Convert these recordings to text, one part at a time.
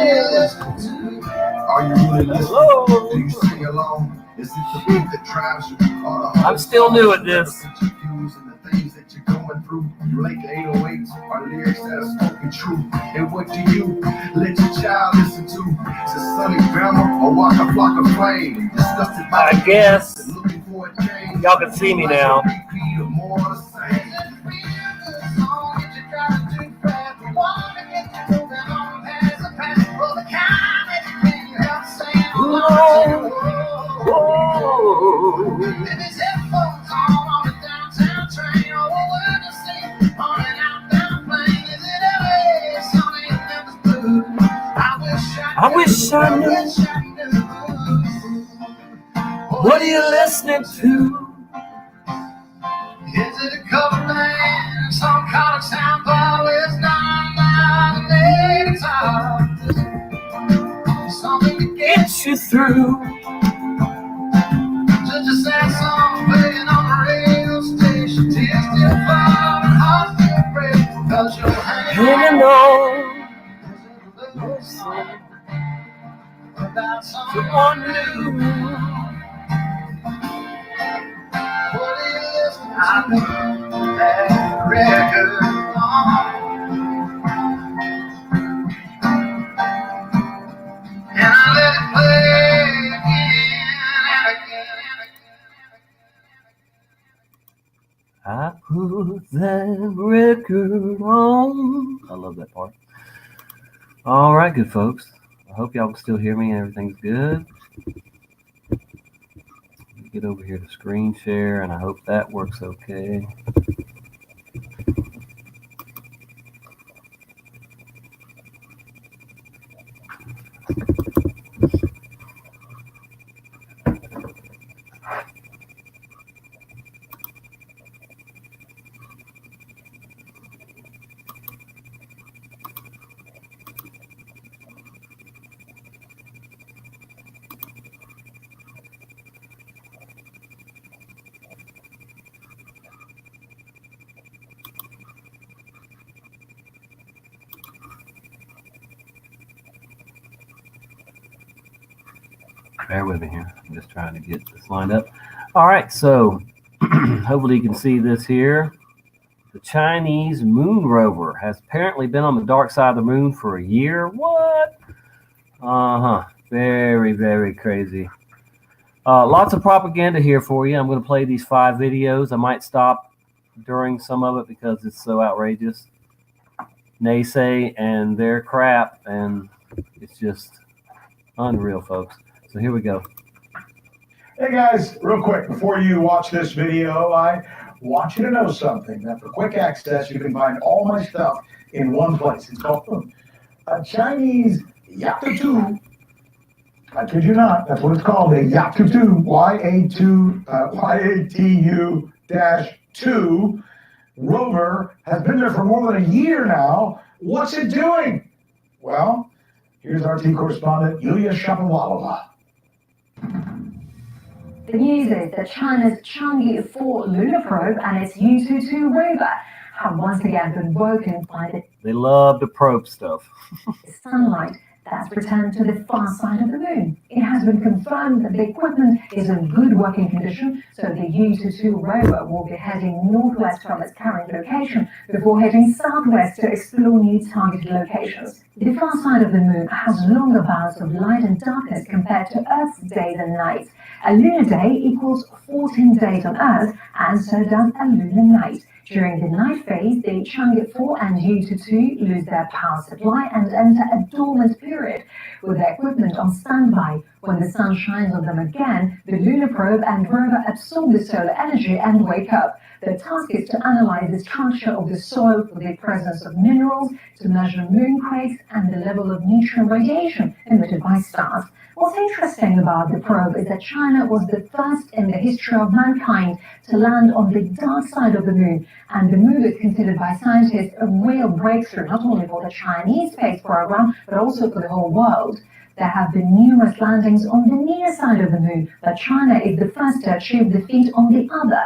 Are you really listening? Do you sing along? Is it the beat that drives you? I'm still new at this. The things that you're going through, you like 808s or lyrics that are spoken true. And what do you let your child listen to? Is it Sunny Bama or Walk a Flock of Flame? Disgusted by I guess looking for a change. y'all can see me now. Repeat or more of the same. I wish I knew. What are you listening to? Is it a cover band? Some kind of sound always done by the guitar. Something to Get you through. Just a sad song playing on the radio station. Tears still fall and hearts still break. Cause you're Hanging on. about Someone new. What are you listening to? That record on. And I let it play again and again. I put that record on. I love that part. All right, good folks. I hope y'all can still hear me and everything's good. Get over here to screen share, and I hope that works okay. Bear with me here. I'm just trying to get this lined up. All right, so hopefully you can see this here. The Chinese moon rover has apparently been on the dark side of the moon for a year. What? Very, very crazy. Lots of propaganda here for you. I'm going to play these 5 videos. I might stop during some of it because it's so outrageous. Naysay and their crap, and it's just unreal, folks. So here we go. Hey guys, real quick, before you watch this video, I want you to know something, that for quick access, you can find all my stuff in one place. It's called a Chinese Yatutu. I kid you not, that's what it's called, a Yatutu, Y-A-T-U-2 rover, has been there for more than a year now. What's it doing? Well, here's RT correspondent Yulia Shapovalova. The news is that China's Chang'e 4 lunar probe and its Yutu-2 rover have once again been woken by the They love to probe stuff. sunlight that's returned to the far side of the moon. It has been confirmed that the equipment is in good working condition, so the Yutu-2 rover will be heading northwest from its current location before heading southwest to explore new targeted locations. The far side of the moon has longer bouts of light and darkness compared to Earth's days and nights. A lunar day equals 14 days on Earth, and so does a lunar night. During the night phase, the Chang'e 4 and Yutu-2 lose their power supply and enter a dormant period, with their equipment on standby. When the sun shines on them again, the lunar probe and rover absorb the solar energy and wake up. The task is to analyze the structure of the soil for the presence of minerals, to measure moonquakes and the level of neutron radiation emitted by stars. What's interesting about the probe is that China was the first in the history of mankind to land on the dark side of the moon, and the move is considered by scientists a real breakthrough, not only for the Chinese space program, but also for the whole world. There have been numerous landings on the near side of the moon, but China is the first to achieve the feat on the other.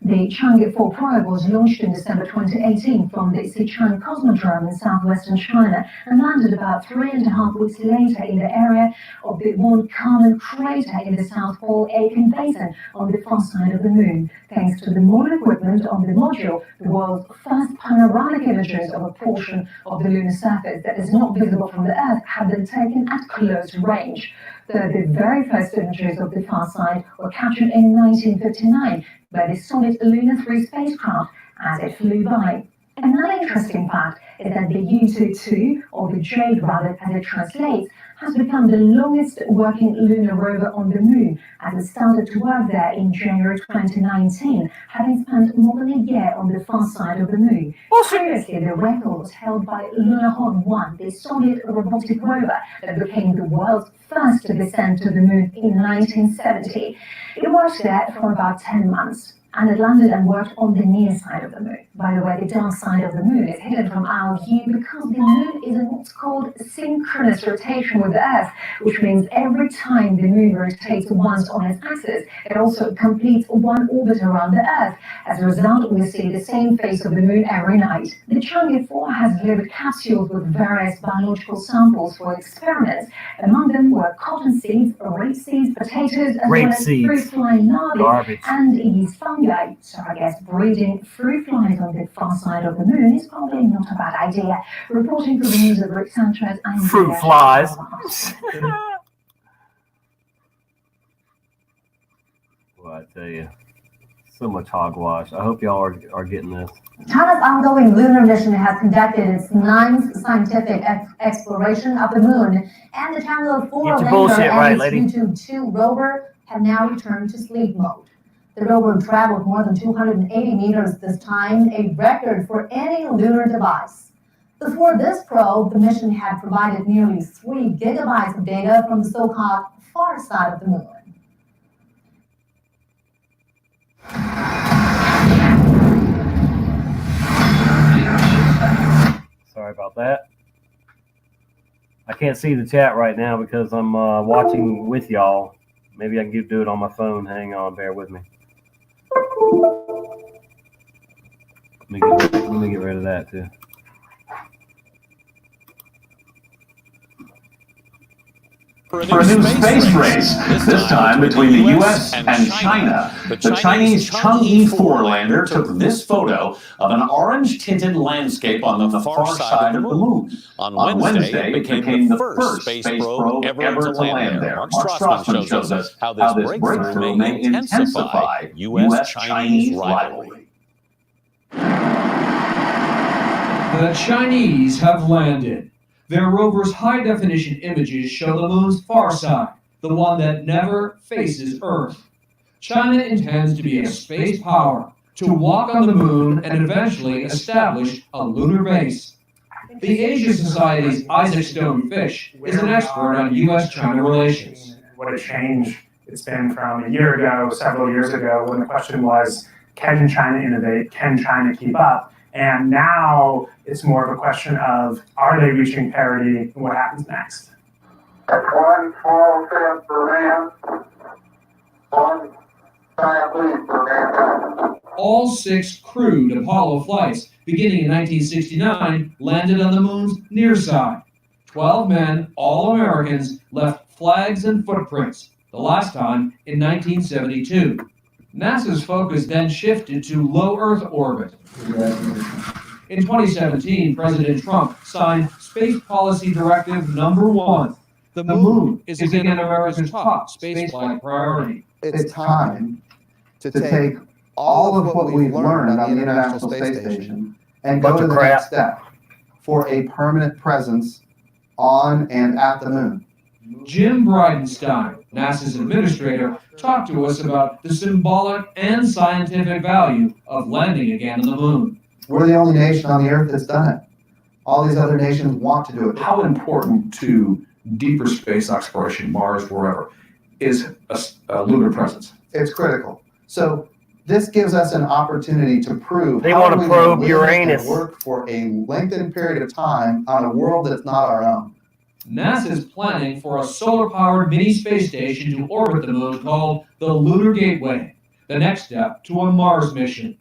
The Chang'e 4 probe was launched in December 2018 from the Xichang Cosmodrome in southwestern China and landed about 3.5 weeks later in the area of the Von Karman crater in the South Pole Aitken Basin on the far side of the Moon. Thanks to the modern equipment on the module, the world's first panoramic images of a portion of the lunar surface that is not visible from the Earth have been taken at close range. The very first images of the far side were captured in 1959 by the Soviet Luna 3 spacecraft as it flew by. Another interesting fact is that the U-22, or the Jade Rabbit as it translates, has become the longest working lunar rover on the Moon, as it started to work there in January 2019, having spent more than a year on the far side of the Moon. Previously, the record was held by Lunokhod 1, the Soviet robotic rover that became the world's first to descend to the Moon in 1970. It worked there for about 10 months. And it landed and worked on the near side of the Moon. By the way, the dark side of the Moon is hidden from our view because the Moon is in what's called synchronous rotation with the Earth, which means every time the Moon rotates once on its axis, it also completes one orbit around the Earth. As a result, we see the same face of the Moon every night. The Chang'e 4 has delivered capsules with various biological samples for experiments. Among them were cotton seeds, rapeseeds, potatoes, as well as fruit-fly larvae and yeast fungi. So I guess breeding fruit flies on the far side of the Moon is probably not a bad idea. Reporting for the news of Rick Sanchez, I'm fruit flies. Well, I tell you, so much hogwash. I hope y'all are getting this. China's ongoing lunar mission has conducted its 9th scientific exploration of the Moon, and the Chang'e 4 lander and its YouTube-2 rover have now returned to sleep mode. The rover traveled more than 280 meters this time, a record for any lunar device. Before this probe, the mission had provided nearly 3 gigabytes of data from the so-called far side of the Moon. Sorry about that. I can't see the chat right now because I'm watching with y'all. Maybe I can do it on my phone. Hang on, bear with me. Let me get rid of that too. For a new space race, this time between the U.S. and China. The Chinese Chang'e 4 lander took this photo of an orange-tinted landscape on the far side of the Moon. On Wednesday, it became the first space probe ever to land there. Mark Strassman shows us how this breakthrough may intensify U.S.-Chinese rivalry. The Chinese have landed. Their rover's high-definition images show the Moon's far side, the one that never faces Earth. China intends to be a space power, to walk on the Moon and eventually establish a lunar base. The Asia Society's Isaac Stone Fish is an expert on U.S.-China relations. What a change it's been from a year ago, several years ago, when the question was, can China innovate? Can China keep up? And now it's more of a question of, are they reaching parity and what happens next? That's one small step for man, one giant leap for mankind. All 6 crewed Apollo flights, beginning in 1969, landed on the Moon's near side. 12 men, all Americans, left flags and footprints, the last time in 1972. NASA's focus then shifted to low Earth orbit. In 2017, President Trump signed Space Policy Directive Number 1. The Moon is again America's top spaceflight priority. It's time to take all of what we've learned on the International Space Station and go to the next step for a permanent presence on and at the Moon. Jim Bridenstine, NASA's administrator, talked to us about the symbolic and scientific value of landing again on the Moon. We're the only nation on the Earth that's done it. All these other nations want to do it. How important to deeper space exploration, Mars, wherever, is a lunar presence? It's critical. So this gives us an opportunity to prove they want to probe Uranus. Work for a lengthened period of time on a world that's not our own. NASA is planning for a solar-powered mini space station to orbit the Moon called the Lunar Gateway. the next step to a Mars mission.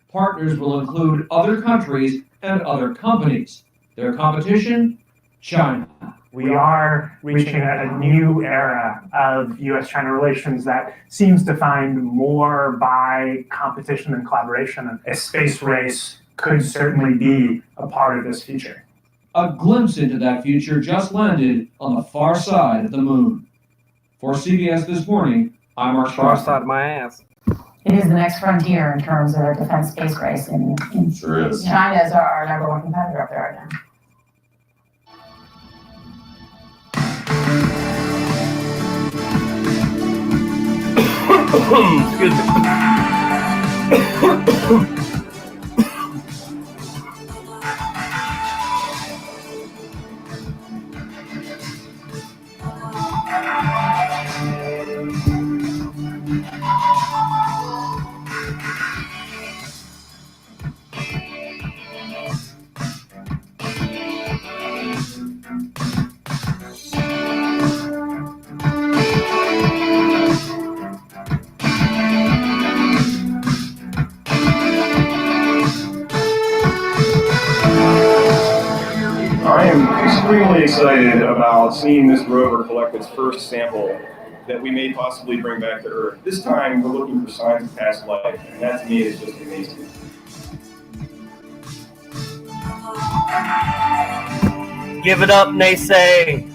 Partners will include other countries and other companies. Their competition? China. We are reaching a new era of U.S.-China relations that seems defined more by competition and collaboration. And a space race could certainly be a part of this future. A glimpse into that future just landed on the far side of the moon. For CBS This Morning, I'm Mark Far Strauss. side of my ass. It is the next frontier in terms of a defense space race, and Sure is. China is our number one competitor up there right now. Excuse me. I am extremely excited about seeing this rover collect its first sample that we may possibly bring back to Earth. This time, we're looking for signs of past life, and that to me is just amazing. Give it up, Naysay.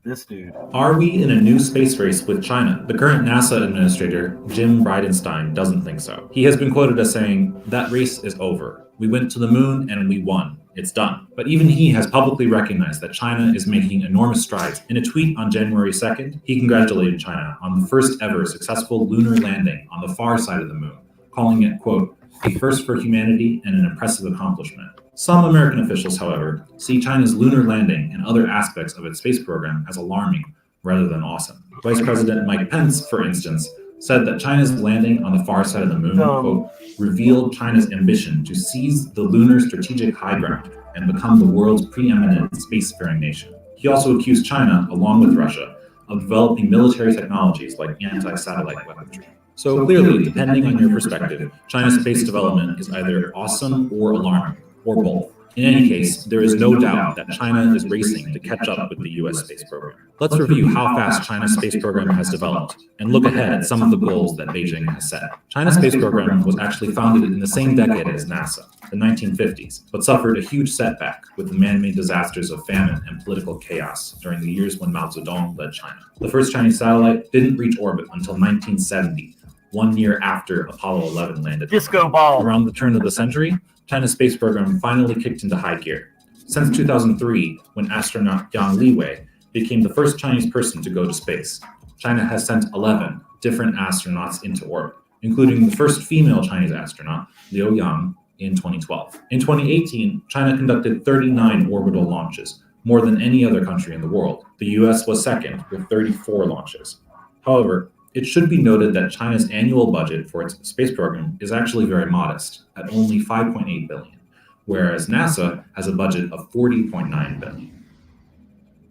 This dude. Are we in a new space race with China? The current NASA administrator, Jim Bridenstine, doesn't think so. He has been quoted as saying, "That race is over. We went to the moon and we won. It's done." But even he has publicly recognized that China is making enormous strides. In a tweet on January 2nd, he congratulated China on the first ever successful lunar landing on the far side of the moon, calling it, quote, "a first for humanity and an impressive accomplishment." Some American officials, however, see China's lunar landing and other aspects of its space program as alarming rather than awesome. Vice President Mike Pence, for instance, said that China's landing on the far side of the moon, quote, revealed China's ambition to seize the lunar strategic high ground and become the world's preeminent spacefaring nation. He also accused China, along with Russia, of developing military technologies like anti-satellite weaponry. So clearly, depending on your perspective, China's space development is either awesome or alarming, or both. In any case, there is no doubt that China is racing to catch up with the US space program. Let's review how fast China's space program has developed and look ahead at some of the goals that Beijing has set. China's space program was actually founded in the same decade as NASA, the 1950s, but suffered a huge setback with the man-made disasters of famine and political chaos during the years when Mao Zedong led China. The first Chinese satellite didn't reach orbit until 1970, 1 year after Apollo 11 landed. Disco ball. Around the turn of the century, China's space program finally kicked into high gear. Since 2003, when astronaut Yang Liwei became the first Chinese person to go to space, China has sent 11 different astronauts into orbit, including the first female Chinese astronaut, Liu Yang, in 2012. In 2018, China conducted 39 orbital launches, more than any other country in the world. The US was second, with 34 launches. However, it should be noted that China's annual budget for its space program is actually very modest, at only $5.8 billion, whereas NASA has a budget of $40.9 billion.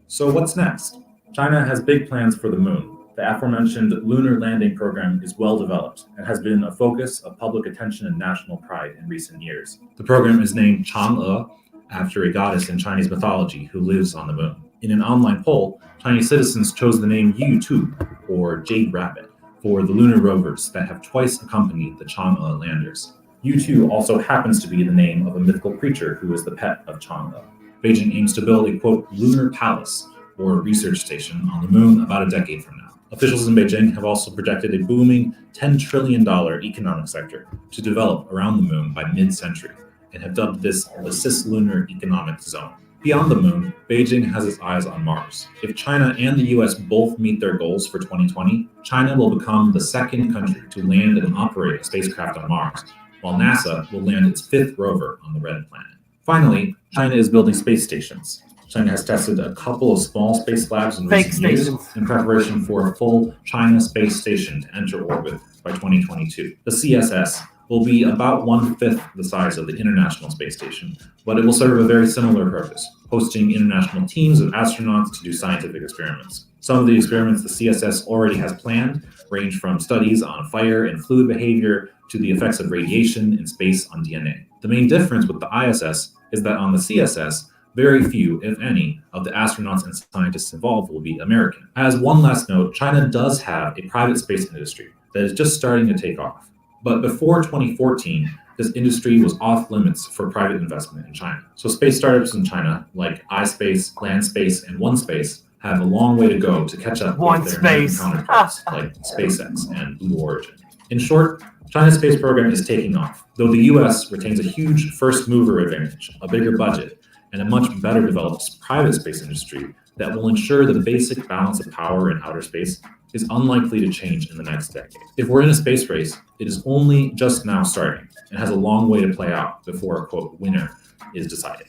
So what's next? China has big plans for the moon. The aforementioned lunar landing program is well developed and has been a focus of public attention and national pride in recent years. The program is named Chang'e, after a goddess in Chinese mythology who lives on the moon. In an online poll, Chinese citizens chose the name Yu-Tu, or Jade Rabbit, for the lunar rovers that have twice accompanied the Chang'e landers. Yu-Tu also happens to be the name of a mythical creature who is the pet of Chang'e. Beijing aims to build a, quote, lunar palace, or research station, on the moon about a decade from now. Officials in Beijing have also projected a booming $10 trillion economic sector to develop around the moon by mid-century, and have dubbed this the cislunar economic zone. Beyond the moon, Beijing has its eyes on Mars. If China and the US both meet their goals for 2020, China will become the second country to land and operate a spacecraft on Mars, while NASA will land its 5th rover on the red planet. Finally, China is building space stations. China has tested a couple of small space labs in recent years in preparation for a full China space station to enter orbit by 2022. The CSS will be about 1/5 the size of the International Space Station, but it will serve a very similar purpose, hosting international teams of astronauts to do scientific experiments. Some of the experiments the CSS already has planned range from studies on fire and fluid behavior to the effects of radiation in space on DNA. The main difference with the ISS is that on the CSS, very few, if any, of the astronauts and scientists involved will be American. As one last note, China does have a private space industry that is just starting to take off. But before 2014, this industry was off limits for private investment in China. So space startups in China, like iSpace, Landspace, and OneSpace, have a long way to go to catch up with their American counterparts like SpaceX and Blue Origin. In short, China's space program is taking off, though the US retains a huge first mover advantage, a bigger budget, and a much better developed private space industry that will ensure the basic balance of power in outer space is unlikely to change in the next decade. If we're in a space race, it is only just now starting and has a long way to play out before a quote winner is decided.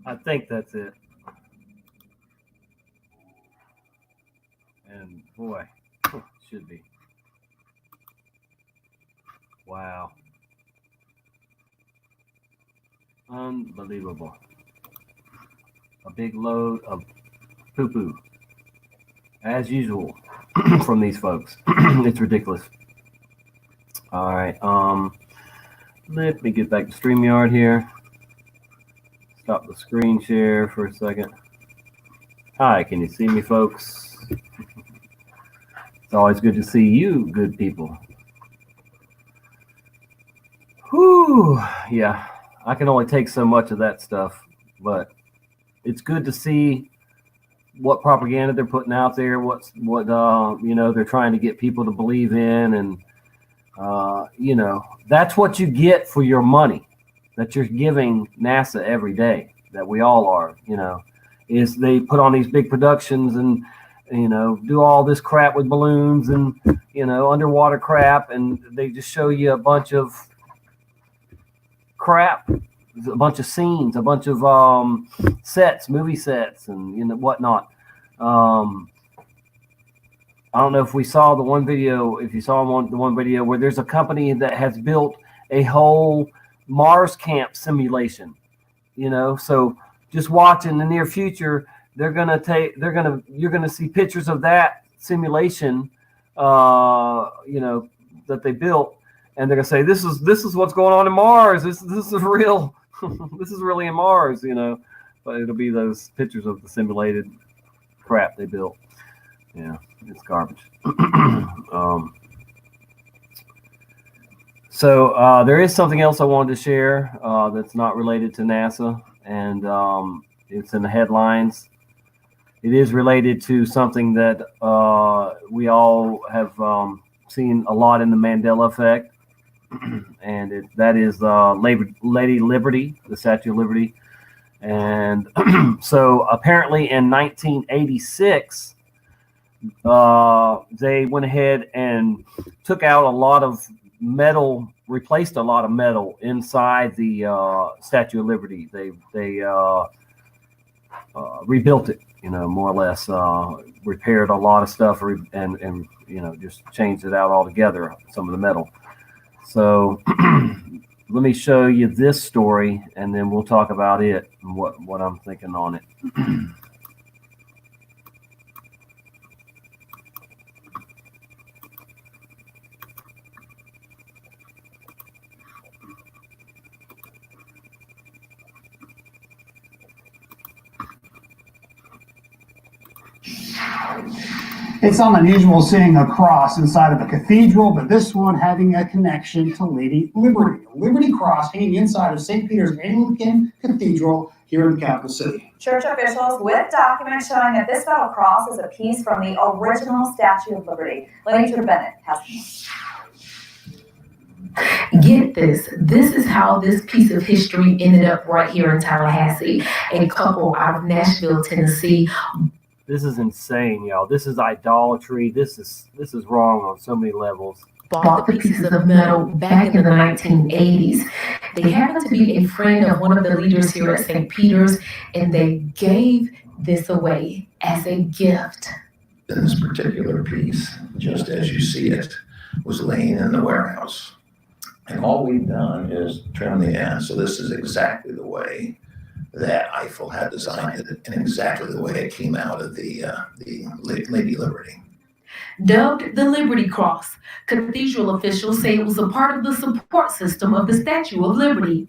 I think that's it. And boy, should be. Wow. Unbelievable. A big load of poo-poo, as usual, from these folks. It's ridiculous. All right. Let me get back to StreamYard here. Stop the screen share for a second. Hi, can you see me, folks? It's always good to see you, good people. Whew. Yeah, I can only take so much of that stuff, but it's good to see what propaganda they're putting out there, what they're trying to get people to believe in, and that's what you get for your money that you're giving NASA every day, that we all are, is they put on these big productions and do all this crap with balloons and underwater crap, and they just show you a bunch of crap, a bunch of scenes, a bunch of sets, movie sets, and whatnot. I don't know if we saw the one video. If you saw the one video where there's a company that has built a whole Mars camp simulation. So just watch in the near future. You're gonna see pictures of that simulation, that they built, and they're gonna say this is what's going on in Mars. This is real. This is really in Mars, but it'll be those pictures of the simulated crap they built. Yeah, it's garbage. So there is something else I wanted to share that's not related to NASA, and it's in the headlines. It is related to something that we all have seen a lot in the Mandela effect. And that is Lady Liberty, the Statue of Liberty. And so apparently in 1986, they went ahead and took out a lot of metal, replaced a lot of metal inside the Statue of Liberty. They rebuilt it, more or less, repaired a lot of stuff and just changed it out altogether, some of the metal. So let me show you this story, and then we'll talk about it and what I'm thinking on it. It's unusual seeing a cross inside of a cathedral, but this one having a connection to Lady Liberty. A Liberty Cross hanging inside of St. Peter's Anglican Cathedral here in the capital city. Church officials with documents showing that this metal cross is a piece from the original Statue of Liberty. Lanetra Bennett has more. Get this. This is how this piece of history ended up right here in Tallahassee. A couple out of Nashville, Tennessee. This is insane, y'all. This is idolatry. This is wrong on so many levels. Bought the pieces of metal back in the 1980s. They happened to be a friend of one of the leaders here at St. Peter's, and they gave this away as a gift. This particular piece, just as you see it, was laying in the warehouse. And all we've done is trim the end. So this is exactly the way that Eiffel had designed it, and exactly the way it came out of the Lady Liberty. Dubbed the Liberty Cross, cathedral officials say it was a part of the support system of the Statue of Liberty.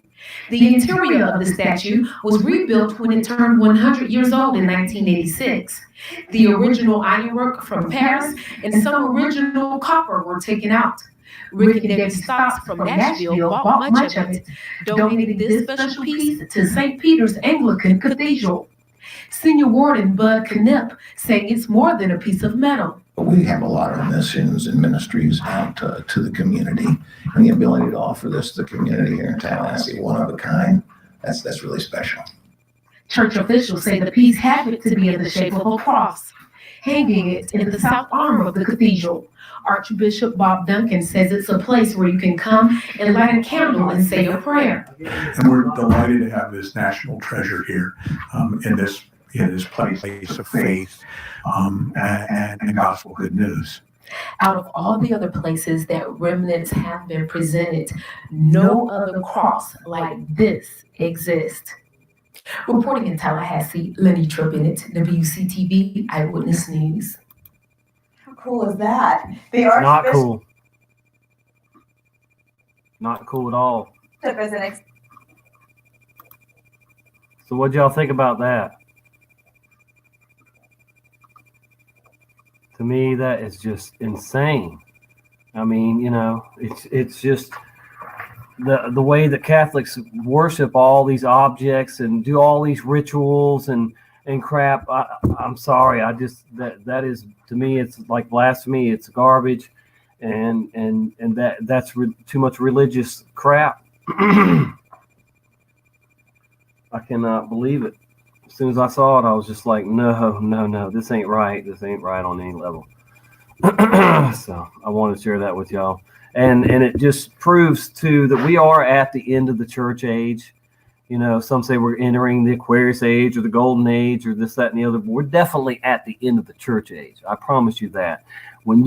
The interior of the statue was rebuilt when it turned 100 years old in 1986. The original ironwork from Paris and some original copper were taken out. Rick and Debbie Stocks from Nashville bought much of it, donating this special piece to St. Peter's Anglican Cathedral. Senior Warden Bud Knipp saying it's more than a piece of metal. We have a lot of missions and ministries out to the community, and the ability to offer this to the community here in Tallahassee, one of a kind, that's really special. Church officials say the piece happened to be in the shape of a cross, hanging it in the south arm of the cathedral. Archbishop Bob Duncan says it's a place where you can come and light a candle and say a prayer. And we're delighted to have this national treasure here in this place of faith and gospel good news. Out of all the other places that remnants have been presented, no other cross like this exists. Reporting in Tallahassee, Lenitra Bennett, WCTV Eyewitness News. How cool is that? Not cool. Not cool at all. So what y'all think about that? To me, that is just insane. I mean, you know, it's just the way that Catholics worship all these objects and do all these rituals and crap. I'm sorry. I just that is, to me, it's like blasphemy. It's garbage, and that's too much religious crap. I cannot believe it. As soon as I saw it, I was just like, no, this ain't right. This ain't right on any level. So I want to share that with y'all. And it just proves, too, that we are at the end of the church age. You know, some say we're entering the Aquarius age or the Golden Age or this, that, and the other. But we're definitely at the end of the church age. I promise you that. When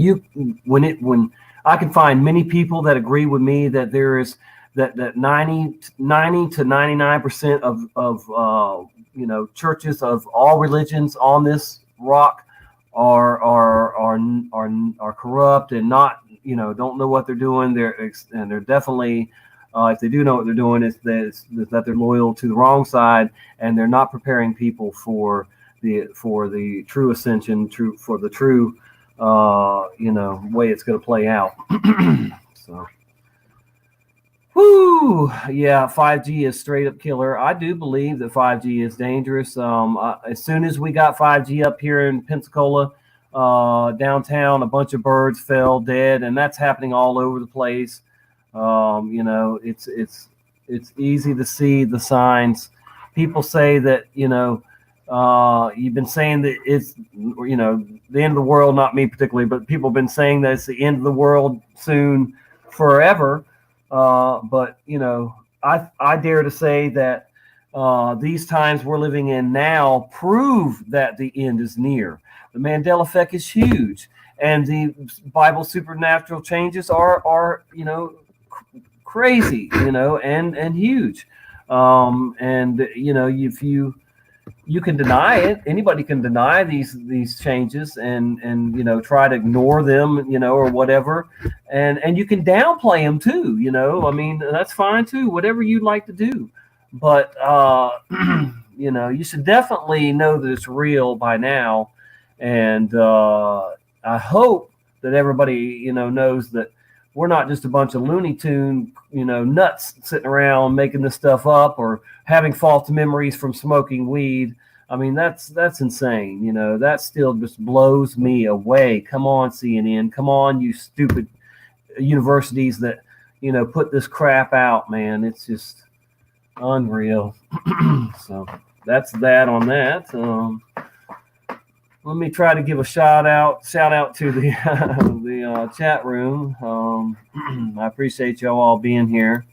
I can find many people that agree with me that there is that 90 to 99% of you know, churches of all religions on this rock are corrupt and not, you know, don't know what they're doing. They're definitely, if they do know what they're doing, is that they're loyal to the wrong side, and they're not preparing people for the true ascension, for the true you know, way it's going to play out. So. Whoo! Yeah, 5G is straight up killer. I do believe that 5G is dangerous. As soon as we got 5G up here in Pensacola, downtown, a bunch of birds fell dead, and that's happening all over the place. You know, it's easy to see the signs. People say that, you know, you've been saying that it's, you know, the end of the world. Not me particularly, but people have been saying that it's the end of the world soon, forever. But, you know, I dare to say that these times we're living in now prove that the end is near. The Mandela effect is huge, and the Bible supernatural changes are you know, crazy, you know, and huge. And, you know, if you can deny it, anybody can deny these changes and you know, try to ignore them, you know, or whatever, and you can downplay them too, you know. I mean, that's fine too, whatever you'd like to do, but you know, you should definitely know that it's real by now. And I hope that everybody, you know, knows that we're not just a bunch of Looney Tune, you know, nuts sitting around making this stuff up or having false memories from smoking weed. I mean, that's insane. You know, that still just blows me away. Come on, CNN. Come on, you stupid universities that, you know, put this crap out, man. It's just unreal. So that's that on that. Let me try to give a shout out to the the chat room. I appreciate y'all all being here.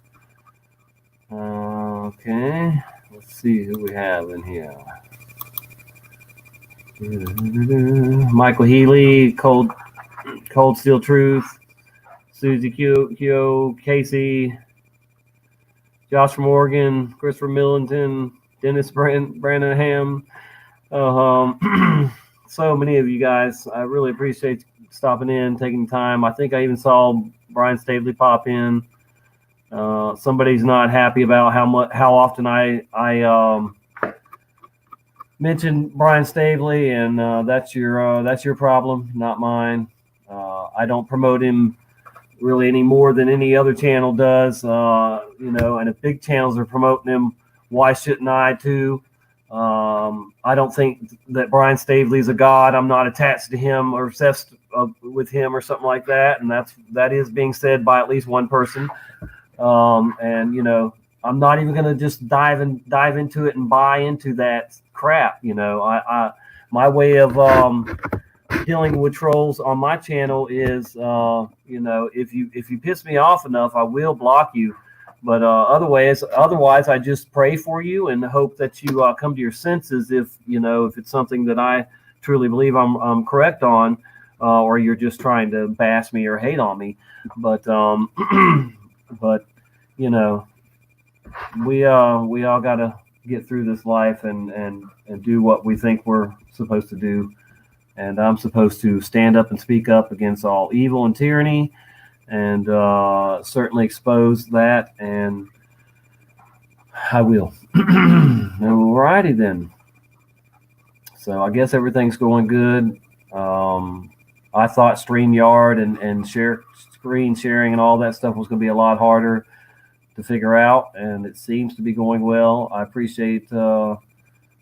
Okay, let's see who we have in here. Michael Healy, Cold Steel Truth, Susie Q, Casey, Josh from Oregon, Christopher Millington, Dennis Brandenham. So many of you guys. I really appreciate stopping in, taking time. I think I even saw Brian Stavely pop in. Somebody's not happy about how often I mention Brian Stavely, and that's your problem, not mine. I don't promote him really any more than any other channel does, and if big channels are promoting him, why shouldn't I too? I don't think that Brian Stavely's a god. I'm not attached to him or obsessed with him or something like that, and that is being said by at least one person. And I'm not even going to just dive into it and buy into that crap. My way of dealing with trolls on my channel is, if you piss me off enough, I will block you. But otherwise, I just pray for you and hope that you come to your senses if it's something that I truly believe I'm correct on, or you're just trying to bash me or hate on me. But we all got to get through this life and do what we think we're supposed to do. And I'm supposed to stand up and speak up against all evil and tyranny, and certainly expose that, and I will. Alrighty then. So I guess everything's going good. I thought StreamYard and screen sharing and all that stuff was going to be a lot harder to figure out, and it seems to be going well. I appreciate, like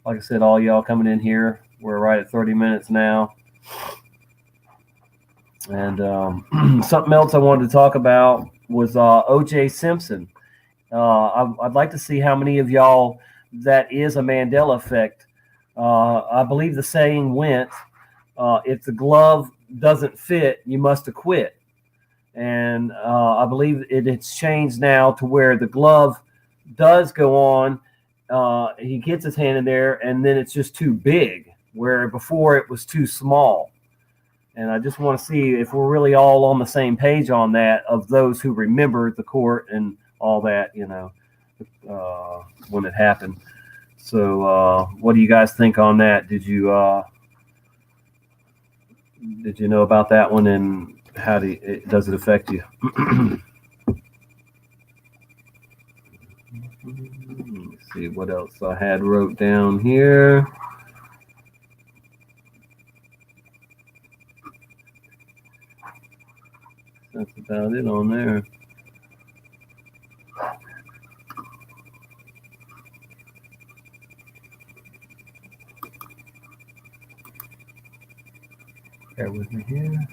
I said, all y'all coming in here. We're right at 30 minutes now. And something else I wanted to talk about was O.J. Simpson. I'd like to see how many of y'all that is a Mandela effect. I believe the saying went, if the glove doesn't fit, you must acquit. And I believe it's changed now to where the glove does go on. He gets his hand in there, and then it's just too big, where before it was too small. And I just want to see if we're really all on the same page on that, of those who remember the court and all that, when it happened. So what do you guys think on that? Did you know about that one, and how does it affect you? Let's see what else I had wrote down here. That's about it on there. Bear with me here.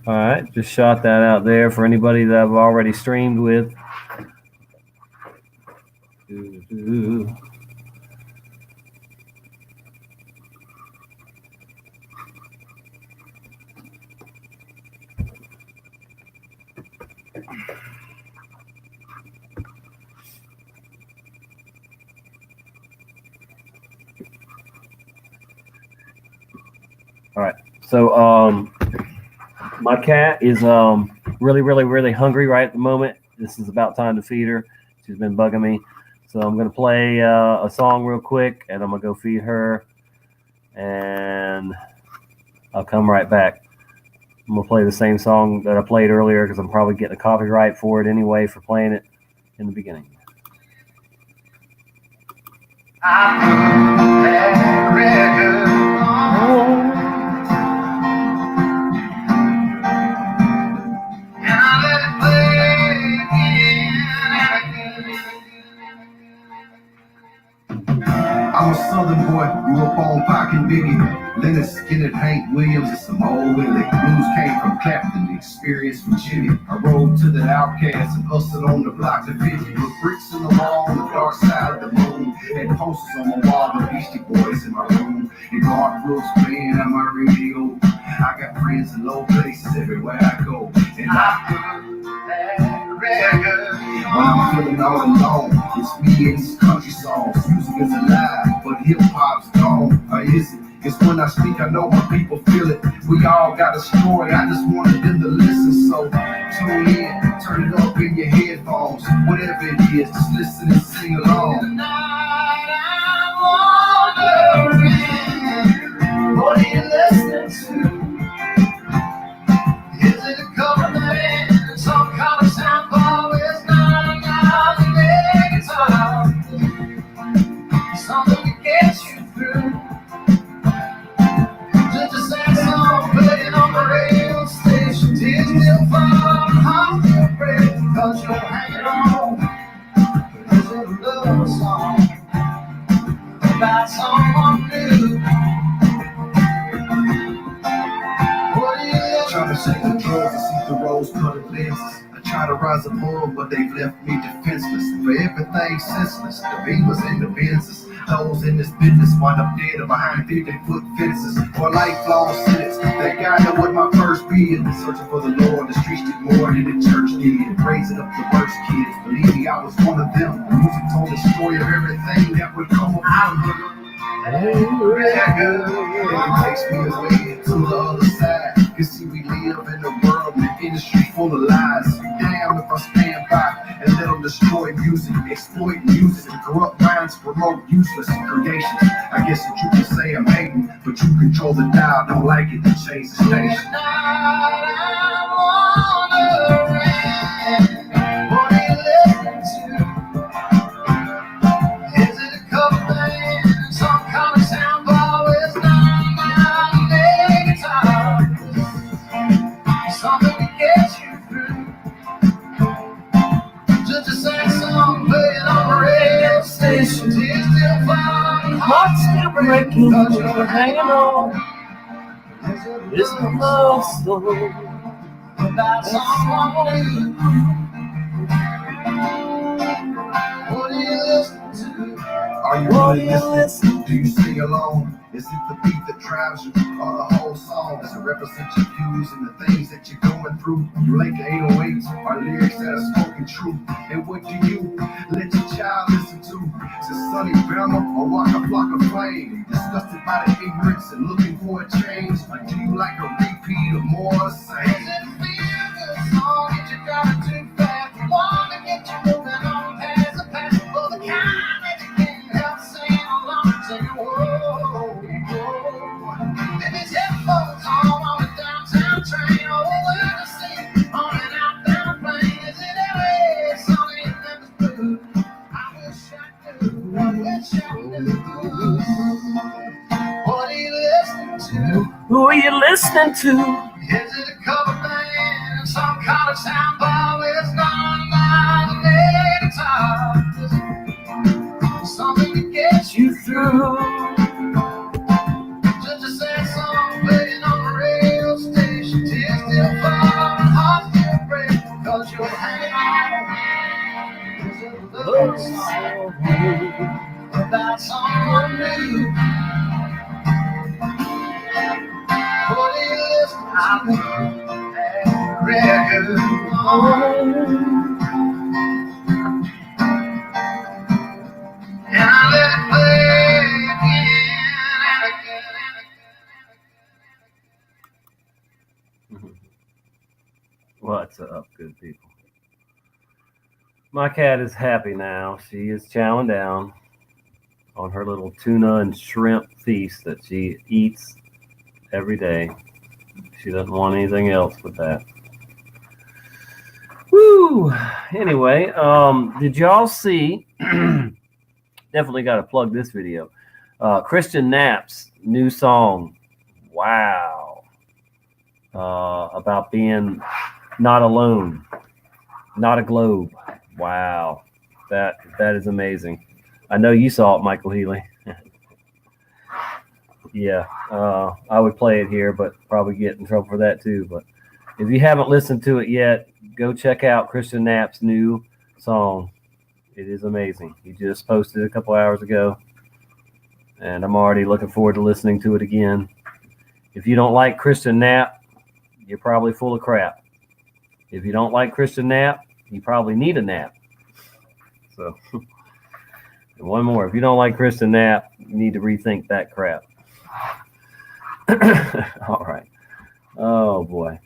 All right, just shot that out there for anybody that I've already streamed with. All right, so my cat is really hungry right at the moment. This is about time to feed her. She's been bugging me. So I'm going to play a song real quick, and I'm going to go feed her, and I'll come right back. I'm going to play the same song that I played earlier because I'm probably getting a copyright for it anyway for playing it in the beginning. I'm a southern boy, grew up on Pac and Biggie. Leonard Skinner, Hank Williams, and some old Willie. Blues came from Clapton, the experience from Jimmy. I rode to the Outcasts and hustled on the block to 50. Put bricks in the wall on the dark side of the moon. And posters on my wall, the Beastie Boys in my room. And Garth Brooks playing on my radio. I got friends in low places everywhere I go. And I put that record when I'm feeling all alone. It's me and these country songs. Music is alive, but hip hop's gone. Or is it? It's when I speak, I know my people feel it. We all got a story, I just wanted them to listen. So tune in, turn it up in your headphones. Whatever it is, just listen and sing along. Tonight I'm wondering, what are you listening to? Is it a cover band, some kind of sound bar? It's not a guitar, something to get you through. Just a sad song playing on the radio station. Tears still fall, hearts still break, cause you're hanging on. Is it a love song about someone new? What do you trying to shake the drugs and see the rose-colored lenses? I try to rise above, but they've left me defenseless. For everything senseless, the beamers and the Benzes. Those in this business wind up dead or behind 50-foot fences. For a lifelong sentence, that guy know what my first bid. Searching for the Lord, the streets did more than the church did. Raising up the worst kids, believe me, I was one of them. The music told the story of everything that would come upon me. It takes me away to the other side. You see, we live in a world and an industry full of lies. Damn if I stand by and let them destroy music, exploit music, and corrupt minds promote useless creations. I guess that you can say I'm hating, but you control the dial. Don't like it, then change the station. What are you listening to? Is it a cover band, some kind of sound bar? It's not a guitar, something to get you through. Just a sad song playing on the radio station. Tears still falling, hearts still breaking, cause you're hanging on. It's a love song about someone new. What are you listening to? Are you really listening? Do you sing along? Is it the beat that drives you, or the whole song? Does it represent your views and the things that you're going through? You like the 808s, or lyrics that are spoken true? And what do you let your child listen to? Is it Sunny Bama or Waka Flocka Flame? Disgusted by the ignorance and looking for a change? Or do you like a repeat of more of the same? Is it a feel-good song that you gotta do fast? Want to get you moving on past the past, for the kind that you can't help singing along, saying whoa. And these headphones on the downtown train, oh, we're the same on an outbound plane. Is it LA, sunny and Memphis blue? I wish I knew, I wish I knew. What are you listening to? Who are you listening to? Is it a cover band, some kind of sound bar? It's not a guitar, something to get you through. Just a sad song playing on the radio station. Tears still fall, hearts still break, cause you're hanging on. Is it a love song about someone new? What are you listening to? Record and I let it play again and again. What's up, good people? My cat is happy now. She is chowing down on her little tuna and shrimp feast that she eats every day. She doesn't want anything else with that. Woo! Anyway, did y'all see? Definitely got to plug this video. Christian Knapp's new song. Wow. About being not alone, not a globe. Wow. That is amazing. I know you saw it, Michael Healy. Yeah, I would play it here, but probably get in trouble for that too. But if you haven't listened to it yet, go check out Christian Knapp's new song. It is amazing. He just posted it a couple hours ago, and I'm already looking forward to listening to it again. If you don't like Christian Knapp, you're probably full of crap. If you don't like Christian Knapp, you probably need a nap. So one more. If you don't like Kristen Knapp, you need to rethink that crap. All right. Oh boy.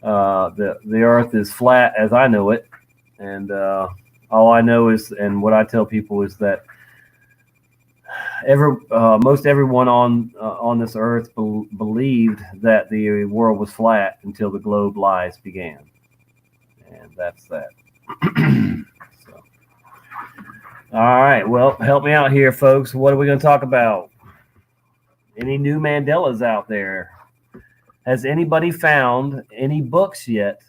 The Earth is flat as I know it, and all I know is, and what I tell people is that most everyone on this Earth believed that the world was flat until the globe lies began, and that's that. So, all right. Well, help me out here, folks. What are we going to talk about? Any new Mandelas out there? Has anybody found any books yet,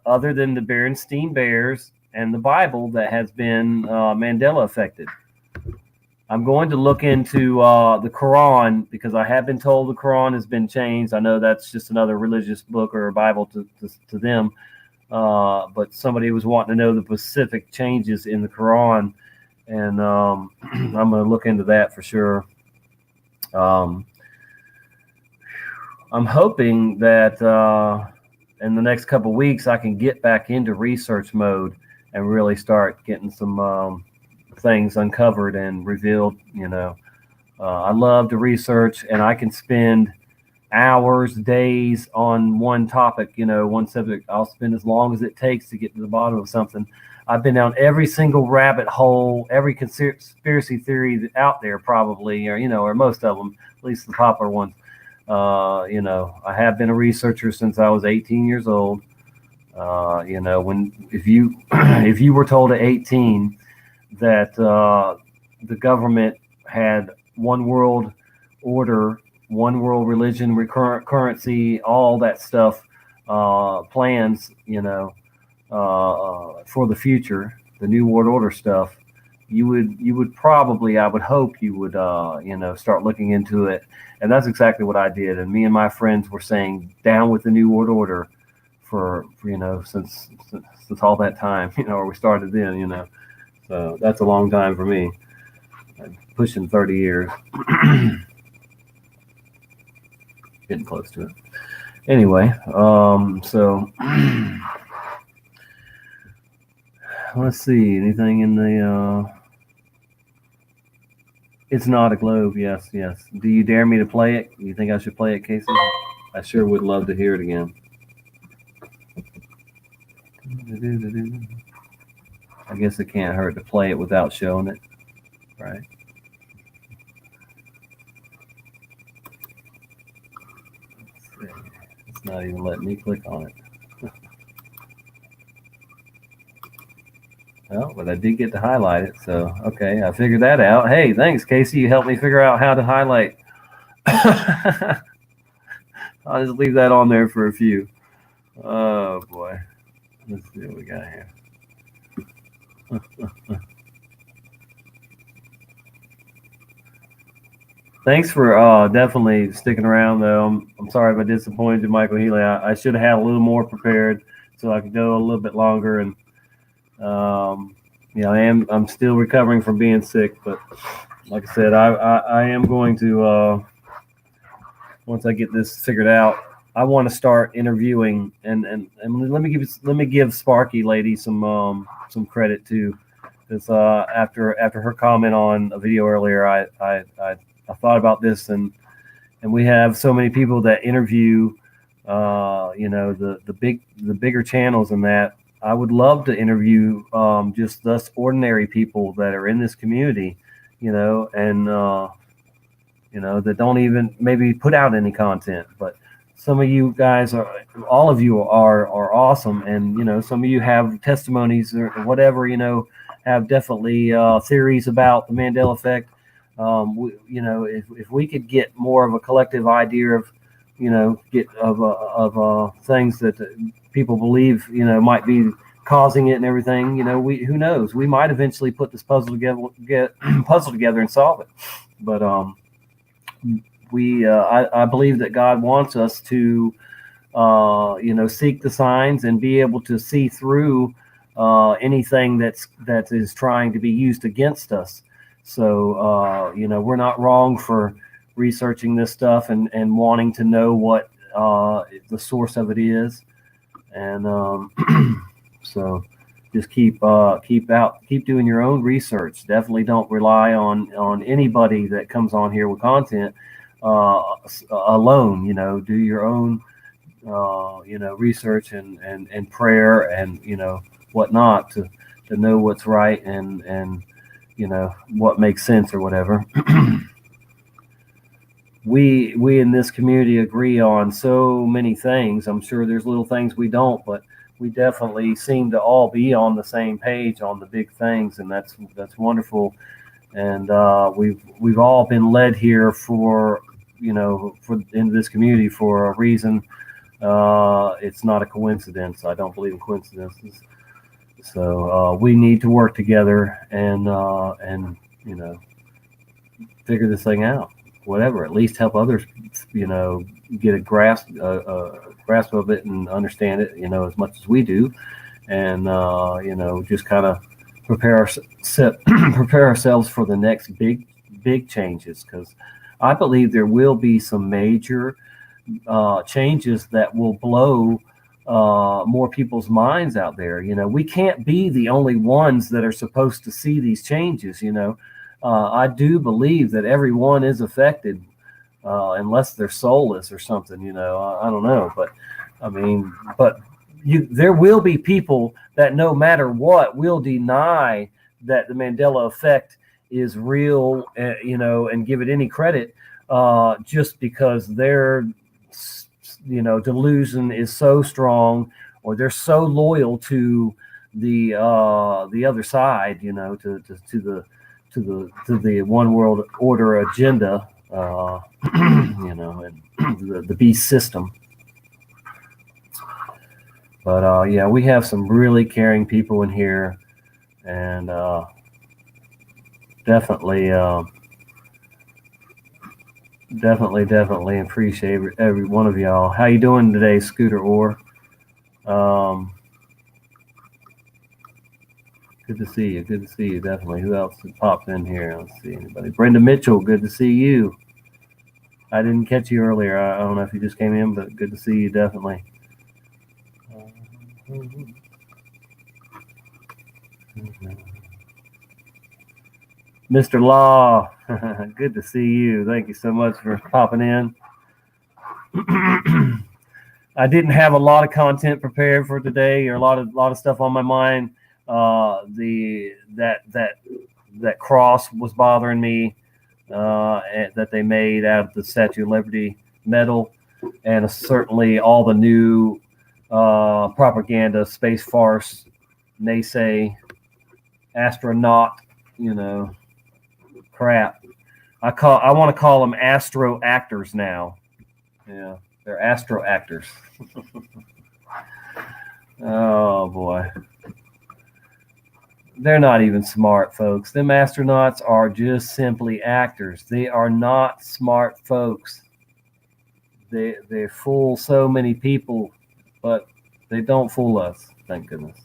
other than the Berenstain Bears and the Bible, that has been Mandela affected? I'm going to look into the Quran, because I have been told the Quran has been changed. I know that's just another religious book or a Bible to them, but somebody was wanting to know the specific changes in the Quran, and I'm going to look into that for sure. I'm hoping that in the next couple of weeks I can get back into research mode and really start getting some things uncovered and revealed. I love to research, and I can spend hours, days on one topic, one subject. I'll spend as long as it takes to get to the bottom of something. I've been down every single rabbit hole, every conspiracy theory out there, probably, or most of them, at least the popular ones. I have been a researcher since I was 18 years old. If you were told at 18 that the government had one world order, one world religion, recurrent currency, all that stuff, plans, for the future, the new world order stuff, you would probably, I would hope you would, start looking into it. And that's exactly what I did. And me and my friends were saying, down with the new world order for since all that time, or we started then, so that's a long time for me. I'm pushing 30 years. Getting close to it. Anyway, so let's see, anything in the it's not a globe. Yes. Do you dare me to play it? You think I should play it, Casey? I sure would love to hear it again. I guess it can't hurt to play it without showing it, right? It's not even letting me click on it. Well, but I did get to highlight it, so okay, I figured that out. Hey, thanks, Casey. You helped me figure out how to highlight. I'll just leave that on there for a few. Oh boy, let's see what we got here. Thanks for definitely sticking around, though. I'm sorry if I disappointed you, Michael Healy. I should have had a little more prepared so I could go a little bit longer. And I'm still recovering from being sick, but like I said, I am going to once I get this figured out, I want to start interviewing and let me give Sparky lady some credit too, because after her comment on a video earlier, I thought about this, and we have so many people that interview the bigger channels, and that I would love to interview just us ordinary people that are in this community, and that don't even maybe put out any content. But some of you guys all of you are awesome, and some of you have testimonies or whatever, have definitely theories about the Mandela effect. If we could get more of a collective idea of things that people believe might be causing it and everything, who knows, we might eventually put this puzzle together and solve it. But I believe that God wants us to seek the signs and be able to see through anything that is trying to be used against us. So we're not wrong for researching this stuff and wanting to know what the source of it is. And so just keep doing your own research. Definitely don't rely on anybody that comes on here with content alone. Do your own research and prayer and whatnot to know what's right and what makes sense or whatever. We in this community agree on so many things. I'm sure there's little things we don't, but we definitely seem to all be on the same page on the big things, and that's wonderful. And we've all been led here for in this community for a reason. It's not a coincidence. I don't believe in coincidences. So we need to work together and figure this thing out. Whatever, at least help others, get a grasp of it and understand it, as much as we do, and just kind of prepare ourselves for the next big changes, because I believe there will be some major changes that will blow more people's minds out there. We can't be the only ones that are supposed to see these changes. I do believe that everyone is affected, unless they're soulless or something. I don't know, but I mean, there will be people that no matter what will deny that the Mandela effect is real, and give it any credit, just because their delusion is so strong, or they're so loyal to the other side, to the one world order agenda, and the beast system. But yeah, we have some really caring people in here, and definitely appreciate every one of y'all. How you doing today, Scooter Orr? Good to see you. Good to see you. Definitely. Who else popped in here? Let's see. Anybody? Brenda Mitchell. Good to see you. I didn't catch you earlier. I don't know if you just came in, but good to see you. Definitely. Mr. Law. Good to see you. Thank you so much for popping in. I didn't have a lot of content prepared for today, or a lot of stuff on my mind. That cross was bothering me, that they made out of the Statue of Liberty medal, and certainly all the new propaganda, space farce, naysay, astronaut, crap. I want to call them astro actors now. Yeah, they're astro actors. Oh boy. They're not even smart, folks. Them astronauts are just simply actors. They are not smart folks. They fool so many people, but they don't fool us. Thank goodness.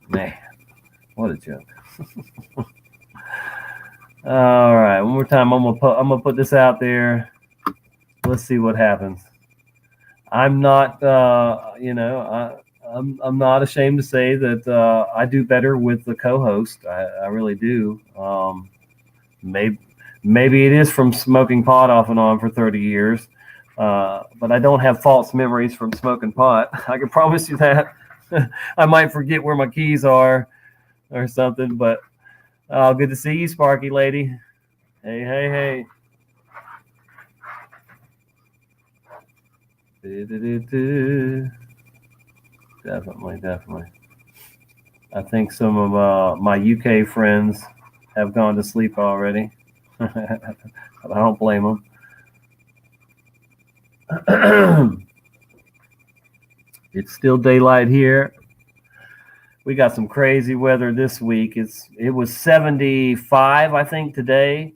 Man, what a joke. All right, one more time. I'm gonna put this out there. Let's see what happens. I'm not, I'm not ashamed to say that I do better with the co-host. I really do. Maybe it is from smoking pot off and on for 30 years, but I don't have false memories from smoking pot. I can promise you that. I might forget where my keys are or something, but good to see you, Sparky lady. Hey, hey, hey. Definitely. I think some of my UK friends have gone to sleep already. I don't blame them. It's still daylight here. We got some crazy weather this week. It was 75, I think, today,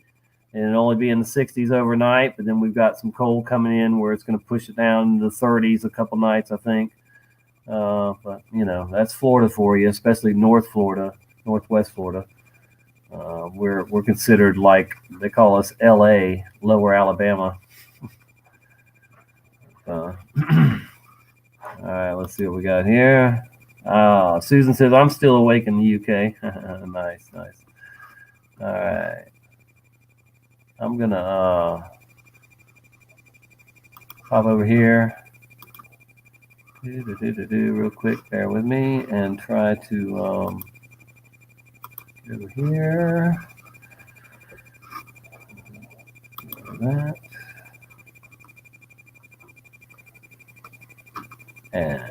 and it'll only be in the 60s overnight. But then we've got some cold coming in where it's going to push it down to the 30s a couple nights, I think. But that's Florida for you, especially North Florida, Northwest Florida. We're considered, like they call us, LA, Lower Alabama. All right, let's see what we got here. Susan says, I'm still awake in the UK. Nice. All right. I'm going to pop over here. Real quick, bear with me, and try to over here. That. And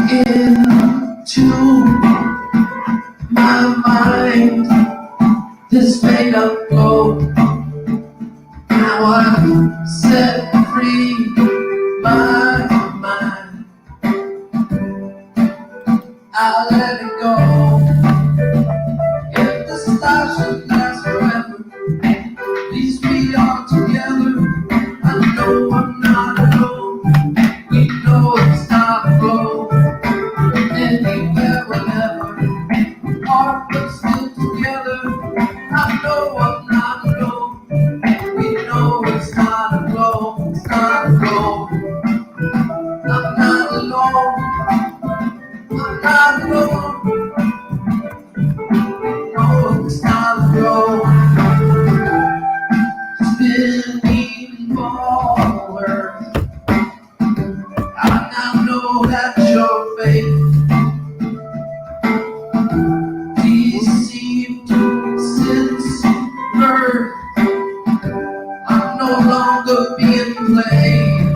into my mind this made up glow. Now I'm set free my mind. I let it go. If the stars should last forever, at least we are together. I know I'm not alone. We know it's not a blow. Anywhere, whenever, heart but still together. I know I'm not alone. We know it's not a blow. It's not a blow. I'm not alone. I'm not alone. No, it's not a blow. Spinning forward. I now know that your faith deceived since birth. I'm no longer being played.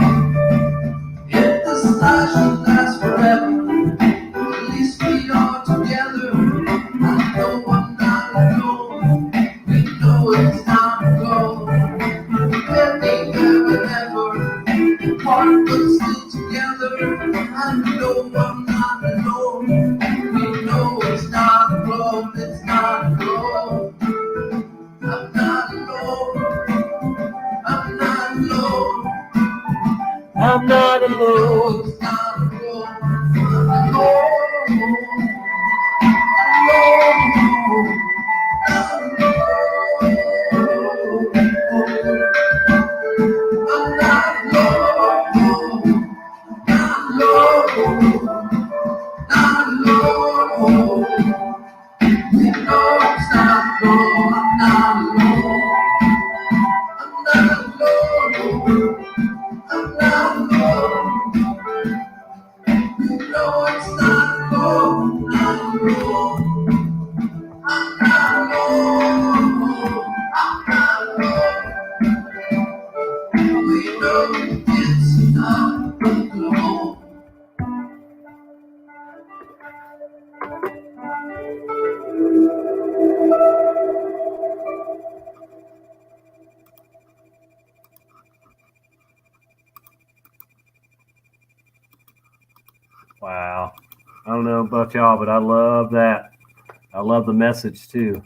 If the stars should last forever, at least we are together. I know I'm not alone. We know it's not a blow. Anywhere, whenever, part but still together. I know I'm not alone. We know it's not a blow. It's not a blow. I'm not alone. I'm not alone. I'm not alone. It's not a blow. I'm alone. wow. I don't know about y'all, but I love that. I love the message too.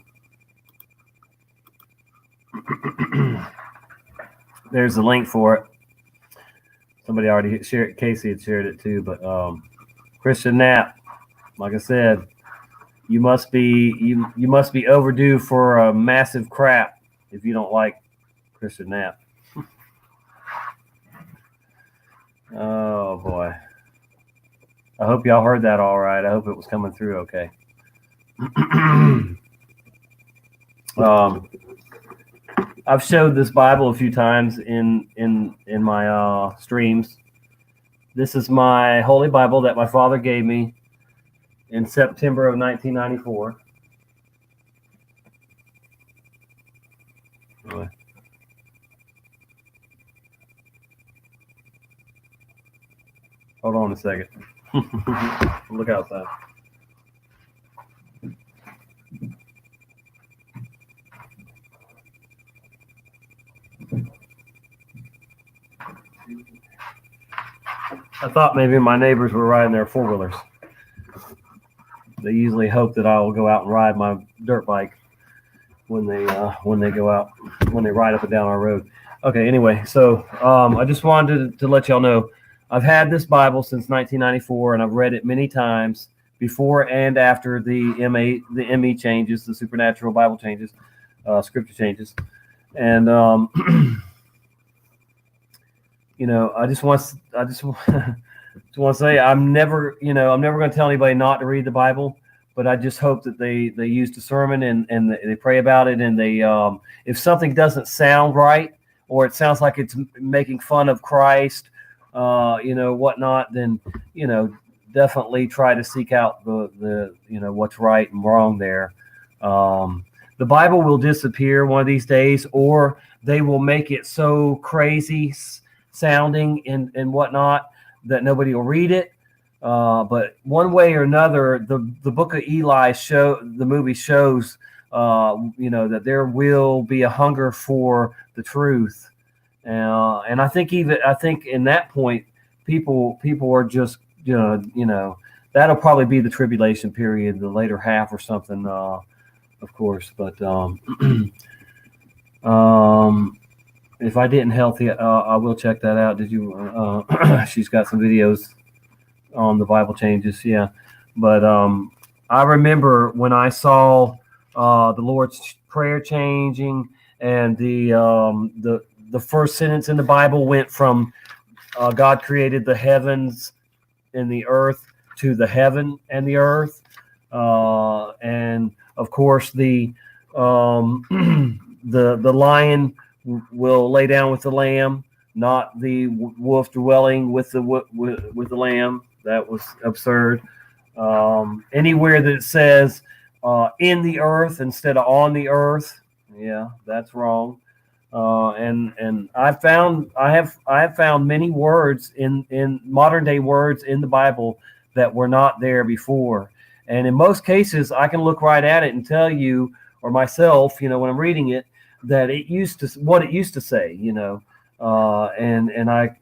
There's the link for it. Somebody already shared. Casey had shared it too. But Christian Knapp, like I said, you must be overdue for a massive crap if you don't like Christian Knapp. Oh boy. I hope y'all heard that all right. I hope it was coming through okay. I've showed this Bible a few times in my streams. This is my Holy Bible that my father gave me in September of 1994. Anyway. Hold on a second. Look outside. I thought maybe my neighbors were riding their four-wheelers. They usually hope that I will go out and ride my dirt bike when they go out, when they ride up and down our road. Okay, anyway, so I just wanted to let y'all know I've had this Bible since 1994, and I've read it many times before and after the ME changes, the supernatural Bible changes, scripture changes, and I just want to say I'm never going to tell anybody not to read the Bible, but I just hope that they use discernment and they pray about it, and they if something doesn't sound right, or it sounds like it's making fun of Christ, whatnot, then definitely try to seek out the what's right and wrong there. The Bible will disappear one of these days, or they will make it so crazy sounding and whatnot that nobody will read it. But one way or another, the Book of Eli the movie shows, that there will be a hunger for the truth, and I think in that point, people are just that'll probably be the tribulation period, the later half or something, of course. But if I didn't healthy, I will check that out. Did you? She's got some videos on the Bible changes, yeah. But I remember when I saw the Lord's Prayer changing, and the first sentence in the Bible went from God created the heavens and the earth to the heaven and the earth, and of course the the lion will lay down with the lamb, not the wolf dwelling with the lamb. That was absurd. Anywhere that it says in the earth instead of on the earth, yeah, that's wrong. And I have found many words in modern day words in the Bible that were not there before. And in most cases, I can look right at it and tell you, or myself, when I'm reading it, that what it used to say, and I,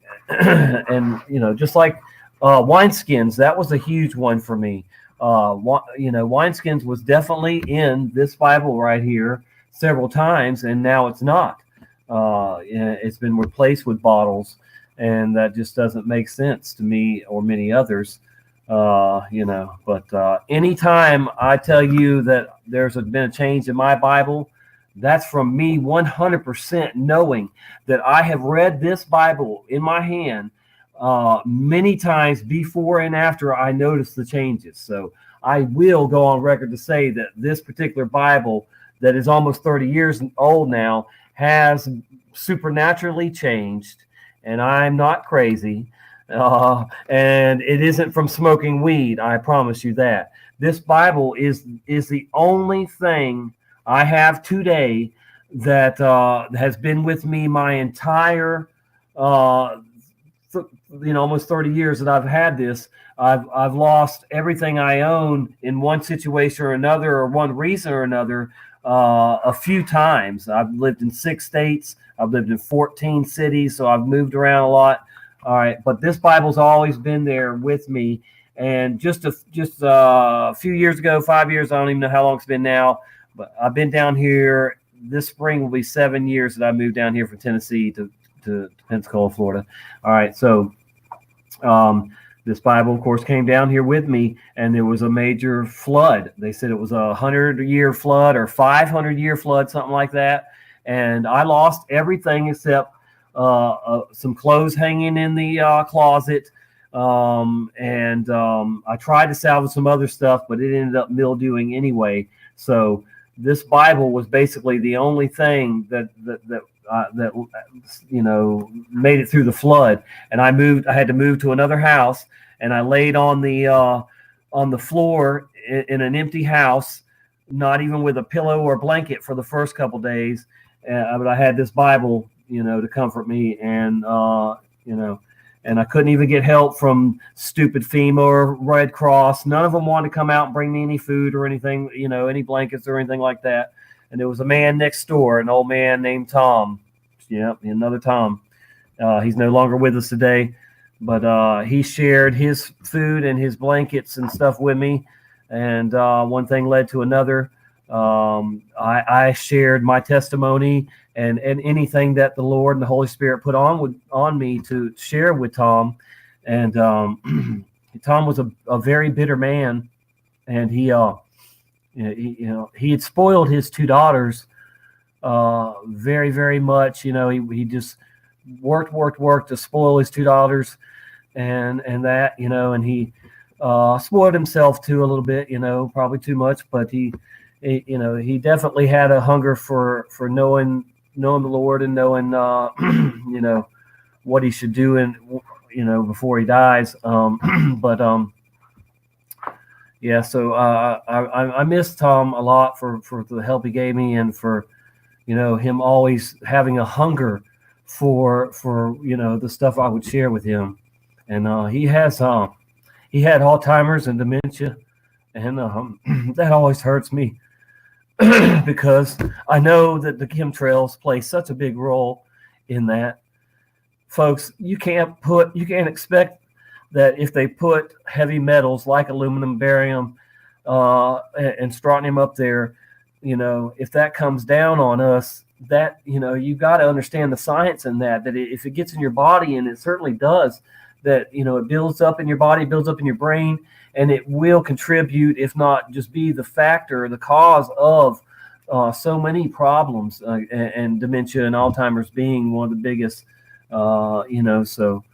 and just like wineskins, that was a huge one for me. Wineskins was definitely in this Bible right here several times, and now it's not. It's been replaced with bottles, and that just doesn't make sense to me or many others. But anytime I tell you that there's been a change in my Bible, that's from me 100% knowing that I have read this Bible in my hand many times before and after I noticed the changes. So I will go on record to say that this particular Bible, that is almost 30 years old now, has supernaturally changed, and I'm not crazy. And it isn't from smoking weed, I promise you that. This Bible is the only thing I have today that has been with me my entire almost 30 years that I've had this. I've lost everything I own in one situation or another, or one reason or another, a few times. I've lived in 6 states. I've lived in 14 cities, so I've moved around a lot. All right, but this Bible's always been there with me. And just a few years ago, 5 years, I don't even know how long it's been now, but I've been down here. This spring will be 7 years that I moved down here from Tennessee to Pensacola, Florida. All right, so this Bible, of course, came down here with me, and there was a major flood. They said it was a 100-year flood or 500-year flood, something like that. And I lost everything except some clothes hanging in the closet. And I tried to salvage some other stuff, but it ended up mildewing anyway. So this Bible was basically the only thing that made it through the flood. And I had to move to another house, and I laid on the floor in an empty house, not even with a pillow or blanket for the first couple days. But I had this Bible, to comfort me, and and I couldn't even get help from stupid FEMA or Red Cross. None of them wanted to come out and bring me any food or anything, any blankets or anything like that. And there was a man next door, an old man named Tom. Yep, another Tom. He's no longer with us today, but he shared his food and his blankets and stuff with me. And one thing led to another. I shared my testimony and anything that the Lord and the Holy Spirit put on me to share with Tom. And Tom was a very bitter man, and he had spoiled his 2 daughters very, very much. He just worked to spoil his two daughters, and that, you know, and he spoiled himself too a little bit, you know, probably too much, but he you know, he definitely had a hunger for knowing the Lord and knowing you know, what he should do, and you know, before he dies. But yeah, so I miss Tom a lot for the help he gave me, and for, you know, him always having a hunger for you know, the stuff I would share with him. And he had Alzheimer's and dementia, and that always hurts me because I know that the chemtrails play such a big role in that. Folks, you can't expect that if they put heavy metals like aluminum, barium, and strontium up there, you know, if that comes down on us, that, you know, you got to understand the science in that if it gets in your body, and it certainly does, that, you know, it builds up in your body, builds up in your brain, and it will contribute, if not just be the factor, the cause of so many problems, and dementia and Alzheimer's being one of the biggest. You know, so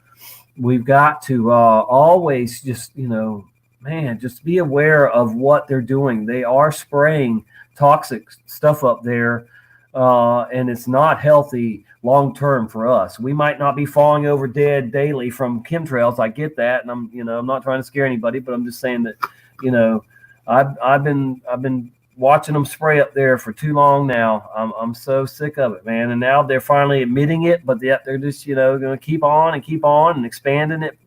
we've got to always just, you know, man, just be aware of what they're doing. They are spraying toxic stuff up there, and it's not healthy long term for us. We might not be falling over dead daily from chemtrails. I get that, and I'm not trying to scare anybody, but I'm just saying that, you know, I've been watching them spray up there for too long now. I'm so sick of it, man. And now they're finally admitting it, but yet they're just, you know, going to keep on and expanding it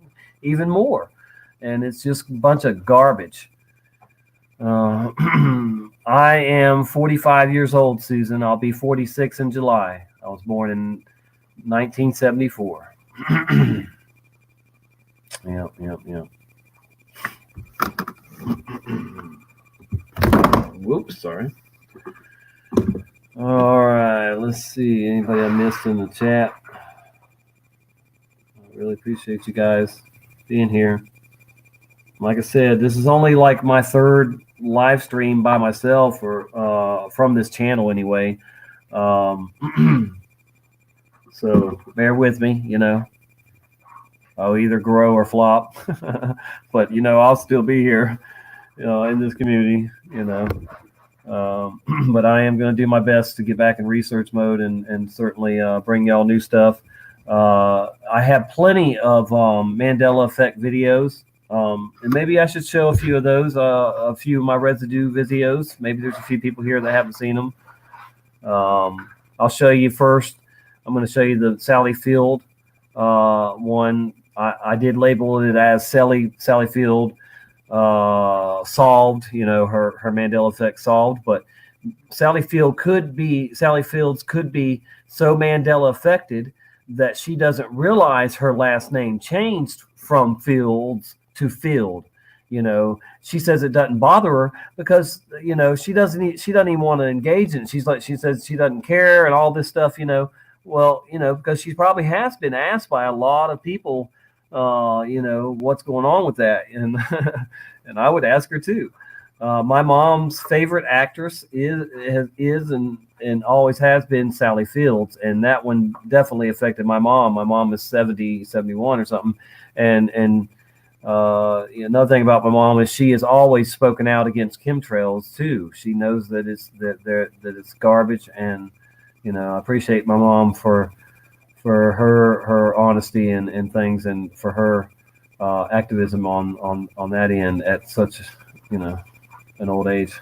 even more. And it's just a bunch of garbage. I am 45 years old, Susan. I'll be 46 in July. I was born in 1974. Yep. Whoops, sorry. All right, let's see. Anybody I missed in the chat? I really appreciate you guys being here. Like I said, this is only like my third live stream by myself, or from this channel anyway. So bear with me, you know. I'll either grow or flop, but, you know, I'll still be here, you know, in this community, you know. But I am going to do my best to get back in research mode, and certainly bring y'all new stuff. I have plenty of Mandela Effect videos, and maybe I should show a few of those, a few of my residue videos. Maybe there's a few people here that haven't seen them. I'll show you first. I'm going to show you the Sally Field one. I did label it as Sally Field solved, you know, her Mandela Effect solved, but Sally Fields could be so Mandela affected that she doesn't realize her last name changed from Fields to Field. You know, she says it doesn't bother her because, you know, she doesn't even want to engage in it. She says she doesn't care and all this stuff, you know. Well, you know, because she probably has been asked by a lot of people, you know, what's going on with that, and and I would ask her too. My mom's favorite actress is and always has been Sally Fields, and that one definitely affected my mom. My mom is 70, 71 or something, and another thing about my mom is she has always spoken out against chemtrails too. She knows that it's garbage, and, you know, I appreciate my mom for her honesty and things, and for her activism on that end at such, you know, an old age.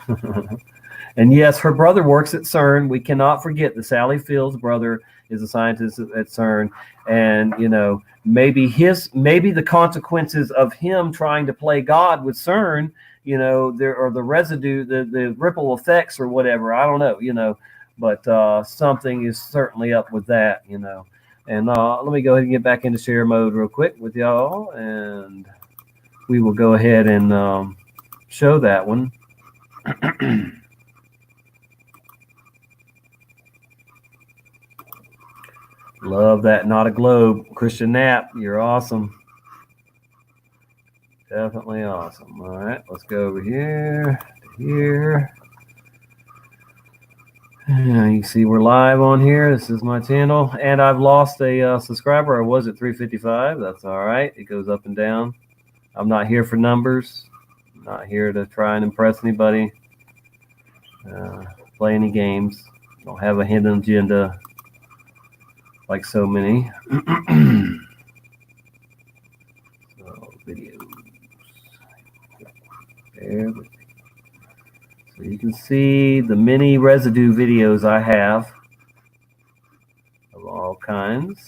And yes, her brother works at CERN. We cannot forget that Sally Fields' brother is a scientist at CERN, and, you know, maybe the consequences of him trying to play God with CERN, you know, there are the residue, the ripple effects or whatever. I don't know, you know, but something is certainly up with that, you know. And let me go ahead and get back into share mode real quick with y'all, and we will go ahead and show that one. Love that. Not a globe. Christian Knapp, you're awesome. Definitely awesome. All right, let's go over here to here. Yeah, you can see we're live on here. This is my channel, and I've lost a subscriber. I was at 355. That's all right. It goes up and down. I'm not here for numbers. I'm not here to try and impress anybody. Play any games. Don't have a hidden agenda like so many. So videos. There we go. So you can see the many residue videos I have of all kinds.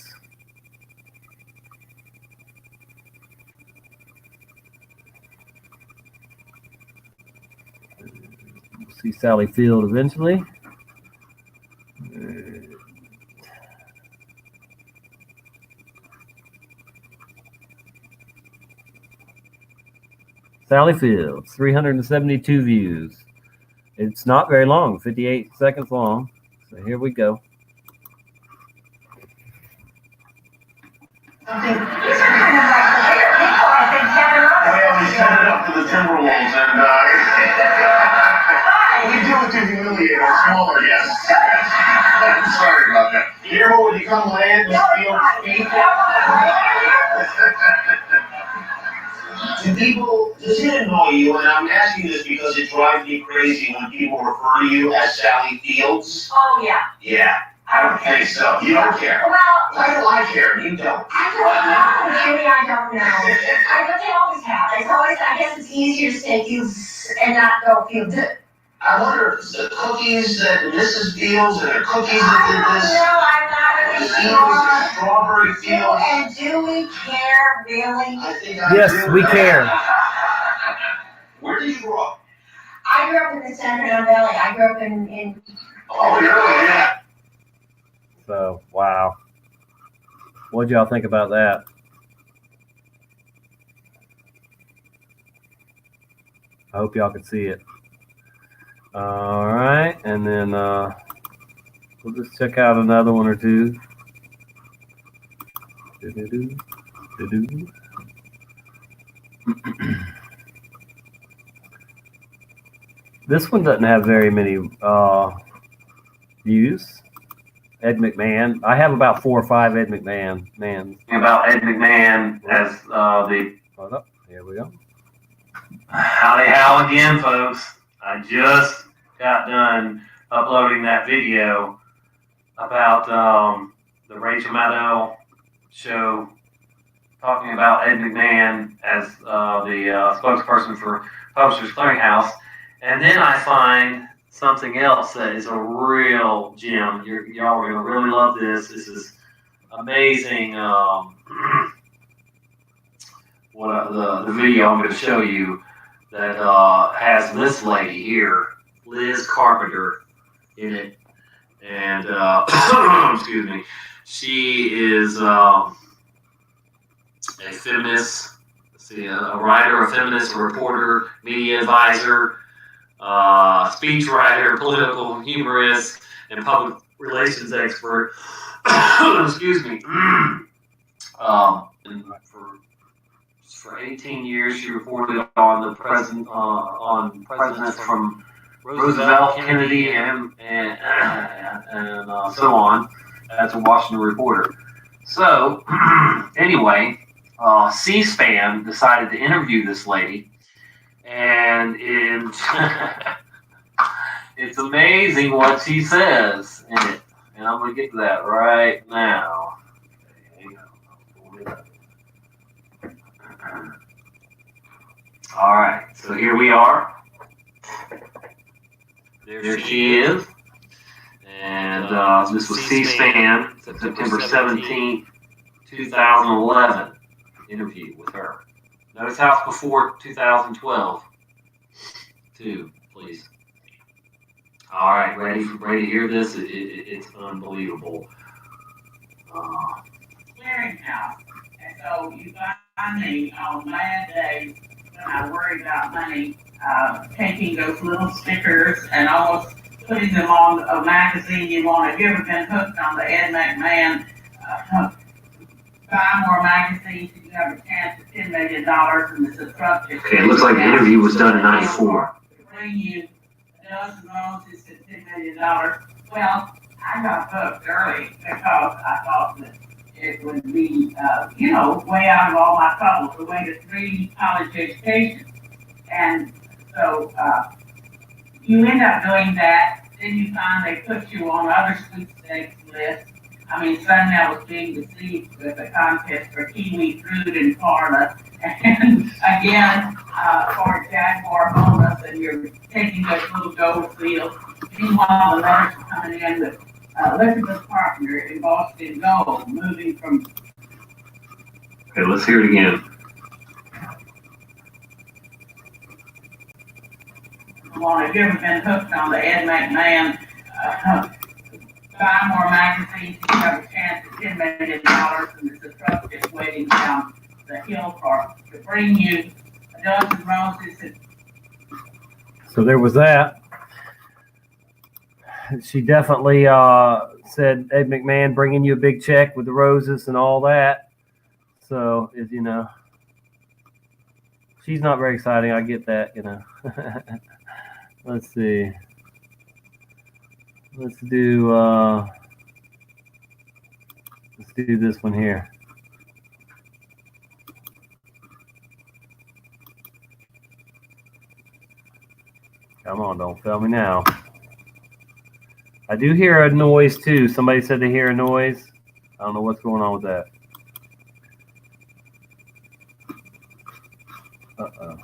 We'll see Sally Field eventually. Sally Field, 372 views. It's not very long, 58 seconds long. So here we go. Well, we set it up for the Timberwolves, and we do it to humiliate our smaller guests. Sorry about that. You hear when you come land and feel feet? Do people, does it annoy you, and I'm asking this because it drives me crazy when people refer to you as Sally Fields? Oh, yeah. Yeah. I don't think so. You don't care. Well, Why do I care? You don't. I don't know. Maybe I don't know. I really always have. It's always, I guess it's easier to say you and not go feel good. I wonder if it's the cookies that Mrs. Fields and the cookies that did this. No, I'm not really The strawberry fields. And do we care, really? I think I Yes, do. we care. Where did you grow up? I grew up in the San Fernando Valley. I grew up in Oh, really? Yeah. So, wow. What'd y'all think about that? I hope y'all could see it. All right, and then we'll just check out another one or two. This one doesn't have very many views. Ed McMahon. I have about 4 or 5 Ed McMahon mans. About Ed McMahon as the. Hold up. Here we go. Howdy how again, folks. I just got done uploading that video about the Rachel Maddow show, talking about Ed McMahon as the spokesperson for Publishers Clearinghouse, and then I find something else that is a real gem. Y'all are gonna really love this. This is amazing. The video I'm going to show you that has this lady here, Liz Carpenter, in it, and excuse me, she is a feminist. Let's see, a writer, a feminist, a reporter, media advisor, speech writer, political humorist, and public relations expert. Excuse me. And for 18 years, she reported on the presidents from Roosevelt, Kennedy, and so on as a Washington reporter. So anyway, C-SPAN decided to interview this lady, and it's amazing what she says in it. And I'm going to get to that right now. All right, so here we are. There she is. And this was C-SPAN, September 17th, 2011 interview with her. Notice how it's before 2012, too, please. All right, ready to hear this? It's unbelievable. Clearinghouse. And so you find me on bad days when I worry about money, taking those little stickers and almost putting them on a magazine you want. Have you ever been hooked on the Ed McMahon? Buy more magazines and you have a chance at $10 million and the subject. Okay, it looks like the interview was done in '94. Bring you a dozen roses at $10 million. Well, I got hooked early because I thought that it would be, way out of all my troubles, the way to 3 college education. And so you end up doing that. Then you find they put you on other sweepstakes lists. I mean, suddenly I was being deceived with a contest for kiwi fruit in Florida. And again, for Jaguar bonus, and you're taking those little gold seals. Meanwhile, the letters are coming in with Elizabeth partner in Boston Gold, moving from. Okay, let's hear it again. Well, if you've ever been hooked on the Ed McMahon, buy more magazines, you have a chance at $10 million, and there's a truck just waiting down the hill to bring you a dozen roses. So there was that. She definitely said, Ed McMahon bringing you a big check with the roses and all that. So, she's not very exciting. I get that, Let's see. Let's do this one here. Come on, don't fail me now. I do hear a noise too. Somebody said they hear a noise. I don't know what's going on with that. Uh-oh.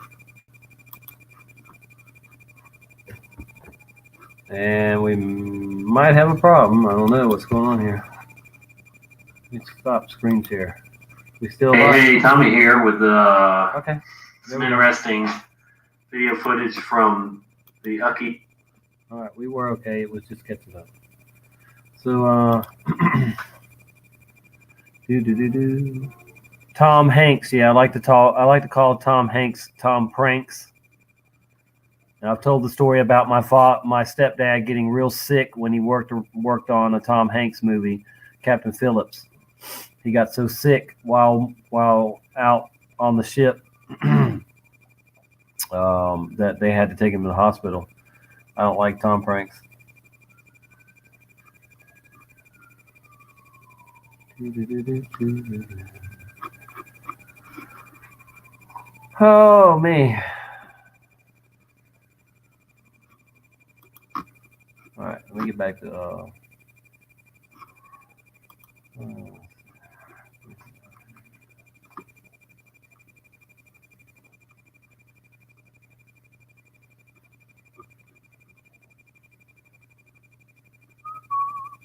And we might have a problem. I don't know what's going on here. Let's stop screen share. We still Hey, Tommy here with okay. Some interesting video footage from the Ucky. All right, we were okay. It was just catching up. So, Tom Hanks. Yeah, I like to call Tom Hanks Tom Pranks. Now, I've told the story about my stepdad getting real sick when he worked on a Tom Hanks movie, Captain Phillips. He got so sick while out on the ship that they had to take him to the hospital. I don't like Tom Pranks. Oh, man. All right, let me get back to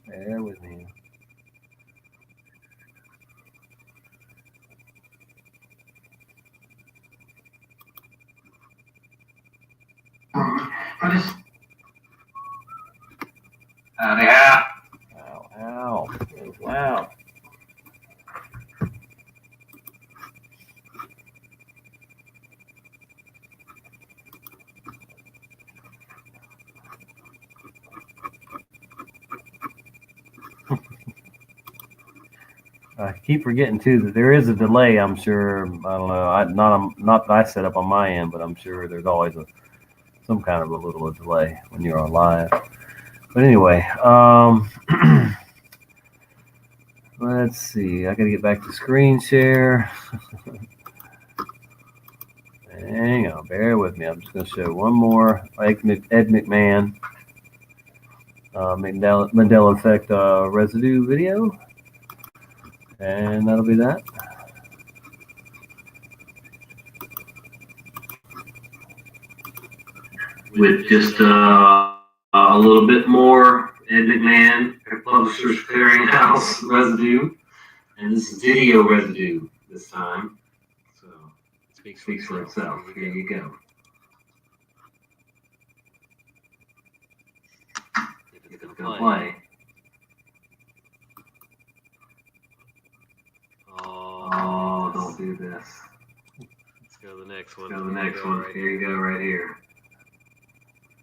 bear with me. Yeah. Ow. That was loud. I keep forgetting too that there is a delay. I'm sure. I don't know. Not that I set up on my end, but I'm sure there's always some kind of a little delay when you're on live. But anyway, let's see. I gotta get back to screen share. Hang on, bear with me. I'm just gonna show one more Ed McMahon Mandela Effect residue video. And that'll be that. With just a little bit more Ed McMahon Publishers Clearinghouse residue. And this is video residue this time. So it speaks for itself. Here you go. It's gonna play. Oh, don't do this. Let's go to the next one. Let's go to the next one. Here you go, right here.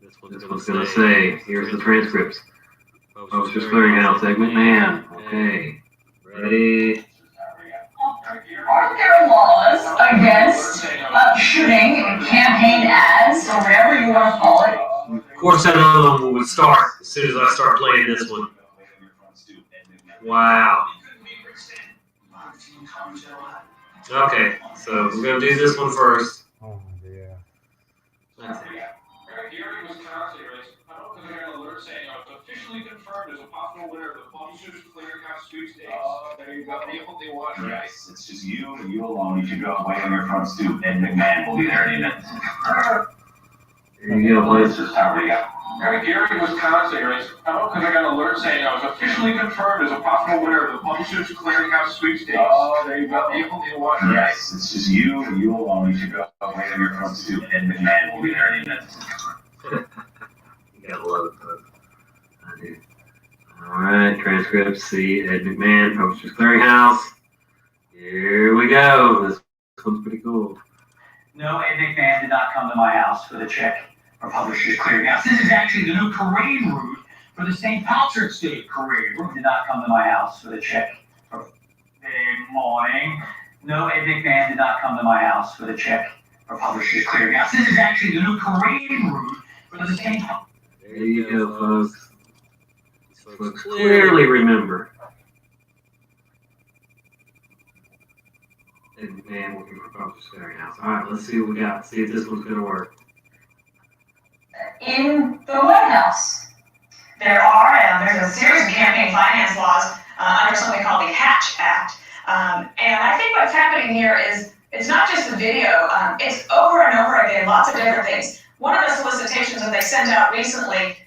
This one's going to say, here's the transcripts. Publishers Clearinghouse, Ed McMahon. Okay. Ready? Aren't there laws against shooting campaign ads, or whatever you want to call it, course, that other one would start as soon as I start playing this one. Wow. Okay, so we're going to do this one first. Oh, yeah. That's it. Here in Wisconsin, an alert saying I was officially confirmed as a possible winner of the Publishers Clearinghouse sweepstakes. Oh, there you go. The only one. Yes, it's just you and you alone. You should go wait on your front stoop. Ed McMahon will be there in a minute. There you go, Let's boys. just how we go. Here in Wisconsin, I got an alert saying I was officially confirmed as a possible winner of the Publishers Clearinghouse sweepstakes. Oh, there you go. The only one. Yes, it's just you and you alone. You should go wait on your front stoop. Ed McMahon will be there in a minute. You gotta love it, folks. I do. Alright, transcripts, see Ed McMahon, Publishers Clearinghouse. Here we go. This one's pretty cool. No, Ed McMahon did not come to my house with a check for Publishers Clearinghouse. This is actually the new parade route for the St. Patrick's Day parade. He did not come to my house with a check for... Good morning. No, Ed McMahon did not come to my house with a check for Publishers Clearinghouse. This is actually the new parade route for the St. There you go, folks. These folks clearly remember. Ed McMahon working for Publishers Clearinghouse. Alright, let's see what we got. See if this one's going to work. In the White House, there's a series of campaign finance laws under something called the Hatch Act. And I think what's happening here is it's not just the video, it's over and over again, lots of different things. One of the solicitations that they sent out recently,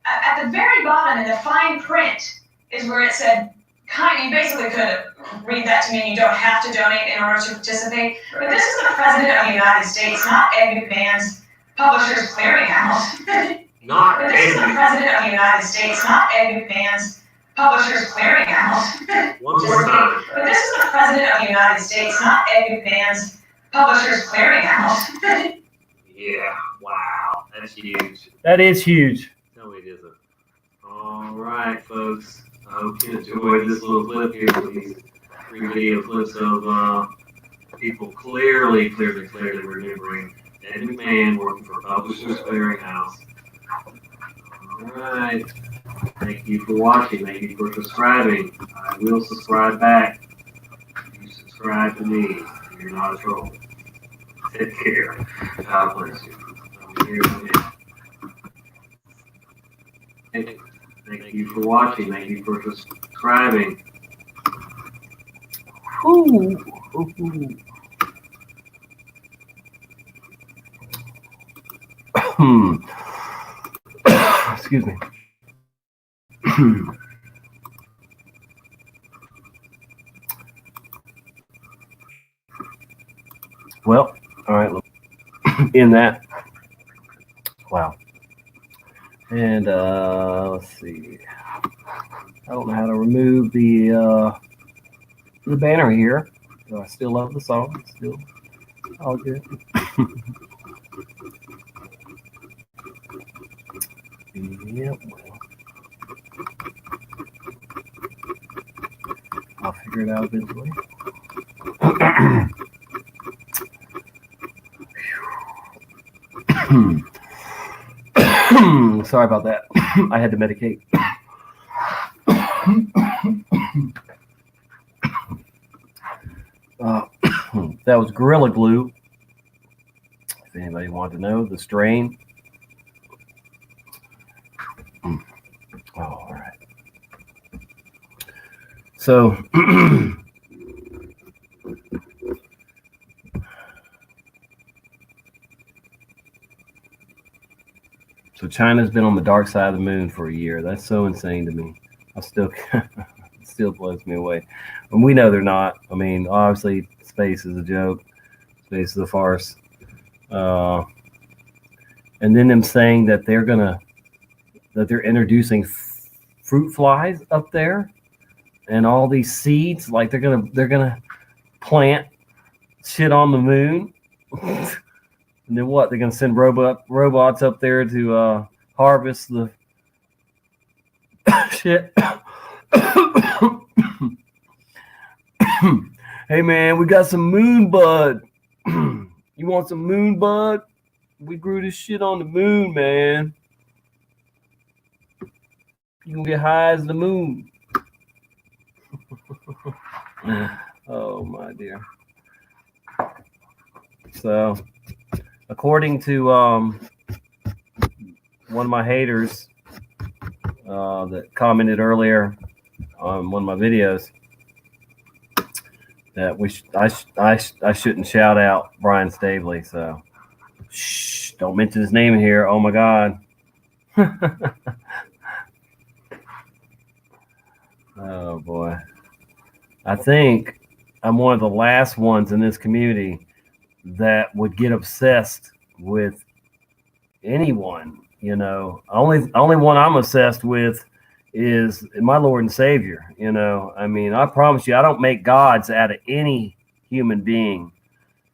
at the very bottom in the fine print is where it said, you basically could read that to mean you don't have to donate in order to participate. But this is the President of the United States, not Ed McMahon's Publishers Clearinghouse. Not But this is the President of the United States, not Ed McMahon's Publishers Clearinghouse. One more time. But this is the President of the United States, not Ed McMahon's Publishers Clearinghouse. Yeah, wow. That's huge. That is huge. No, it isn't. Alright, folks. I hope you enjoyed this little clip here with these 3 video clips of people clearly remembering Ed McMahon working for Publishers Clearinghouse. Alright. Thank you for watching. Thank you for subscribing. I will subscribe back. You subscribe to me. You're not a troll. Take care. God bless you. I'm here again. Thank you for watching. Thank you for subscribing. Excuse me. Well, all right. In that, wow. And let's see. I don't know how to remove the banner here. I still love the song. It's still all good. Yep. I'll figure it out eventually. Sorry about that. I had to medicate. That was Gorilla Glue. If anybody wanted to know the strain. All right. So, so China's been on the dark side of the moon for a year. That's so insane to me. I still, it still blows me away. And we know they're not. I mean, obviously, space is a joke. Space is a farce. And then them saying that they're introducing fruit flies up there, and all these seeds, like they're gonna plant shit on the moon. And then what? They're gonna send robots up there to harvest the shit. Hey man, we got some moon bud. You want some moon bud? We grew this shit on the moon, man. You gonna get high as the moon. Oh my dear. So, according to one of my haters that commented earlier on one of my videos, that I shouldn't shout out Brian Staveley. So, shh, don't mention his name in here. Oh my God. Oh boy. I think I'm one of the last ones in this community that would get obsessed with anyone. You know, only one I'm obsessed with is my Lord and Savior. You know, I mean, I promise you, I don't make gods out of any human being,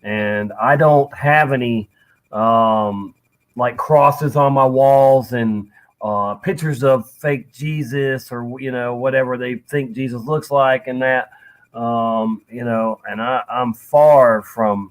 and I don't have any like crosses on my walls and pictures of fake Jesus or whatever they think Jesus looks like, and that and I'm far from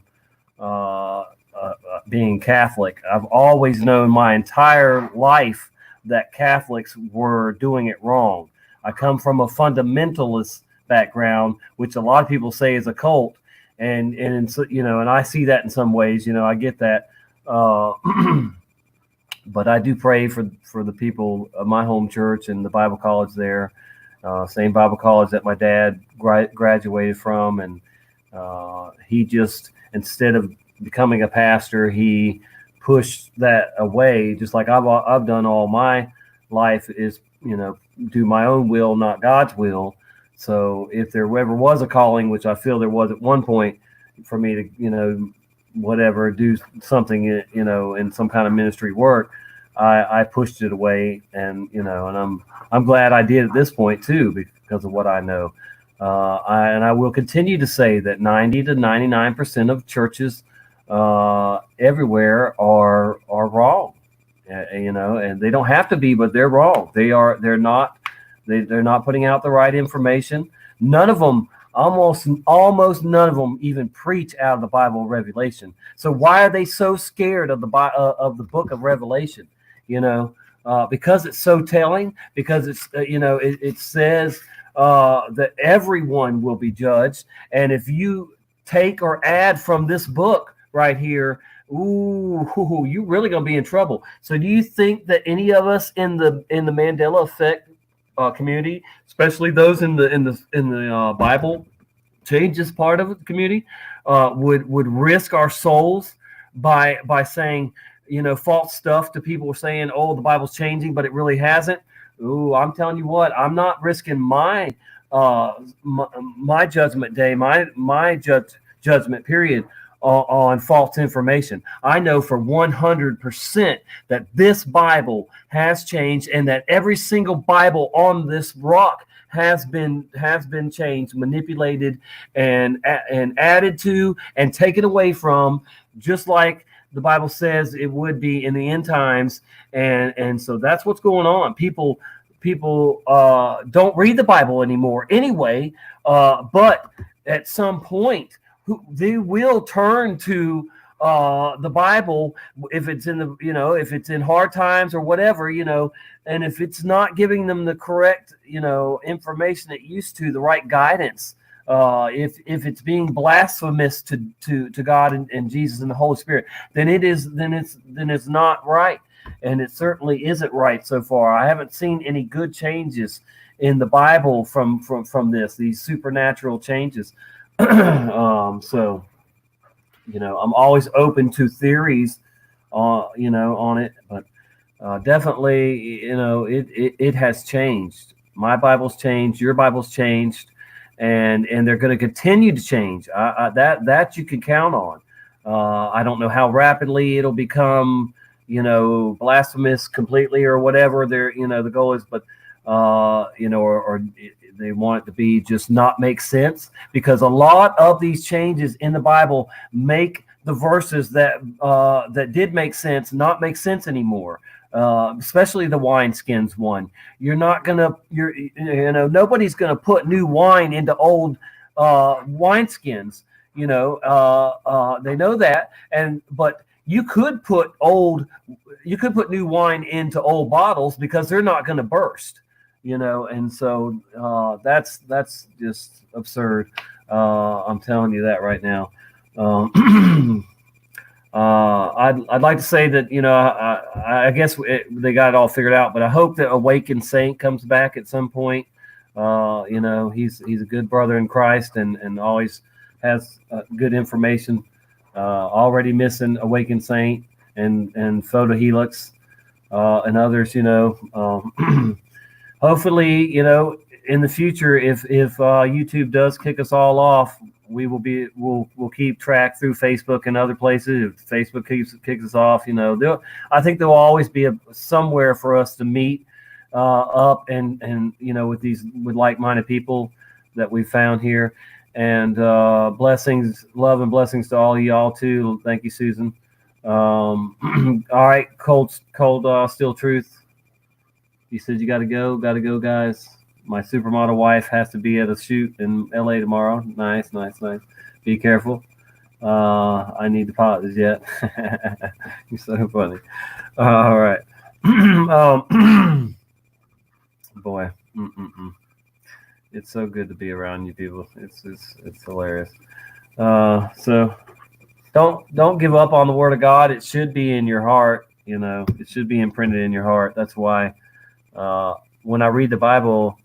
being Catholic. I've always known my entire life that Catholics were doing it wrong. I come from a fundamentalist background, which a lot of people say is a cult, and so, and I see that in some ways. I get that, but I do pray for the people of my home church and the Bible college there, same Bible college that my dad graduated from, and he just, instead of becoming a pastor, he pushed that away, just like I've done all my life, is do my own will, not God's will. So if there ever was a calling, which I feel there was at one point, for me to whatever, do something in some kind of ministry work, I pushed it away, and and I'm glad I did at this point too, because of what I know. And I will continue to say that 90 to 99% of churches everywhere are wrong, and they don't have to be, but they're wrong. They're not putting out the right information. None of them, almost none of them, even preach out of the Bible of Revelation. So why are they so scared of the book of Revelation? Because it's so telling. Because it's it says that everyone will be judged, and if you take or add from this book right here, you really gonna be in trouble. So do you think that any of us in the Mandela effect community, especially those in the Bible changes part of the community, would risk our souls by saying false stuff to people, saying, oh, the Bible's changing, but it really hasn't? I'm telling you what, I'm not risking my judgment day, my judgment period on false information. I know for 100% that this Bible has changed, and that every single Bible on this rock has been changed, manipulated, and added to and taken away from, just like the Bible says it would be in the end times. And so that's what's going on. People don't read the Bible anymore anyway, but at some point they will turn to the Bible if it's in if it's in hard times or whatever, and if it's not giving them the correct information it used to, the right guidance, if it's being blasphemous to God and Jesus and the Holy Spirit, then it's not right. And it certainly isn't right so far. I haven't seen any good changes in the Bible from these supernatural changes. So I'm always open to theories on it, but definitely it has changed. My Bible's changed, your Bible's changed, and they're going to continue to change. That you can count on. I don't know how rapidly it'll become blasphemous completely or whatever the goal is, but or they want it to be just not make sense, because a lot of these changes in the Bible make the verses that did make sense not make sense anymore. Especially the wineskins one. Nobody's gonna put new wine into old wineskins. They know that, but you could put new wine into old bottles because they're not going to burst. you know, and so that's just absurd. I'm telling you that right now. I'd like to say that, you know, I guess they got it all figured out, but I hope that Awakened Saint comes back at some point. You know, he's a good brother in Christ and always has good information. Already missing Awakened Saint and Photo Helix and others, you know. Hopefully, you know, in the future, if YouTube does kick us all off, we'll keep track through Facebook and other places. If Facebook kicks us off, you know, I think there will always be somewhere for us to meet up and you know, with like-minded people that we found here. And blessings, love and blessings to all of y'all too. Thank you, Susan. All right, cold steel truth. You said you gotta go, guys. My supermodel wife has to be at a shoot in LA tomorrow. Nice. Be careful. I need to pause yet. You're so funny. All right. Boy. It's so good to be around you people. It's hilarious. So don't give up on the word of God. It should be in your heart. You know, it should be imprinted in your heart. That's why when I read the Bible,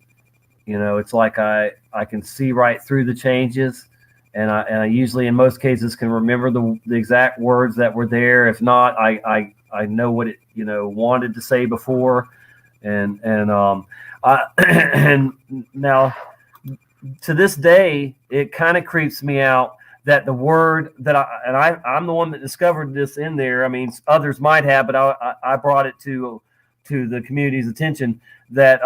you know, it's like I can see right through the changes, and I usually, in most cases, can remember the exact words that were there. If not, I know what it, you know, wanted to say before, and now to this day, it kind of creeps me out that the word that I'm the one that discovered this in there. I mean, others might have, but I brought it to the community's attention that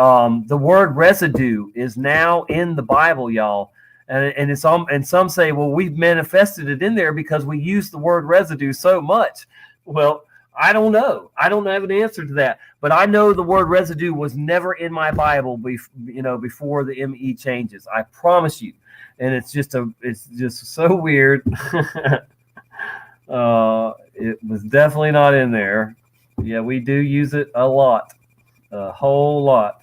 the word residue is now in the Bible, y'all. And it's and some say, well, we've manifested it in there because we use the word residue so much. Well, I don't know. I don't have an answer to that. But I know the word residue was never in my Bible, before the ME changes. I promise you. And it's just so weird. It was definitely not in there. Yeah, we do use it a lot, a whole lot.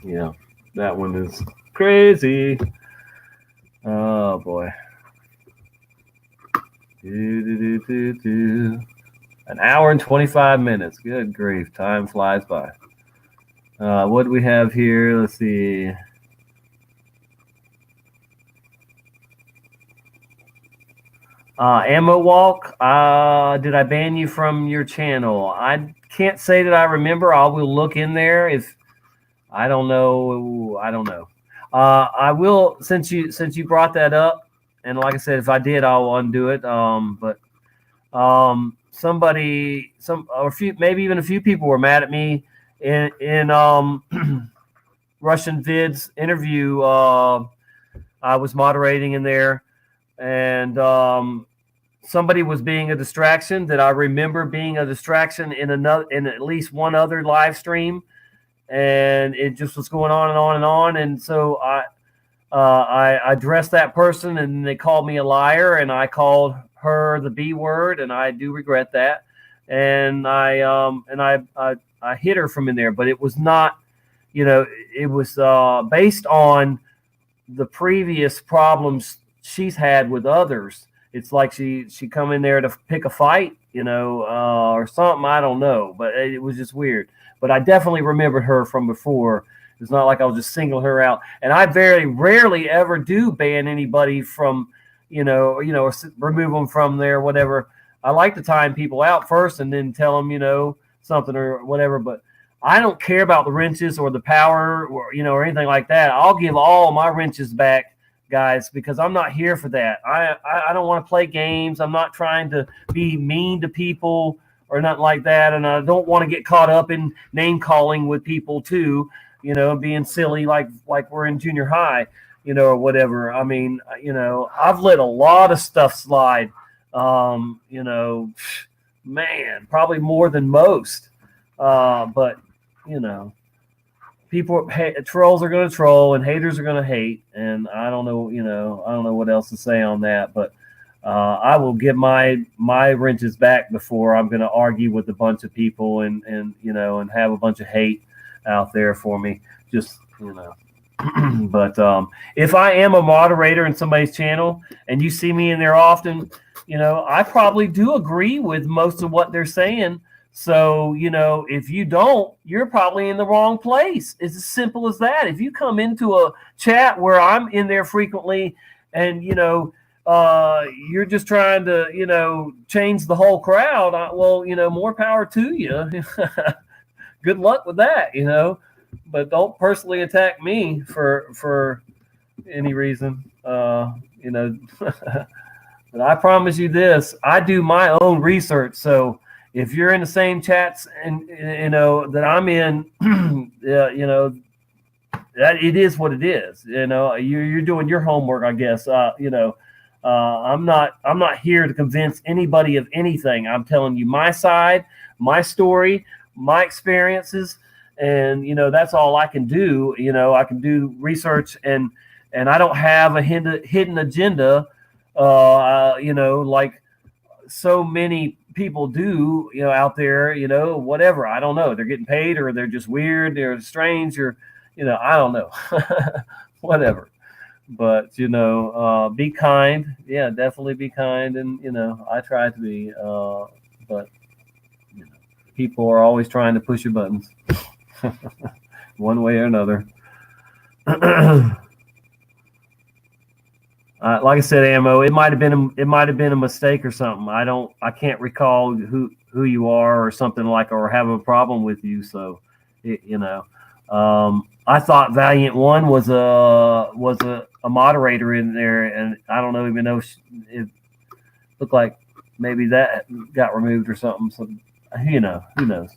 Yeah, that one is crazy. Oh boy. An hour and 25 minutes. Good grief, time flies by. What do we have here? Let's see. Ammo Walk, did I ban you from your channel? I can't say that I remember. I will look in there. If I don't know. I will, since you brought that up, and like I said, if I did, I'll undo it. But somebody, maybe even a few people were mad at me in Russian Vid's interview. I was moderating in there, and somebody was being a distraction that I remember being a distraction in at least one other live stream, and it just was going on and on and on. And so I addressed that person, and they called me a liar, and I called her the B word, and I do regret that. And I hit her from in there, but it was not, it was based on the previous problems she's had with others. It's like she come in there to pick a fight, or something. I don't know, but it was just weird. But I definitely remembered her from before. It's not like I'll just single her out. And I very rarely ever do ban anybody from, or remove them from there, whatever. I like to time people out first and then tell them, something or whatever. But I don't care about the wrenches or the power or, or anything like that. I'll give all my wrenches back, guys, because I'm not here for that. I don't want to play games. I'm not trying to be mean to people or nothing like that. And I don't want to get caught up in name calling with people too, being silly like we're in junior high, or whatever. I mean, I've let a lot of stuff slide, man, probably more than most. But, trolls are going to troll and haters are going to hate. And I don't know, I don't know what else to say on that. But I will get my wrenches back before I'm going to argue with a bunch of people and have a bunch of hate out there for me. Just but if I am a moderator in somebody's channel and you see me in there often, I probably do agree with most of what they're saying. So, if you don't, you're probably in the wrong place. It's as simple as that. If you come into a chat where I'm in there frequently and, you're just trying to, change the whole crowd, more power to you. Good luck with that, but don't personally attack me for any reason, But I promise you this: I do my own research. So if you're in the same chats and that I'm in, that it is what it is. You're doing your homework, I guess. I'm not here to convince anybody of anything. I'm telling you my side, my story, my experiences, and that's all I can do. I can do research, and I don't have a hidden agenda. Like so many people do, out there, whatever. I don't know. They're getting paid, or they're just weird, they're strange, or, I don't know. Whatever. But, be kind. Yeah, definitely be kind. And, I try to be, but people are always trying to push your buttons one way or another. Like I said, Ammo, it might have been a mistake or something. I can't recall who you are or something like, or have a problem with you. So, I thought Valiant One was a moderator in there, and I don't even know if it looked like maybe that got removed or something. So, who knows?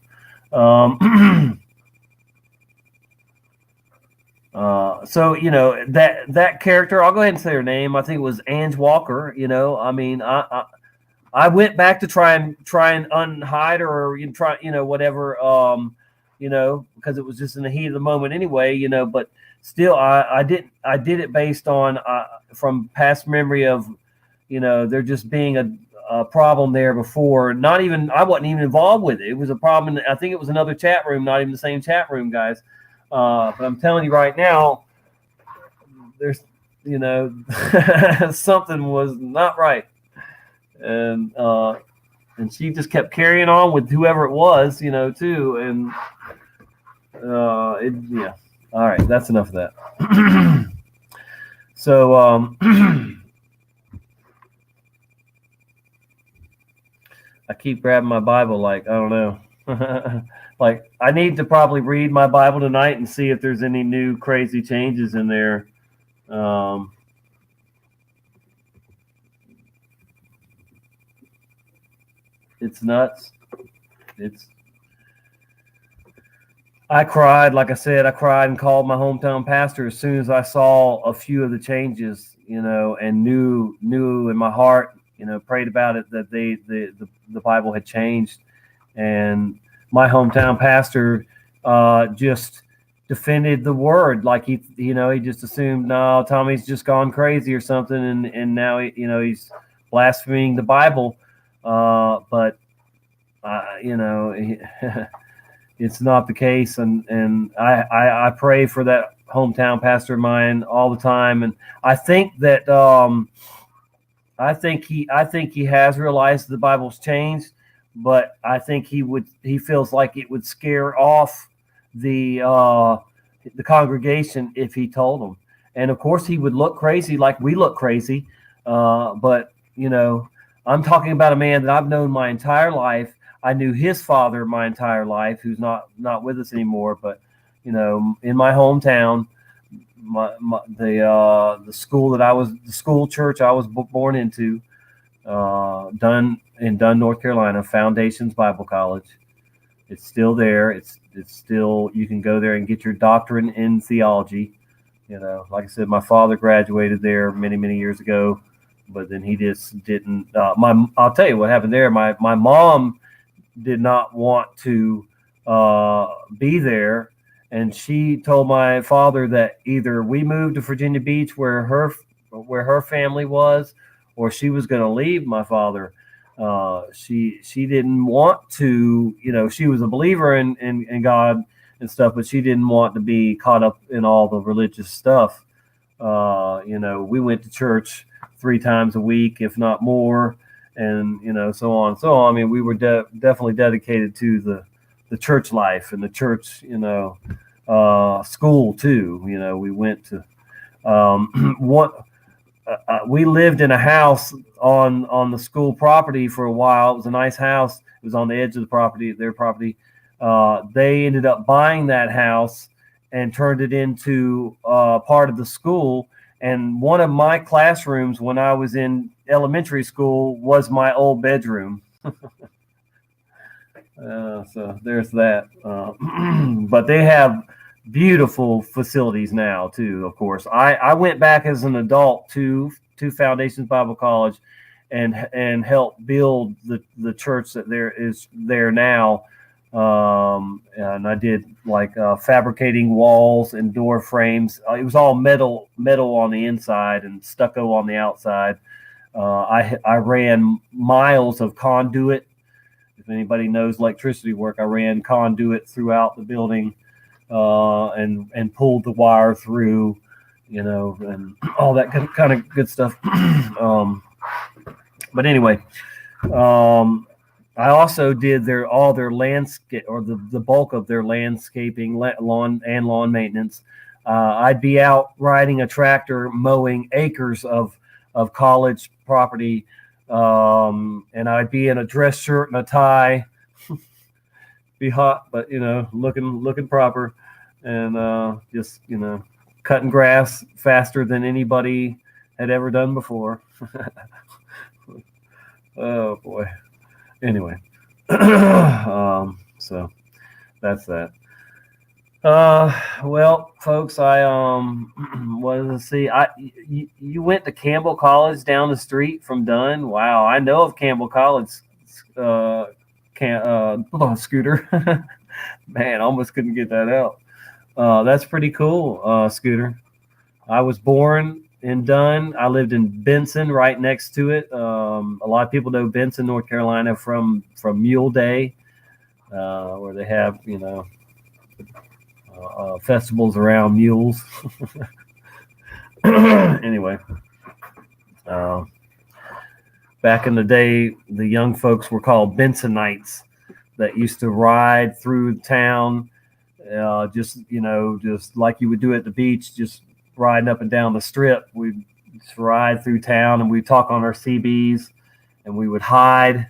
So that character, I'll go ahead and say her name. I think it was Ange Walker. I went back to try and unhide her, or try whatever, because it was just in the heat of the moment anyway. But still, I did it based on from past memory of there just being a problem there before. I wasn't even involved with it. It was a problem. I think it was another chat room, not even the same chat room, guys. But I'm telling you right now, there's, something was not right, and she just kept carrying on with whoever it was, too, and yeah. All right, that's enough of that. So, I keep grabbing my Bible, like, I don't know. Like, I need to probably read my Bible tonight and see if there's any new crazy changes in there. It's nuts. I cried, like I said, I cried and called my hometown pastor as soon as I saw a few of the changes, and knew in my heart, prayed about it, that the Bible had changed. And my hometown pastor just defended the word, like he just assumed, no, Tommy's just gone crazy or something, and now he's blaspheming the Bible, but it's not the case, and I pray for that hometown pastor of mine all the time, and I think that I think he has realized the Bible's changed. But I think he feels like it would scare off the congregation if he told them. And of course he would look crazy, like we look crazy. But I'm talking about a man that I've known my entire life. I knew his father my entire life, who's not with us anymore. But in my hometown, the school church I was born into, Dunn, North Carolina, Foundations Bible College. It's still there. It's still, you can go there and get your doctorate in theology. Like I said, my father graduated there many, many years ago, but then he just didn't. I'll tell you what happened there. My mom did not want to be there, and she told my father that either we moved to Virginia Beach, where her family was, or she was going to leave my father. She didn't want to, she was a believer in God and stuff, but she didn't want to be caught up in all the religious stuff. We went to church 3 times a week, if not more, and so on and so on. I mean, we were definitely dedicated to the church life and the church, school too. We went to we lived in a house on the school property for a while. It was a nice house. It was on the edge of the property, their property. They ended up buying that house and turned it into part of the school. And one of my classrooms when I was in elementary school was my old bedroom. So there's that. But they have beautiful facilities now too. Of course, I went back as an adult to Foundations Bible College and helped build the church that is there now. And I did like fabricating walls and door frames. It was all metal on the inside and stucco on the outside. I ran miles of conduit. If anybody knows electricity work, I ran conduit throughout the building. And pulled the wire through, and all that kind of good stuff. But anyway, I also did all their landscape, or the bulk of their landscaping, lawn maintenance. I'd be out riding a tractor, mowing acres of college property, and I'd be in a dress shirt and a tie. Be hot, but looking proper, and just cutting grass faster than anybody had ever done before. Oh boy. Anyway, so that's that. Well, folks, you went to Campbell College down the street from Dunn. Wow, I know of Campbell College. Scooter. Man, almost couldn't get that out. That's pretty cool, Scooter. I was born in Dunn. I lived in Benson, right next to it. A lot of people know Benson, North Carolina, from Mule Day, where they have festivals around mules. Anyway, back in the day, the young folks were called Bensonites that used to ride through town, just like you would do at the beach, just riding up and down the strip. We'd just ride through town and we'd talk on our CBs, and we would hide.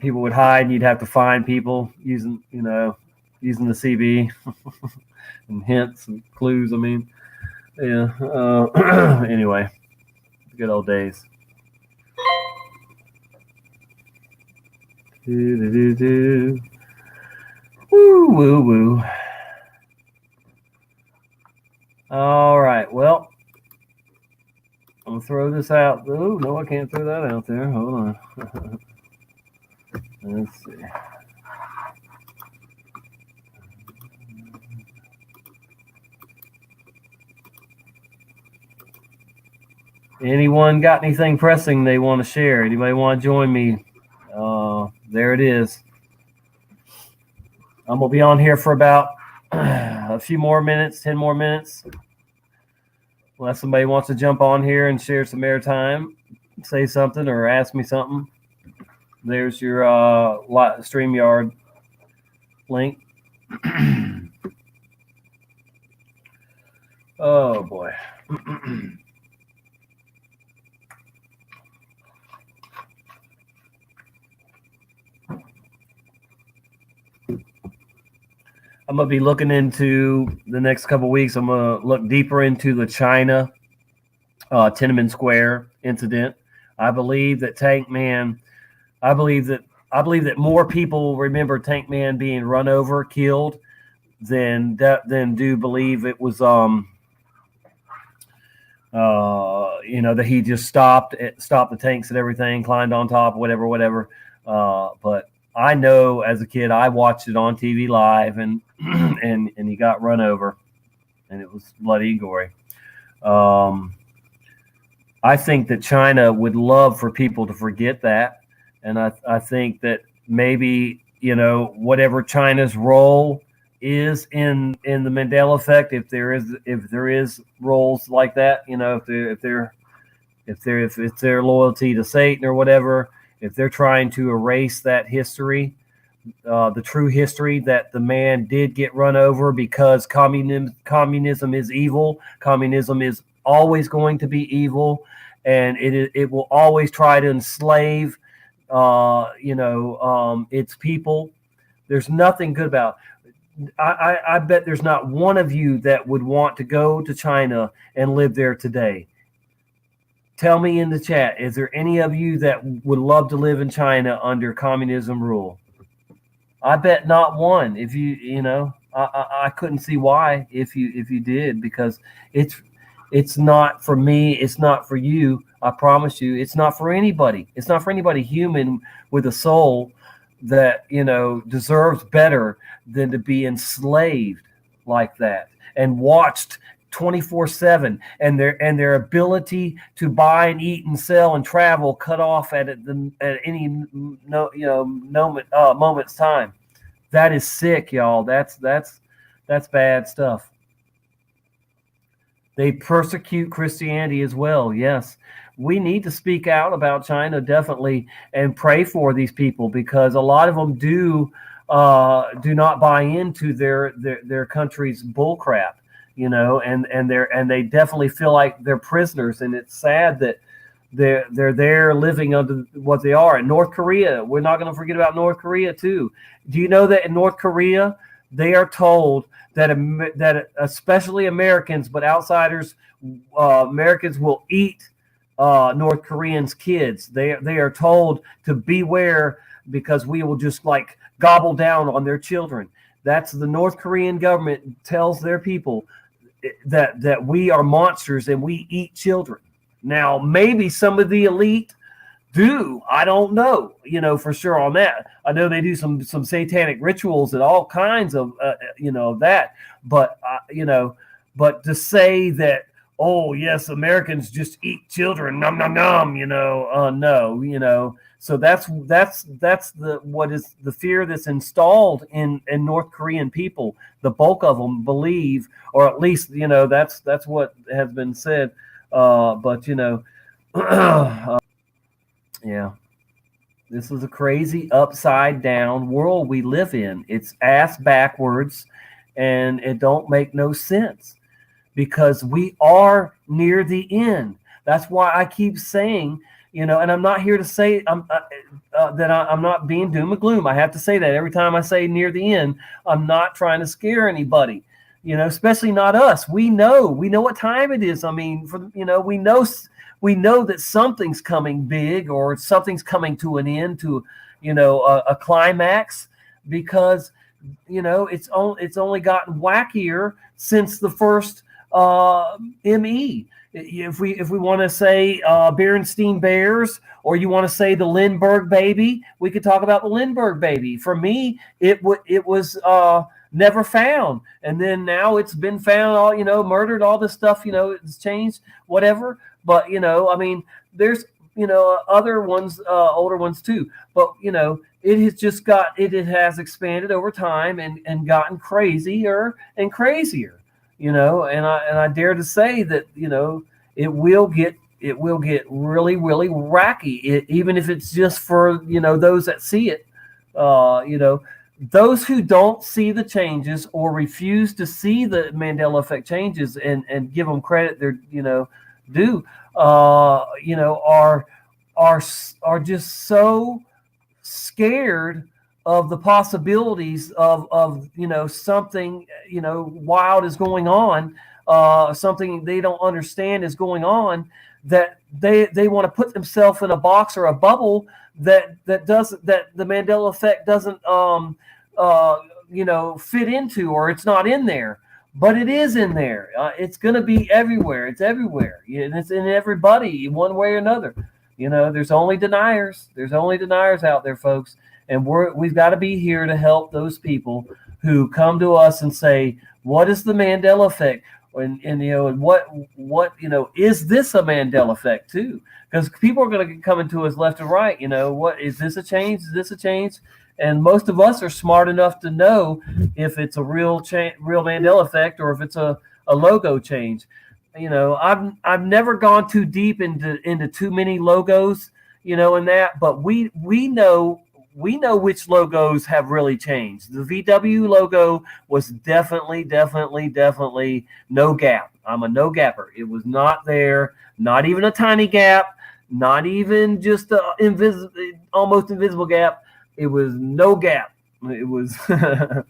People would hide, and you'd have to find people using the CB and hints and clues. I mean, yeah. Anyway, good old days. Woo, woo, woo. All right. Well, I'm gonna throw this out. Oh no, I can't throw that out there. Hold on. Let's see. Anyone got anything pressing they want to share? Anybody want to join me? There it is. I'm going to be on here for about a few more minutes, 10 more minutes. Unless somebody wants to jump on here and share some airtime, say something or ask me something. There's your StreamYard link. Oh, boy. I'm going to be looking into the next couple of weeks. I'm going to look deeper into the China Tiananmen Square incident. I believe that I believe that more people remember Tank Man being run over, killed, than do believe it was that he just stopped the tanks and everything, climbed on top, whatever. But I know as a kid, I watched it on TV live, and and he got run over, and it was bloody and gory. I think that China would love for people to forget that. And I think that maybe, whatever China's role is in the Mandela effect, if there is roles like that, if it's their loyalty to Satan or whatever, if they're trying to erase that history, the true history that the man did get run over because communism is evil. Communism is always going to be evil, and it will always try to enslave its people. There's nothing good about it. I bet there's not one of you that would want to go to China and live there today. Tell me in the chat, is there any of you that would love to live in China under communism rule? I bet not one. If I couldn't see why if you did, because it's not for me. It's not for you. I promise you, it's not for anybody. It's not for anybody human with a soul that deserves better than to be enslaved like that and watched 24/7, and their ability to buy and eat and sell and travel cut off at any moment's time. That is sick, y'all. That's bad stuff. They persecute Christianity as well. Yes, we need to speak out about China, definitely, and pray for these people, because a lot of them do not buy into their country's bullcrap. And they definitely feel like they're prisoners, and it's sad that they're there living under what they are. In North Korea, we're not going to forget about North Korea too. Do you know that in North Korea they are told that especially Americans, but outsiders, Americans will eat North Koreans' kids. They are told to beware, because we will just like gobble down on their children. That's the North Korean government tells their people that we are monsters and we eat children. Now, maybe some of the elite do. I don't know, for sure on that. I know they do some satanic rituals and all kinds of, that. But, but to say that, oh, yes, Americans just eat children, nom, nom, nom, no, So that's what is the fear that's installed in North Korean people. The bulk of them believe, or at least that's what has been said. But yeah, this is a crazy upside down world we live in. It's ass backwards, and it don't make no sense, because we are near the end. That's why I keep saying. And I'm not here to say that I'm not being doom and gloom. I have to say that every time I say near the end. I'm not trying to scare anybody, especially not us. We know what time it is. I mean, we know that something's coming big, or something's coming to an end, to a climax, because it's only gotten wackier since the first ME. If we want to say Berenstein Bears, or you want to say the Lindbergh baby, we could talk about the Lindbergh baby. For me, it was never found, and then now it's been found, all murdered, all this stuff, it's changed, whatever. But I mean, there's other ones, older ones too. But it has expanded over time and gotten crazier and crazier. And I dare to say that it will get really, really wacky, even if it's just for those that see it. Those who don't see the changes, or refuse to see the Mandela effect changes and give them credit they're due, are just so scared of the possibilities of something wild is going on, something they don't understand is going on, that they want to put themselves in a box or a bubble that the Mandela effect doesn't fit into, or it's not in there. But it is in there. It's going to be everywhere. It's everywhere. And it's in everybody, one way or another. There's only deniers. There's only deniers out there, folks. And we've got to be here to help those people who come to us and say, what is the Mandela effect? and what is this a Mandela effect too? Because people are going to be coming to us left and right. What is this a change? Is this a change? And most of us are smart enough to know if it's a real Mandela effect or if it's a logo change. I've never gone too deep into too many logos, in that, but we know which logos have really changed. The VW logo was definitely no gap. I'm a no gapper. It was not there, not even a tiny gap, not even just a almost invisible gap. It was no gap. It was all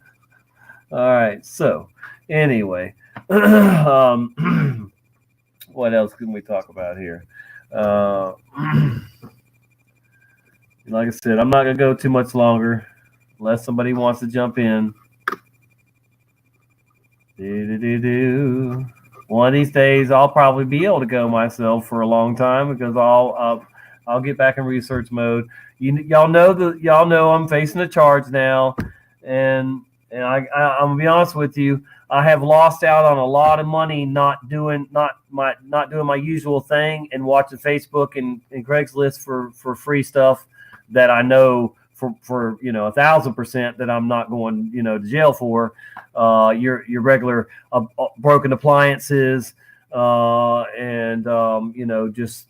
right. So anyway, what else can we talk about here? Like I said, I'm not going to go too much longer unless somebody wants to jump in. One of these days, I'll probably be able to go myself for a long time because I'll get back in research mode. Y'all know I'm facing a charge now, and I'm gonna be honest with you. I have lost out on a lot of money not doing my usual thing and watching Facebook and Craigslist for free stuff that I know for 1,000% that I'm not going to jail for. Your regular broken appliances and just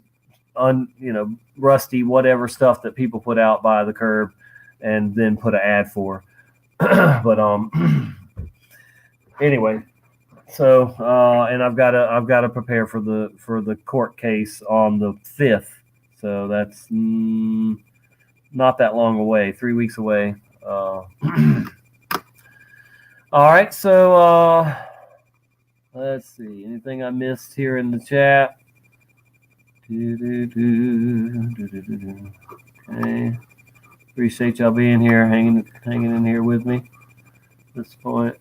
rusty whatever stuff that people put out by the curb and then put an ad for. But anyway, so and I've got to prepare for the court case on the 5th. So that's not that long away, 3 weeks away. All right, so let's see. Anything I missed here in the chat? Okay. Appreciate y'all being here, hanging in here with me at this point.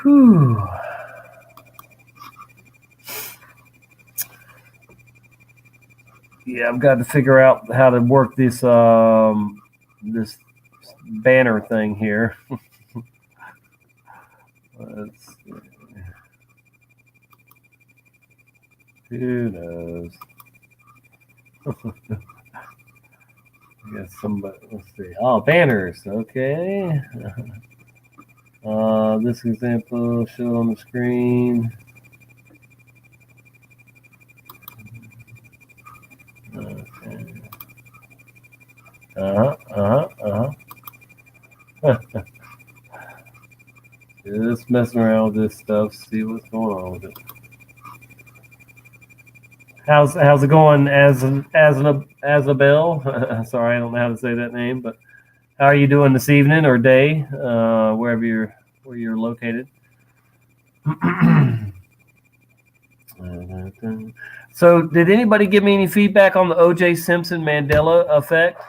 Whew. Yeah, I've got to figure out how to work this this banner thing here. Let's see. Who knows? I guess somebody. Let's see. Oh, banners. Okay. This example showed on the screen. Okay. Just messing around with this stuff, see what's going on with it. How's it going, Azabel? Sorry, I don't know how to say that name, but how are you doing this evening or day, where you're located? So, did anybody give me any feedback on the O.J. Simpson Mandela effect?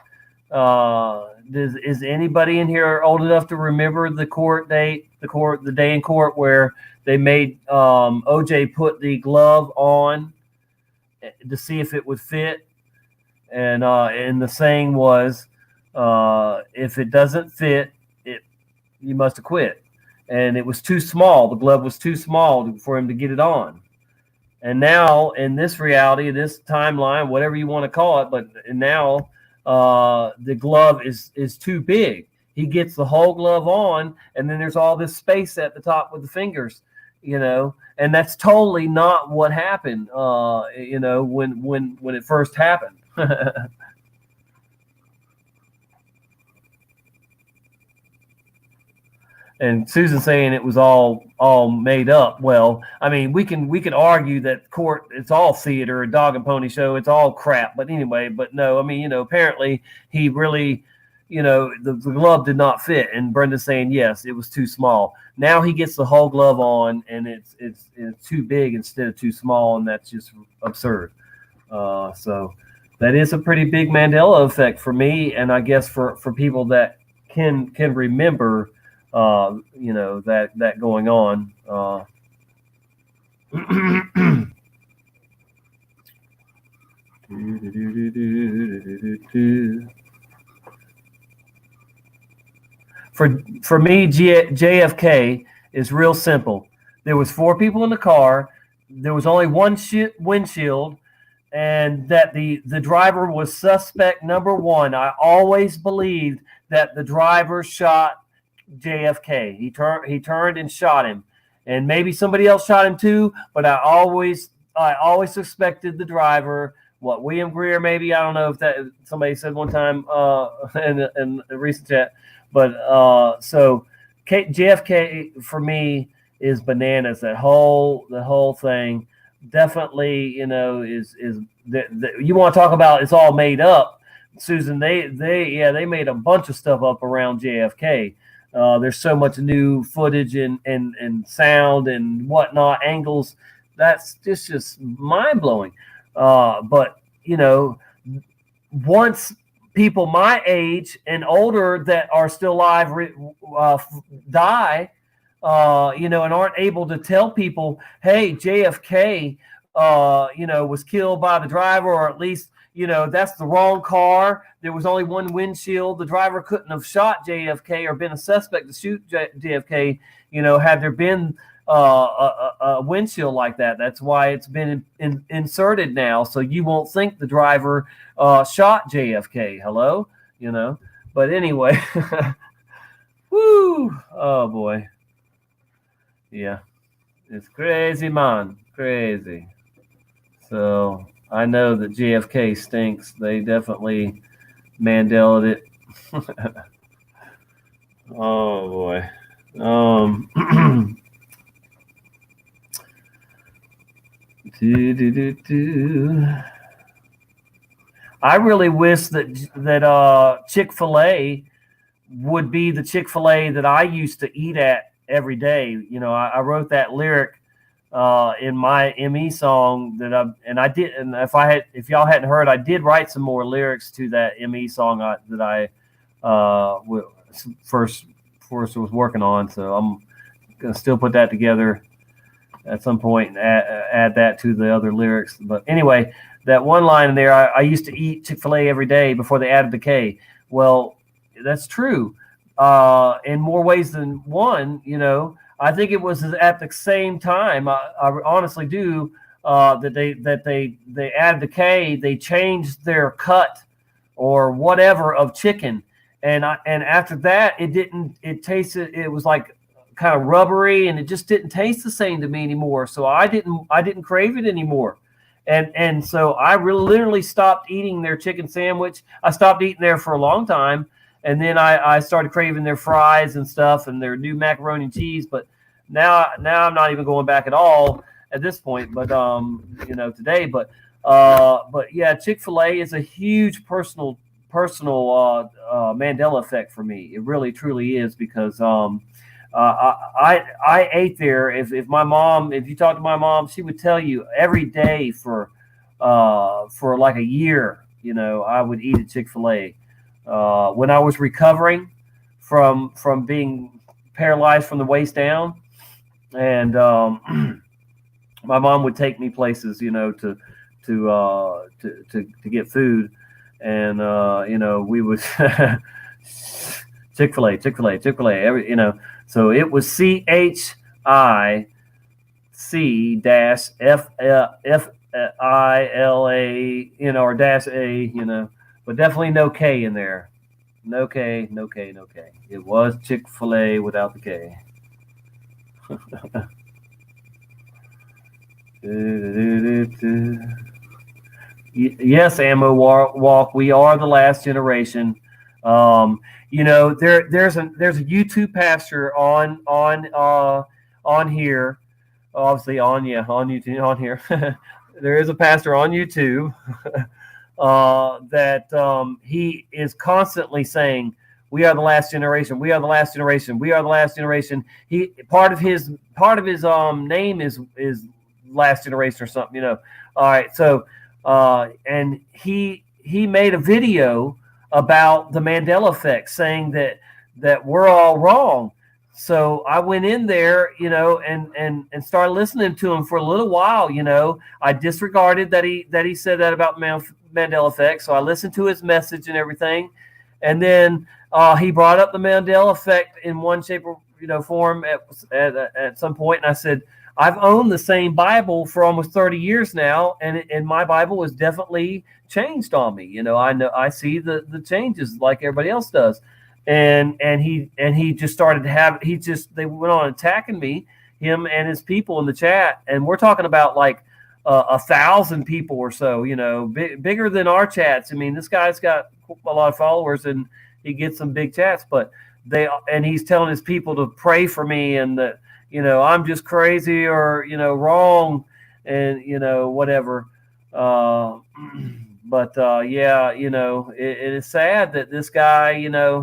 Is anybody in here old enough to remember the the day in court where they made O.J. put the glove on to see if it would fit, and the saying was, if it doesn't fit, you must have quit, and it was too small. The glove was too small for him to get it on. And now in this reality, this timeline, whatever you want to call it, but now the glove is too big. He gets the whole glove on, and then there's all this space at the top with the fingers, and that's totally not what happened, when it first happened. And Susan saying it was all made up. Well, I mean, we can argue that court, it's all theater, a dog and pony show, it's all crap. But anyway, but no, I mean, apparently he really, the glove did not fit. And Brenda's saying yes, it was too small. Now he gets the whole glove on, and it's too big instead of too small, and that's just absurd. So that is a pretty big Mandela effect for me, and I guess for people that can remember. That going on. for me, JFK is real simple. There was 4 people in the car. There was only one windshield, and that the driver was suspect number 1. I always believed that the driver shot JFK. He turned and shot him, and maybe somebody else shot him too. But I always suspected the driver. What, William Greer? Maybe, I don't know if that somebody said one time in a recent chat. But so JFK for me is bananas. The whole thing definitely, is you want to talk about it's all made up, Susan. They made a bunch of stuff up around JFK. There's so much new footage and sound and whatnot, angles. That's just mind blowing. But once people my age and older that are still alive die, and aren't able to tell people, hey, JFK, was killed by the driver, or at least, that's the wrong car. There was only one windshield. The driver couldn't have shot JFK or been a suspect to shoot JFK, had there been a windshield like that. That's why it's been inserted now, so you won't think the driver shot JFK. Hello, But anyway, woo! Oh boy, yeah, it's crazy, man, crazy. So I know that JFK stinks. They definitely Mandela'd it. Oh boy. I really wish that Chick-fil-A would be the Chick-fil-A that I used to eat at every day. I wrote that lyric in my ME song if y'all hadn't heard, I did write some more lyrics to that ME song that I first was working on. So I'm gonna still put that together at some point and add that to the other lyrics. But anyway, that one line in there, I used to eat Chick-fil-A every day before they added the K. Well, that's true in more ways than one. I think it was at the same time. I honestly do that they added the K. They changed their cut or whatever of chicken, and after that it tasted. It was like kind of rubbery, and it just didn't taste the same to me anymore. So I didn't crave it anymore, and so I literally stopped eating their chicken sandwich. I stopped eating there for a long time, and then I started craving their fries and stuff and their new macaroni and cheese. But now I'm not even going back at all at this point. But today, but yeah, Chick-fil-A is a huge personal Mandela effect for me. It really truly is, because I ate there. If you talk to my mom, she would tell you every day for like a year, I would eat at Chick-fil-A. When I was recovering from being paralyzed from the waist down, and my mom would take me places, to get food, and we would Chick-fil-A, So it was CHIC-FILA, or -A, but definitely no K in there. No K. It was Chick-fil-A without the K. Yes, Ammo Walk. We are the last generation. There's a YouTube pastor on here, obviously on YouTube on here. There is a pastor on YouTube that he is constantly saying, "We are the last generation. We are the last generation. We are the last generation." He part of his name is last generation or something. All right, so and he made a video about the Mandela effect, saying that we're all wrong. So I went in there, and started listening to him for a little while. I disregarded that he said that about Mandela effect. So I listened to his message and everything, and then he brought up the Mandela effect in one shape or form at some point, and I said, I've owned the same Bible for almost 30 years now, and my Bible has definitely changed on me. I know I see the changes like everybody else does, and he just started to have they went on attacking me, him and his people in the chat, and we're talking about like 1,000 people or so, bigger than our chats. I mean, this guy's got a lot of followers and he gets some big chats, but he's telling his people to pray for me and that, I'm just crazy or, wrong and, whatever. But yeah, it is sad that this guy,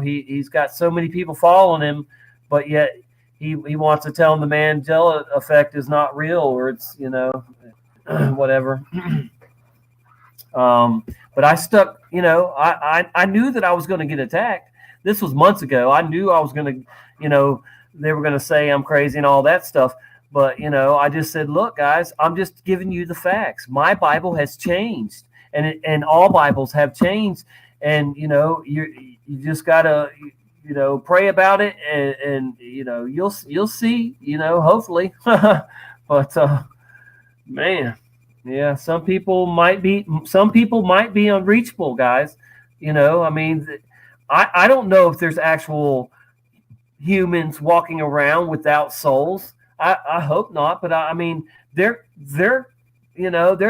he's got so many people following him, but yet he wants to tell them the Mandela effect is not real, or it's, whatever. But I stuck, I knew that I was going to get attacked. This was months ago. I knew I was going to, they were going to say I'm crazy and all that stuff. But, I just said, look, guys, I'm just giving you the facts. My Bible has changed, and all Bibles have changed. And, you just got to, pray about it and you'll see, hopefully. But, man, yeah, some people might be unreachable, guys. I mean, I don't know if there's actual humans walking around without souls. I hope not, but I mean, they're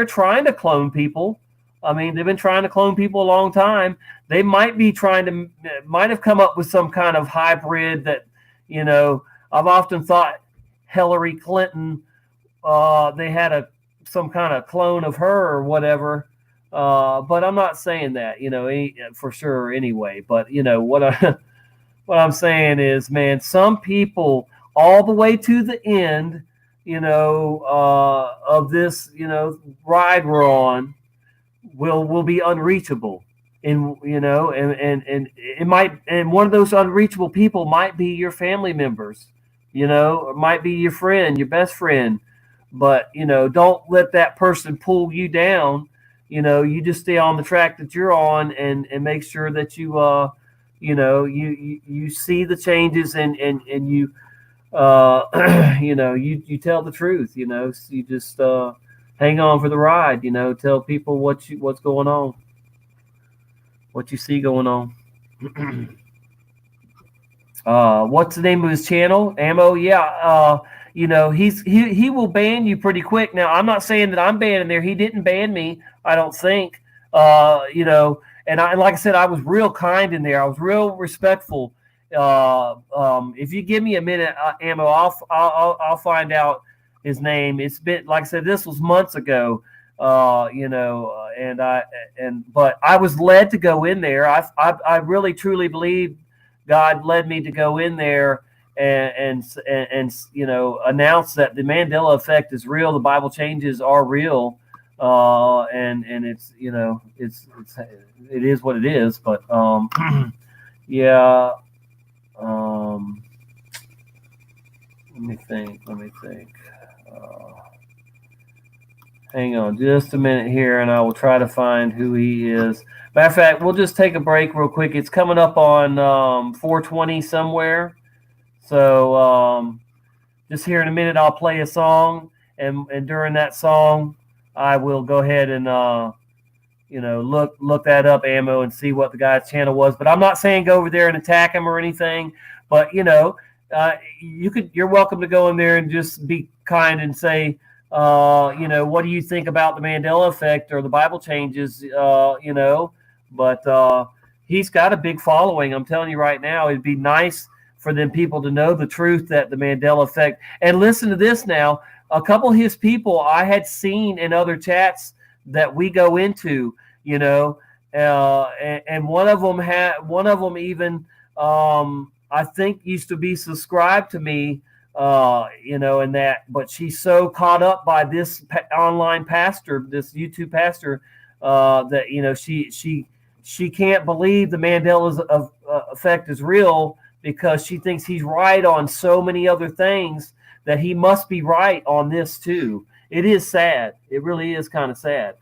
trying to clone people. I mean, they've been trying to clone people a long time. They might have come up with some kind of hybrid that, I've often thought Hillary Clinton, they had some kind of clone of her or whatever. But I'm not saying that, for sure anyway. But, what I'm saying is, man, some people all the way to the end, of this, ride we're on will be unreachable. And, and it might, and one of those unreachable people might be your family members, or might be your friend, your best friend. But, don't let that person pull you down. You just stay on the track that you're on and make sure that you, you see the changes and you, you tell the truth, you just hang on for the ride, tell people what's going on, what you see going on. What's the name of his channel? Ammo? Yeah. He will ban you pretty quick. Now, I'm not saying that I'm banning there. He didn't ban me, I don't think. And like I said, I was real kind in there. I was real respectful. If you give me a minute, Ammo, I'll find out his name. It's been, like I said, this was months ago. But I was led to go in there. I really truly believe God led me to go in there and announce that the Mandela effect is real. The Bible changes are real. And it's, it is what it is, but, yeah. Let me think. Hang on just a minute here, and I will try to find who he is. Matter of fact, we'll just take a break real quick. It's coming up on 4:20 somewhere. So just here in a minute, I'll play a song, and during that song, I will go ahead and look that up, Ammo, and see what the guy's channel was. But I'm not saying go over there and attack him or anything. But you're welcome to go in there and just be kind and say, what do you think about the Mandela effect or the Bible changes? But he's got a big following. I'm telling you right now, it'd be nice for them people to know the truth that the Mandela effect. And listen to this now. A couple of his people I had seen in other chats that we go into, and one of them even, I think used to be subscribed to me, and that, but she's so caught up by this online pastor, this YouTube pastor, that, she can't believe the Mandela's effect is real because she thinks he's right on so many other things that he must be right on this too. It is sad. It really is kind of sad.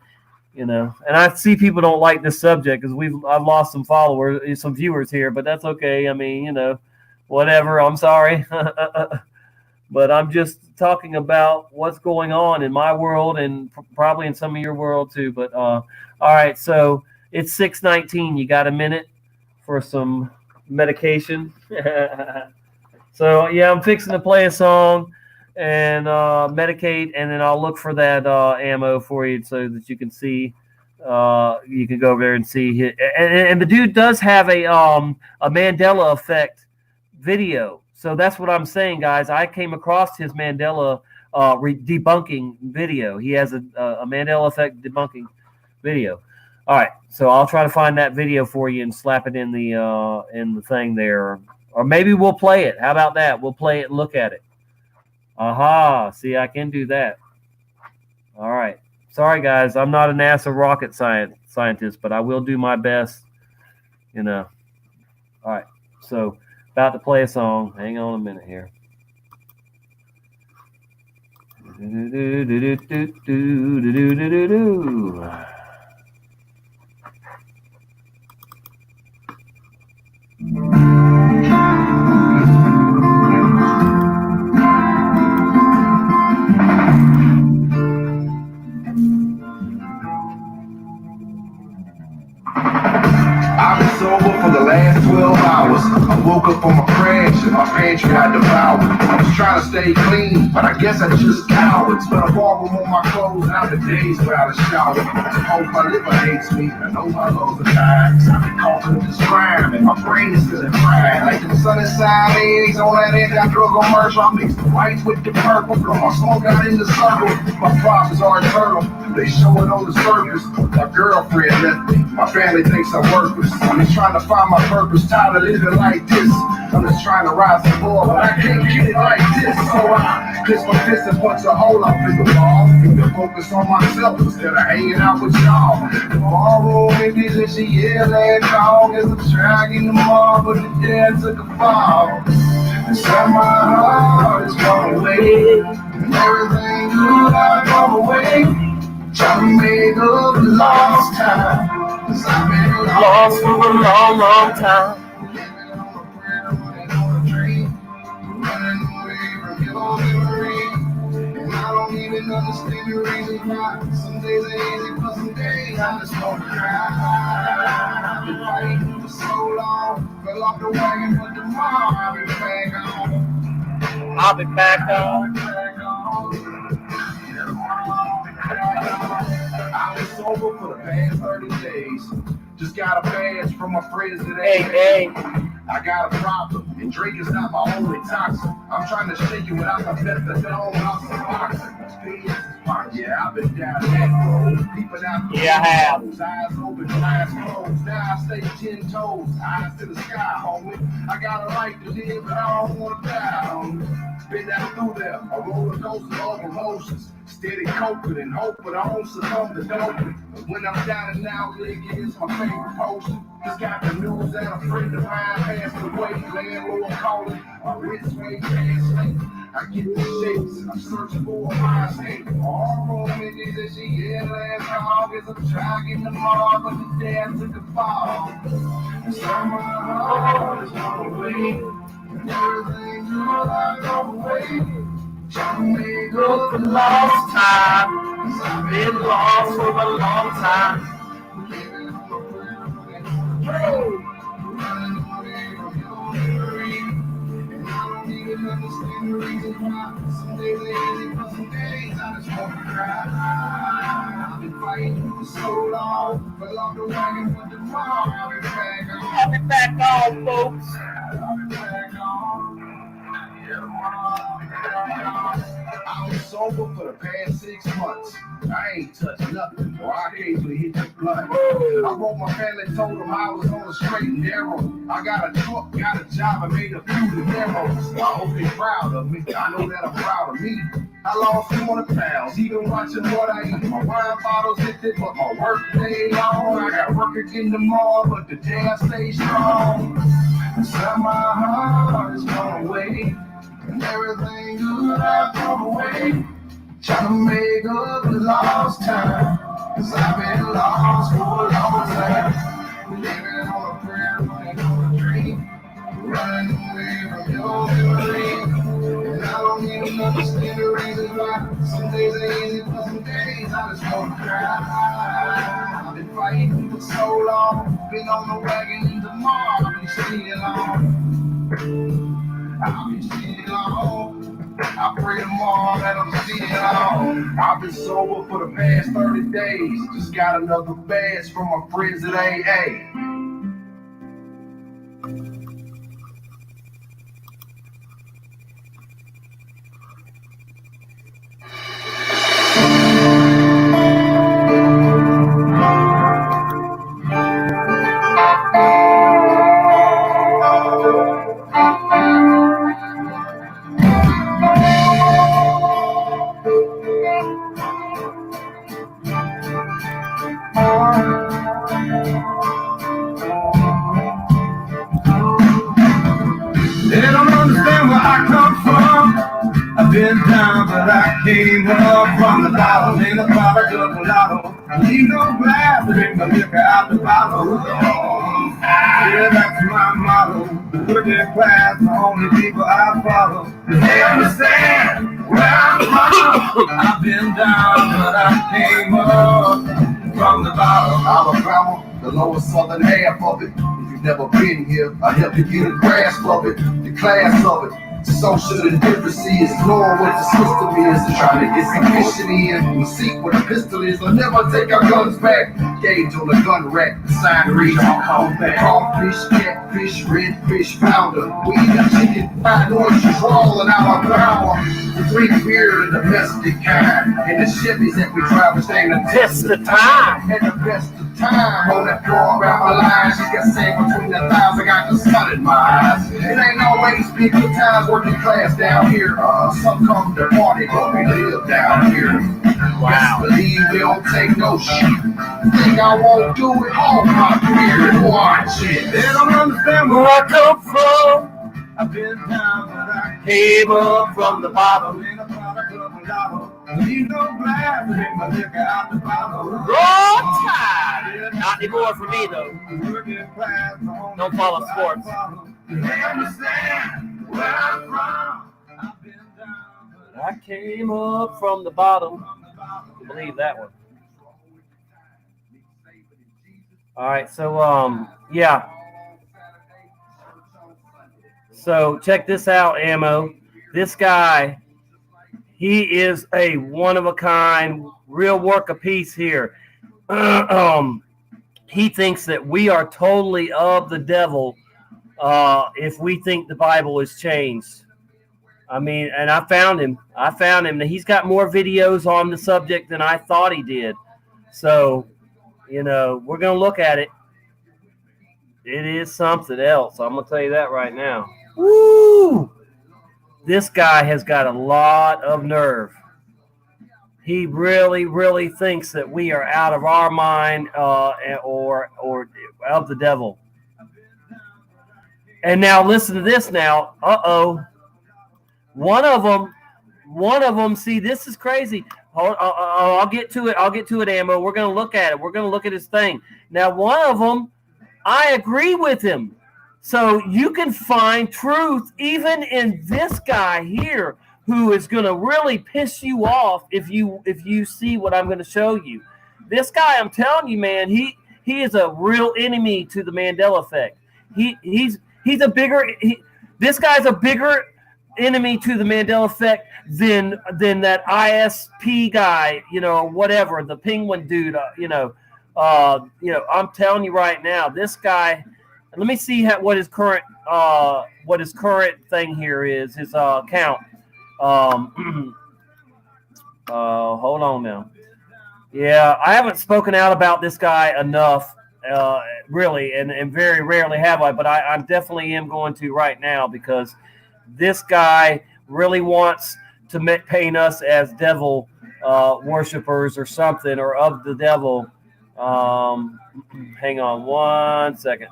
you know. And I see people don't like this subject because I've lost some followers, some viewers here, but that's okay. I mean, you know, whatever. I'm sorry. But I'm just talking about what's going on in my world and probably in some of your world too. But all right, so it's 6:19. You got a minute for some medication? So yeah, I'm fixing to play a song and medicate, and then I'll look for that ammo for you so that you can see. You can go over there and see it. And the dude does have a Mandela effect video. So that's what I'm saying, guys. I came across his Mandela debunking video. He has a Mandela effect debunking video. All right, so I'll try to find that video for you and slap it in the thing there, or maybe we'll play it. How about that? We'll play it and look at it. Aha! See, I can do that. All right. Sorry, guys. I'm not a NASA rocket scientist, but I will do my best. You know. All right. So. About to play a song. Hang on a minute here. I've been sober for the last 12 hours. I woke up on my crash and my pantry got devoured. I was trying to stay clean, but I guess I just cowered. Spent a ballroom on my clothes and I've been days without a shower. I hope my liver hates me. I know my lungs are tired. I've been coughing up this crime and my brain is still crying. Like the sun inside eggs on that anti-drug commercial. I mix the white with the purple. Blow my smoke out in the circle. My problems are eternal. They show it on the surface. My girlfriend left me. My family thinks I'm worthless. I'm just trying to find my purpose. Tired of living like this. I'm just trying to rise above, but I can't get it like this. So I clench my fist and punch a hole up in the wall. Keep the focus on myself instead of hanging out with y'all. The ballroom empty, and she yell and dog as I'm dragging them all, but the dad took a fall. Inside my heart is gone away, and everything good I come away. Trying to make up the lost time. Cause I've been lost for a long, long time. Living on a prayer, running on a dream. Running away from your memory. And I don't even understand the reason why. Some days are easy, but some days I just want to cry. I've been fighting for so long. Fell off the wagon, but tomorrow I'll be back on. I'll be back on. I've been sober for the past 30 days. Just got a badge from my friends today. Hey. I got a problem, and drink is not my only toxin. I'm trying to shake it without the methadone, without some boxing. Yeah, I've been down that road. Peeping out the Yeah, I have. eyes open, eyes closed. Now I stay 10 toes, eyes to the sky, homie. I got a right to live, but I don't want to die, homie. Been down through there, a roller coaster of emotions. Steady coping and hope, but I won't succumb to doping. When I'm down and out, liquor is my favorite potion. Just got the news that a friend of mine passed away. Landlord calling, my wrist way translate. I get the shakes, I'm searching for a fire state. All romantic that she had last August. I'm trying to tomorrow, but the dad took a fall. And so my heart is gone away. And everything good I go away. Trying to make up for lost time. Cause I've been lost for a long time. Living on a prayer, running away from your memory. And I don't even understand the reason why. Some days are easy, but some days I just want to cry. I've been fighting for so long. Fell off the wagon, but tomorrow I'll be back on. I'll be back on, folks. I'll be back on. I was sober for the past 6 months. I ain't touched nothing, or I occasionally hit the blunt. I wrote my family, told them I was on the straight and narrow. I got a truck, got a job, I made a few demos. I hope they're proud of me. I know that I'm proud of me. I lost 200 pounds, even watching what I eat. My wine bottles empty, but my work day long. I got work again tomorrow, but the day I stay strong. Inside my heart is gone away. And everything good I come away. Trying to make up the lost time. 'Cause I've been lost for a long time. Living on a prayer, running on a dream. Running away from your memory. And I don't even understand the reasons why. Some days are easy, but some days I just wanna cry. I've been fighting for so long. Been on the wagon tomorrow. I've been staying long. I've been staying long. I pray tomorrow that I'm still on. I've been sober for the past 30 days. Just got another badge from my friends at AA. They don't understand where I come from. I've been down, but I came up from the bottom. Ain't a product of a lotto. Need no glass, drink my liquor out the bottle. Yeah, that's my motto. The working class, the only people I follow. They understand where I'm from. I've been down, but I came up from the bottom. Alabama, the lower southern half of it. Never been here, I help you get a grasp of it, the class of it. Social indifferency is knowing what the system is and trying to get some mission in. The seat where the pistol is, I'll never take our guns back. Gauge on the gun rack, the sign reads, I'll come back. Crawfish, catfish, redfish, pounder. We got chicken, fried oysters rolling out our power. We drink beer, the domestic kind. And the Chevys that we drive, which ain't a test of time. And the best of time on that floor around my line. She got sand between the thighs, I got the sun in my eyes. It ain't always been good times working class down here. Some come to party, but we live down here. Wow. Best believe we don't take no shit. Think I won't do it all my career and watch it. They don't understand where I come from. I've been down, but I came up from the bottom. Ain't a product of a lotto. Need no glass, drink my liquor out the bottle. Roll Tide! Not anymore for me, though. Don't follow sports. They understand where I'm from. I've been down, but I came up from the bottom. Believe that one. All right, so yeah. So check this out, Ammo. This guy, he is a one-of-a-kind, real work of peace here. He thinks that we are totally of the devil if we think the Bible is changed. I mean, and I found him. He's got more videos on the subject than I thought he did. So, you know, we're going to look at it. It is something else. I'm going to tell you that right now. Woo! This guy has got a lot of nerve. He really, really thinks that we are out of our mind or of the devil. And now listen to this now. Uh-oh. One of them, see, this is crazy. I'll get to it, Ammo. We're going to look at it. We're going to look at his thing. Now, one of them, I agree with him. So you can find truth even in this guy here who is going to really piss you off if you see what I'm going to show you. This guy, I'm telling you, man, he is a real enemy to the Mandela effect. This guy's a bigger enemy to the Mandela effect than that ISP guy, whatever, the penguin dude, I'm telling you right now, this guy. Let me see what his current thing here is, his account. Hold on now. Yeah, I haven't spoken out about this guy enough, really, and very rarely have I, but I definitely am going to right now because this guy really wants to paint us as devil worshipers or something, or of the devil. Hang on one second.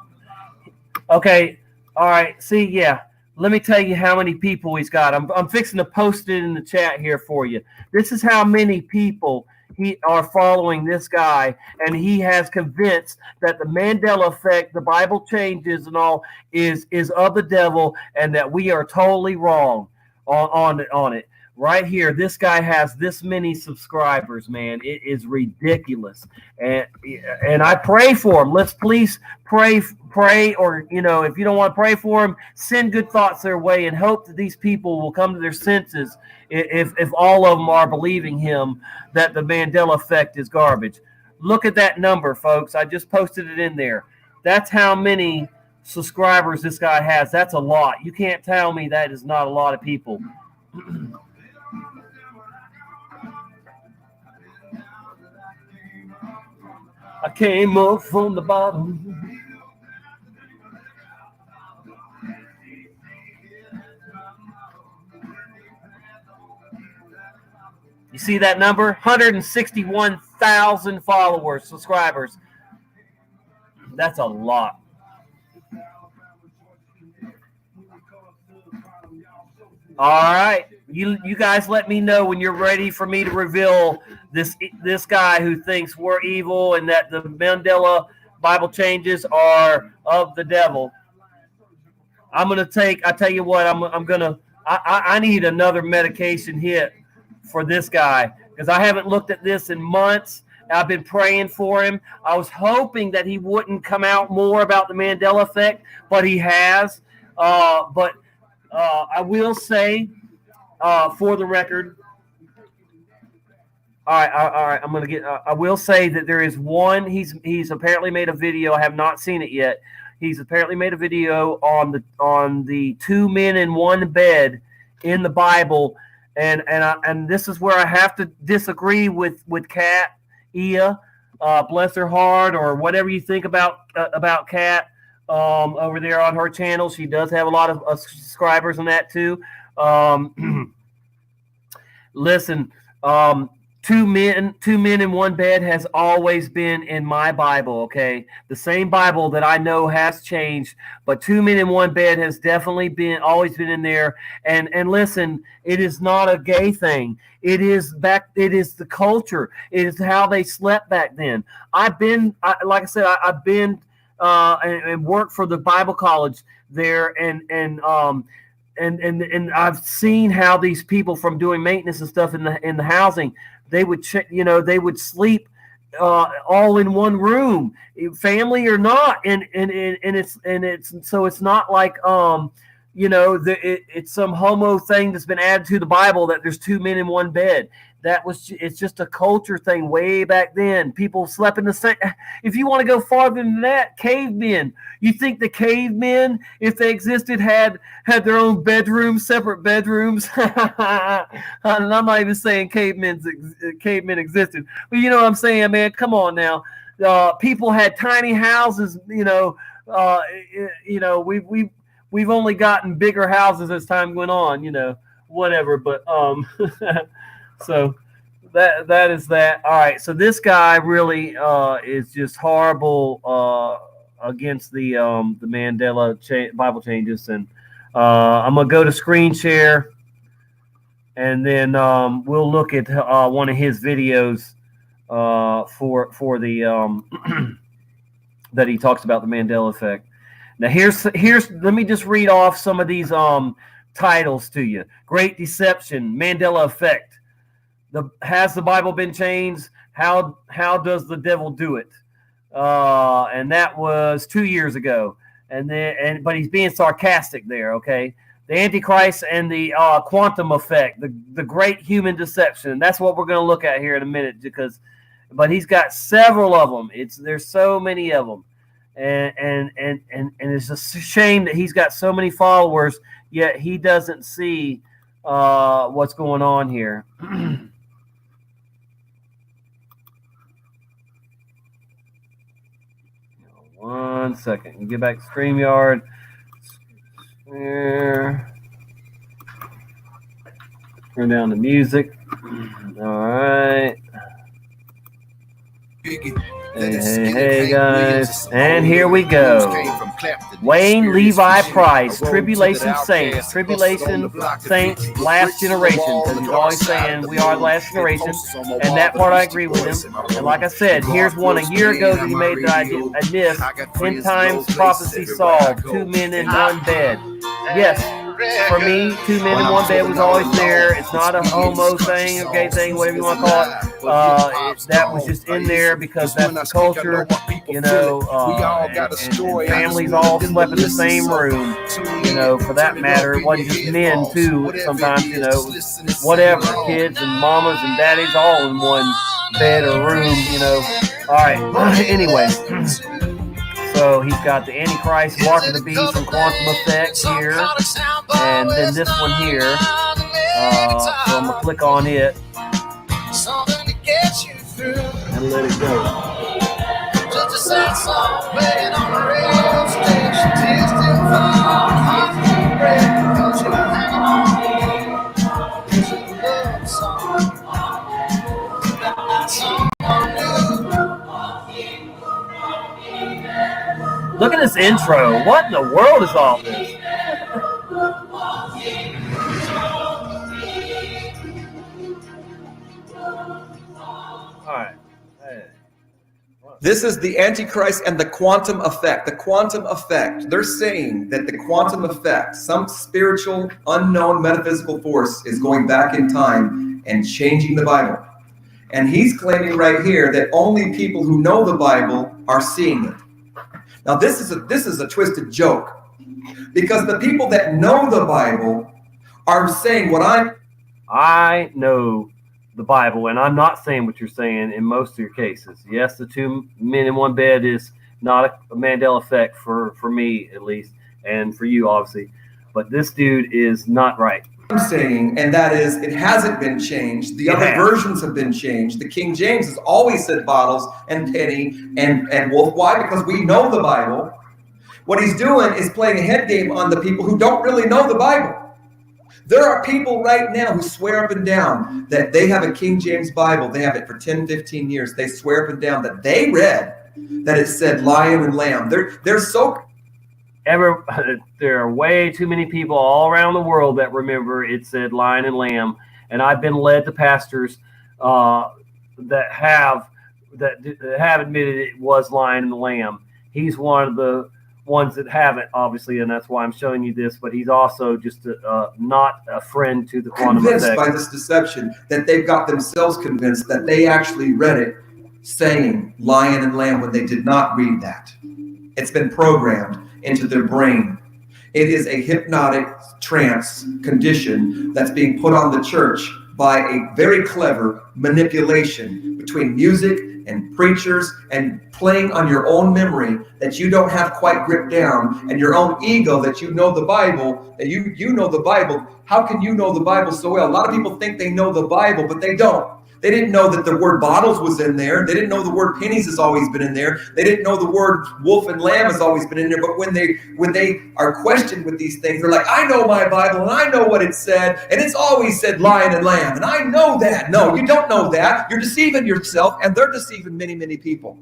Okay, all right. See, yeah. Let me tell you how many people he's got. I'm fixing to post it in the chat here for you. This is how many people are following this guy, and he has convinced that the Mandela effect, the Bible changes and all, is of the devil, and that we are totally wrong on it. Right here, this guy has this many subscribers, man. It is ridiculous, and I pray for him. Let's please pray, or if you don't want to pray for him, send good thoughts their way and hope that these people will come to their senses. If all of them are believing him that the Mandela effect is garbage. Look at that number, folks. I just posted it in there. That's how many subscribers this guy has. That's a lot. You can't tell me that is not a lot of people. I came up from the bottom. You see that number? 161,000 followers, subscribers. That's a lot. All right. You guys let me know when you're ready for me to reveal this guy who thinks we're evil and that the Mandela Bible changes are of the devil. I tell you what, I need another medication hit for this guy, because I haven't looked at this in months. I've been praying for him. I was hoping that he wouldn't come out more about the Mandela effect, but he has. But I will say, for the record, all right. I'm gonna get. I will say that there is one. He's apparently made a video. I have not seen it yet. He's apparently made a video on the 2 men in 1 bed in the Bible, and this is where I have to disagree with Kat Ia, bless her heart, or whatever you think about Kat over there on her channel. She does have a lot of subscribers on that too. Listen, 2 men in 1 bed has always been in my Bible, okay? The same Bible that I know has changed, but 2 men in 1 bed has definitely always been in there. And listen, it is not a gay thing. It is the culture. It is how they slept back then. I've been and worked for the Bible college there, and I've seen how these people, from doing maintenance and stuff in the housing, they would sleep all in one room, family or not, and it's not like it's some homo thing that's been added to the Bible that there's 2 men in 1 bed. It's just a culture thing way back then. People slept in the same. If you want to go farther than that, cavemen. You think the cavemen, if they existed, had their own bedrooms, separate bedrooms? And I'm not even saying cavemen existed, but you know what I'm saying, man. Come on now. People had tiny houses. We've only gotten bigger houses as time went on. Whatever, but so that is that. All right, so this guy really is just horrible against the Mandela Bible changes, and I'm gonna go to screen share, and then we'll look at one of his videos for the that he talks about the Mandela effect. Now here's let me just read off some of these titles to you. Great Deception, Mandela Effect. Has the Bible been changed? How does the devil do it? And that was 2 years ago. But he's being sarcastic there. Okay, the Antichrist and the quantum effect, the great human deception. That's what we're going to look at here in a minute, but he's got several of them. There's so many of them, and it's a shame that he's got so many followers, yet he doesn't see what's going on here. One second. You get back to StreamYard. Turn down the music. All right. Hey guys. And here we go. Wayne Levi Price, Tribulation Saints, Tribulation Saints, last generation, because he's always saying we are the last generation, and that part I agree with him. And like I said, here's one a year ago that he made that I missed. 10 times prophecy solved, 2 men in 1 bed. Yes, for me, 2 men in 1 bed was always there. It's not a homo thing, or gay thing, whatever you want to call it. That was just in there because that's the culture, you know, and families all slept in the same room, you know, for that matter. It wasn't just men, too. Sometimes, you know, whatever, kids and mamas and daddies all in 1 bed or room, you know. All right, anyway. So he's got the Antichrist, Mark of the Beast, and Quantum Effect here, and then this one here. So I'm gonna click on it and let it go. Just a sad song playing on the radio station. Tears still fall, hearts still break, because you're hanging on. It's a love song. That someone new. Look at this intro. What in the world is all this? All right. Hey. This is the Antichrist and the quantum effect. The quantum effect. They're saying that the quantum effect, some spiritual, unknown metaphysical force, is going back in time and changing the Bible. And he's claiming right here that only people who know the Bible are seeing it. Now, this is a twisted joke, because the people that know the Bible are saying what I know the Bible, and I'm not saying what you're saying in most of your cases. Yes, the 2 men in 1 bed is not a Mandela effect for me, at least, and for you, obviously. But this dude is not right. I'm saying, and that is, it hasn't been changed. The other versions have been changed. The King James has always said bottles and penny and wolf. Why? Because we know the Bible. What he's doing is playing a head game on the people who don't really know the Bible. There are people right now who swear up and down that they have a King James Bible. They have it for 10, 15 years. They swear up and down that they read that it said lion and lamb. They're so... There are way too many people all around the world that remember it said lion and lamb, and I've been led to pastors that have admitted it was lion and lamb. He's one of the ones that haven't, obviously, and that's why I'm showing you this. But he's also just not a friend to the quantum effect. Convinced by this deception that they've got themselves convinced that they actually read it saying lion and lamb when they did not read that. It's been programmed into their brain. It is a hypnotic trance condition that's being put on the church by a very clever manipulation between music and preachers and playing on your own memory that you don't have quite gripped down, and your own ego that you know the Bible, that you know the Bible. How can you know the Bible so well? A lot of people think they know the Bible, but they don't. They didn't know that the word bottles was in there. They didn't know the word pennies has always been in there. They didn't know the word wolf and lamb has always been in there. But when they are questioned with these things, they're like, I know my Bible and I know what it said, and it's always said lion and lamb, and I know that. No, you don't know that. You're deceiving yourself, and they're deceiving many, many people.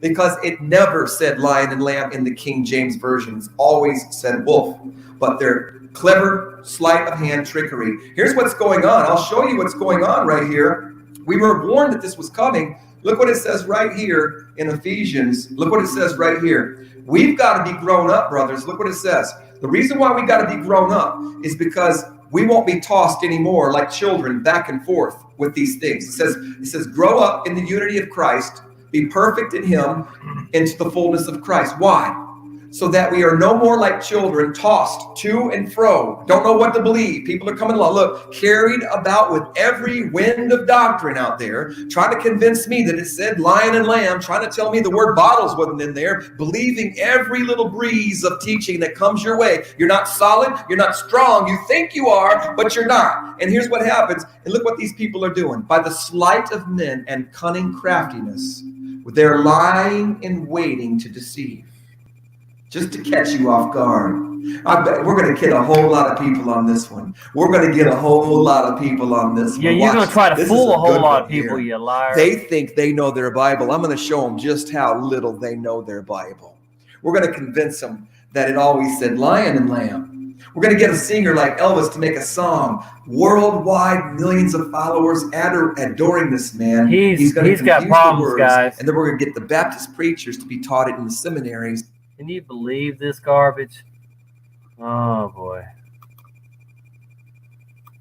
Because it never said lion and lamb in the King James Version. It's always said wolf. But they're clever, sleight of hand trickery. Here's what's going on. I'll show you what's going on right here. We were warned that this was coming. Look what it says right here in Ephesians. Look what it says right here. We've got to be grown up, brothers. Look what it says. The reason why we got to be grown up is because we won't be tossed anymore like children back and forth with these things. It says, grow up in the unity of Christ, be perfect in him, into the fullness of Christ. Why? So that we are no more like children, tossed to and fro, don't know what to believe. People are coming along, look, carried about with every wind of doctrine out there, trying to convince me that it said lion and lamb, trying to tell me the word bottles wasn't in there, believing every little breeze of teaching that comes your way. You're not solid, you're not strong. You think you are, but you're not. And here's what happens. And look what these people are doing. By the sleight of men and cunning craftiness, they're lying in waiting to deceive. Just to catch you off guard. I bet we're going to get a whole lot of people on this one. We're going to get a whole lot of people on this one. Yeah, you're going to try to fool a whole lot of people, you liar. They think they know their Bible. I'm going to show them just how little they know their Bible. We're going to convince them that it always said lion and lamb. We're going to get a singer like Elvis to make a song. Worldwide, millions of followers adoring this man. He's got problems, guys. And then we're going to get the Baptist preachers to be taught it in the seminaries. Can you believe this garbage? Oh, boy.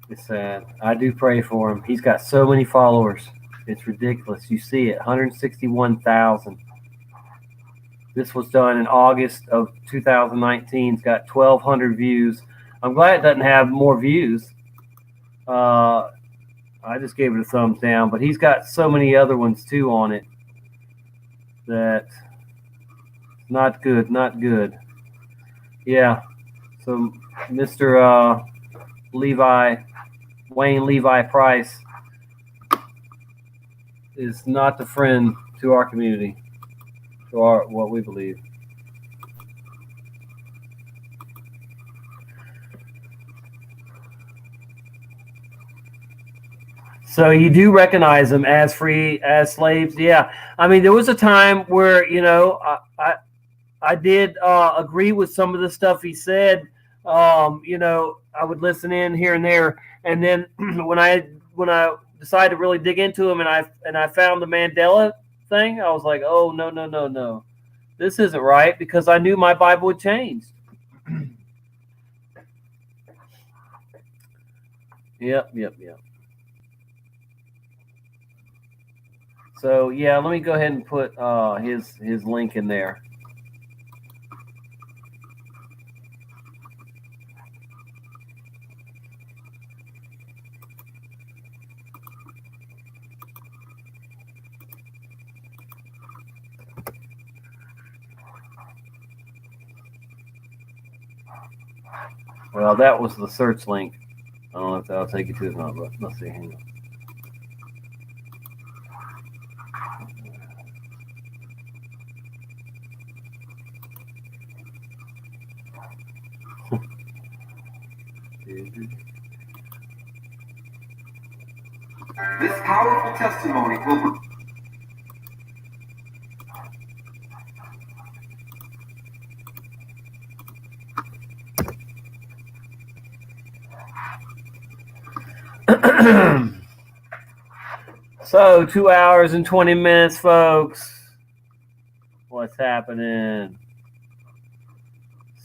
It's sad. I do pray for him. He's got so many followers. It's ridiculous. You see it, 161,000. This was done in August of 2019. It's got 1,200 views. I'm glad it doesn't have more views. I just gave it a thumbs down, but he's got so many other ones too on it that not good, not good. Yeah. So Mr. Wayne Levi Price is not the friend to our community, to what we believe. So you do recognize them as free as slaves? Yeah. I mean, there was a time where, you know, I did agree with some of the stuff he said. You know, I would listen in here and there, and then when I decided to really dig into him, and I found the Mandela thing, I was like, oh no, this isn't right, because I knew my Bible had changed. Yep. So yeah, let me go ahead and put his link in there. Well, that was the search link. I don't know if that'll take you to it or not, but let's see. Hang on. This powerful testimony will. So 2 hours and 20 minutes, folks. What's happening?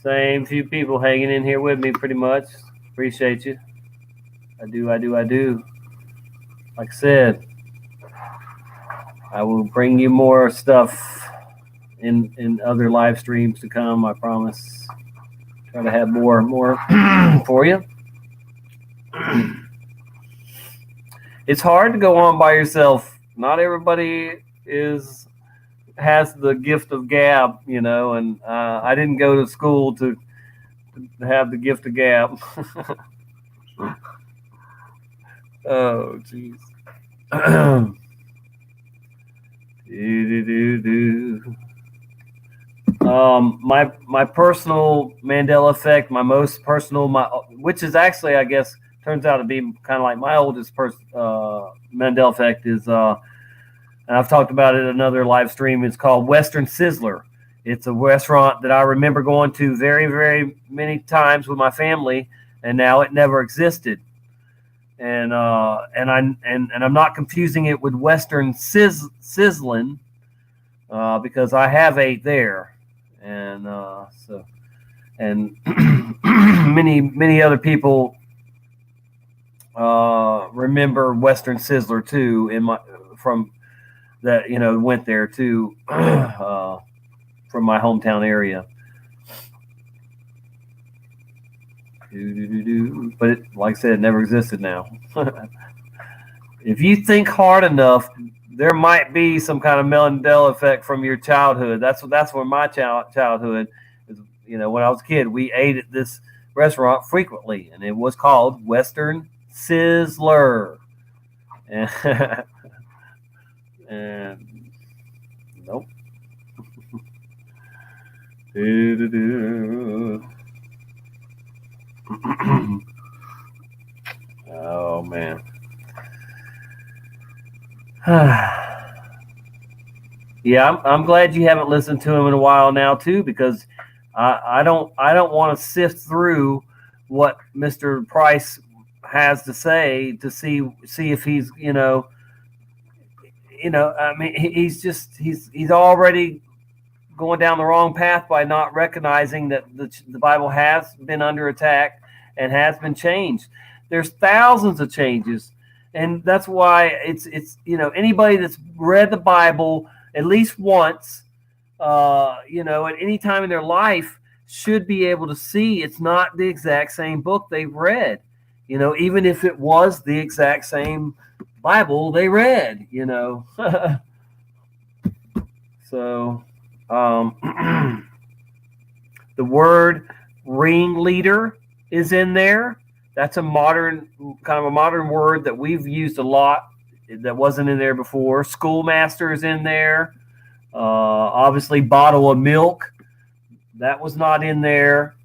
Same few people hanging in here with me, pretty much. Appreciate you. I do. Like I said, I will bring you more stuff in other live streams to come. I promise. Try to have more for you. It's hard to go on by yourself. Not everybody has the gift of gab, you know, and I didn't go to school to have the gift of gab. Oh, jeez. My personal Mandela effect, my most personal, which is actually, I guess, turns out to be kind of like my oldest Mandela effect is, and I've talked about it in another live stream. It's called Western Sizzler. It's a restaurant that I remember going to very, very many times with my family, and now it never existed. And I'm not confusing it with Western Sizzlin', because I have ate there, and many other people remember Western Sizzler too, from that, you know, went there too, from my hometown area. But it, like I said, it never existed now. If you think hard enough, there might be some kind of Mandela effect from your childhood. That's where my childhood is. You know, when I was a kid, we ate at this restaurant frequently, and it was called Western Sizzler. And nope. Oh man. Yeah, I'm glad you haven't listened to him in a while now too, because I don't want to sift through what Mr. Price has to say to see if he's I mean he's already going down the wrong path by not recognizing that the Bible has been under attack and has been changed. There's thousands of changes, and that's why it's anybody that's read the Bible at least once, at any time in their life should be able to see it's not the exact same book they've read. Even if it was the exact same Bible they read. So. The word ringleader is in there. That's a modern word that we've used a lot that wasn't in there before. Schoolmaster is in there. Obviously, bottle of milk, that was not in there.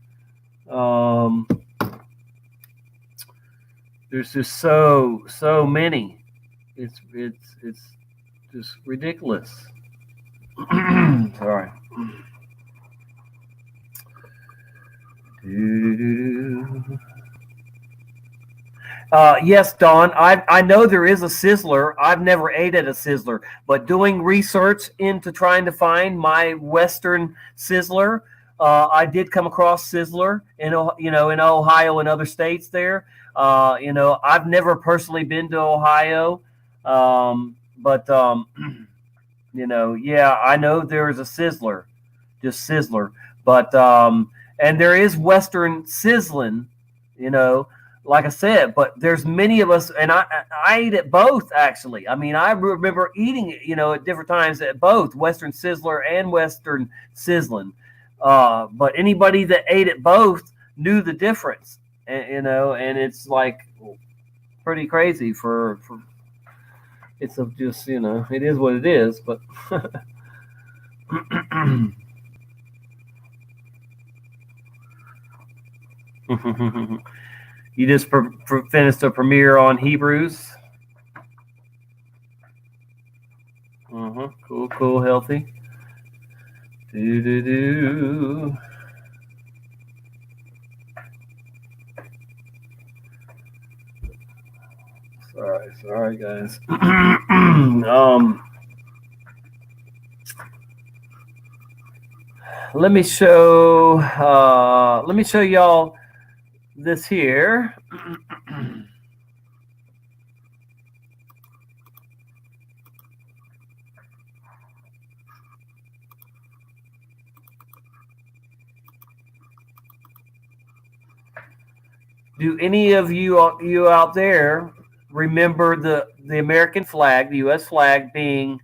There's just so many. It's just ridiculous. Sorry. Yes, Don. I know there is a Sizzler. I've never ate at a Sizzler, but doing research into trying to find my Western Sizzler, I did come across Sizzler in Ohio and other states there. I've never personally been to Ohio, but yeah, I know there is a Sizzler, just Sizzler, but and there is Western sizzling, like I said, but there's many of us, and I eat at both actually. I mean, I remember eating it, at different times at both Western Sizzler and Western sizzling. But anybody that ate at both knew the difference, and it's like pretty crazy for it's just it is what it is, but. You just finished a premiere on Hebrews. Cool, healthy. Sorry, guys. Let me show y'all this here. Do any of you out there remember the American flag, the U.S. flag being?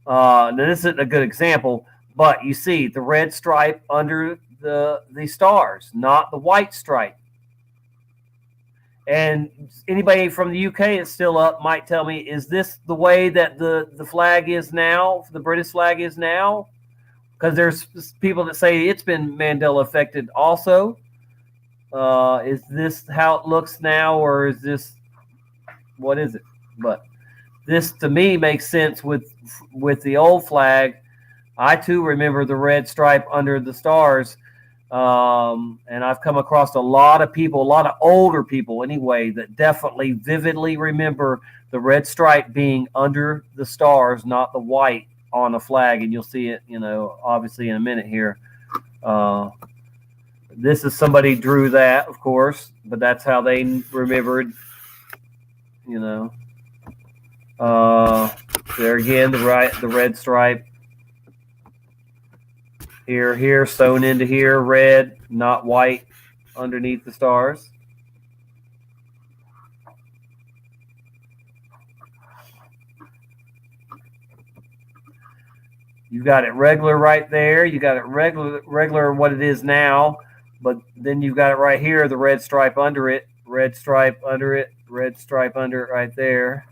Now this isn't a good example, but you see the red stripe under the stars, not the white stripe. And anybody from the UK that's still up might tell me, is this the way that the flag is now, the British flag is now? Because there's people that say it's been Mandela affected also. Is this how it looks now, or is this, what is it? But this to me makes sense with the old flag. I too remember the red stripe under the stars. And I've come across a lot of people, a lot of older people anyway, that definitely vividly remember the red stripe being under the stars, not the white on a flag. And you'll see it, obviously in a minute here. This is somebody drew that, of course, but that's how they remembered, there again, the red stripe. Here, sewn into here, red, not white, underneath the stars. You got it regular right there. You got it regular what it is now, but then you've got it right here, the red stripe under it, red stripe under it, red stripe under it right there.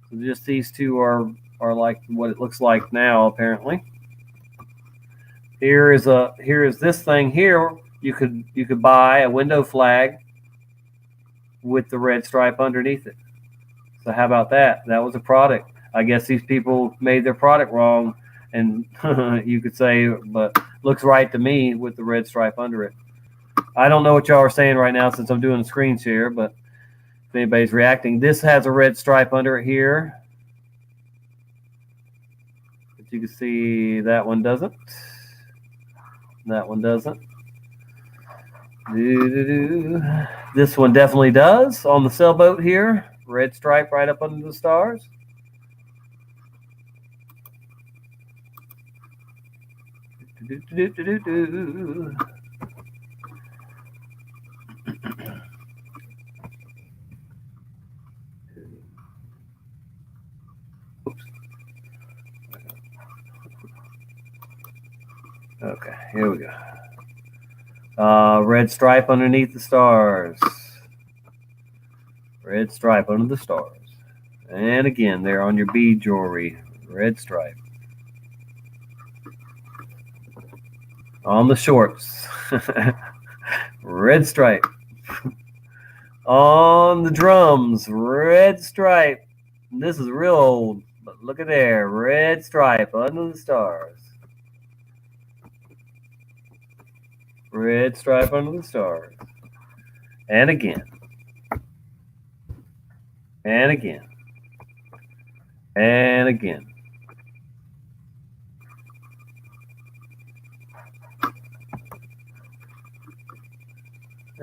So just these two are like what it looks like now, apparently. Here is this thing here. You could buy a window flag with the red stripe underneath it. So how about that? That was a product. I guess these people made their product wrong and you could say, but looks right to me with the red stripe under it. I don't know what y'all are saying right now since I'm doing the screen share, but if anybody's reacting, this has a red stripe under it here. But you can see that one doesn't. That one doesn't. This one definitely does on the sailboat here. Red stripe right up under the stars. Okay, here we go. Red stripe underneath the stars. Red stripe under the stars. And again, there on your bead jewelry. Red stripe. On the shorts. Red stripe. On the drums. Red stripe. This is real old, but look at there. Red stripe under the stars. Red stripe under the stars. And again. And again. And again.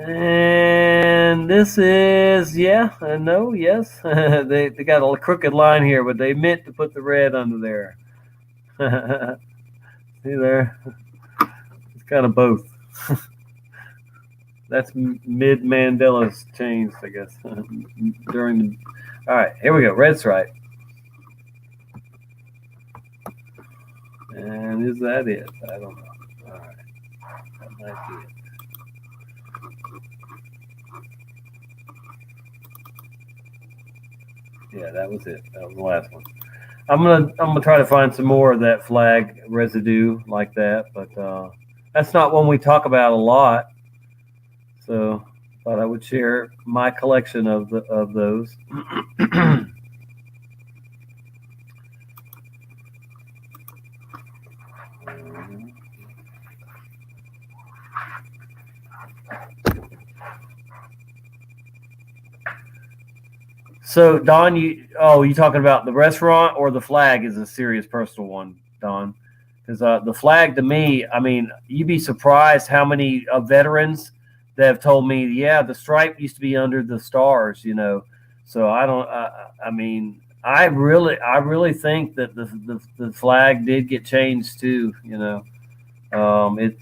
And this is, yeah, no, yes. they got a crooked line here, but they meant to put the red under there. See there? It's kind of both. That's mid Mandela's changed, I guess. During the, all right, here we go. Red stripe. And is that it? I don't know. All right, that might be it. Yeah, that was it. That was the last one. I'm gonna try to find some more of that flag residue like that, but that's not one we talk about a lot. So thought I would share my collection of those. So Don, you talking about the restaurant or the flag is a serious personal one, Don? Because the flag to me, I mean, you'd be surprised how many veterans that have told me, yeah, the stripe used to be under the stars, you know. So I don't, I mean, I really think that the flag did get changed too, you know.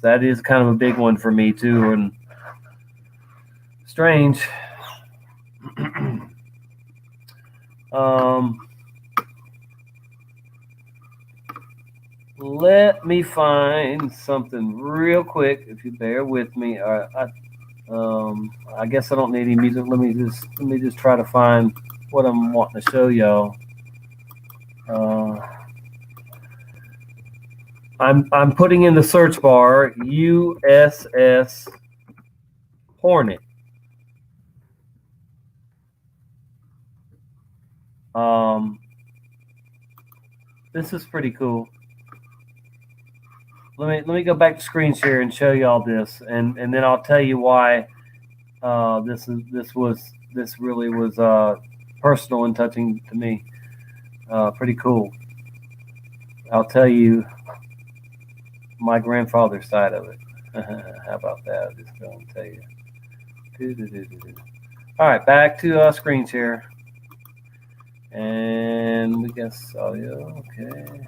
That is kind of a big one for me too, and strange. Let me find something real quick, if you bear with me. I guess I don't need any music. Let me just try to find what I'm wanting to show y'all. I'm putting in the search bar USS Hornet. This is pretty cool. Let me go back to screen share and show y'all this, and then I'll tell you why this really was personal and touching to me. Pretty cool. I'll tell you my grandfather's side of it. How about that? I'll just go and tell you. All right, back to screen share, and we got audio. Okay.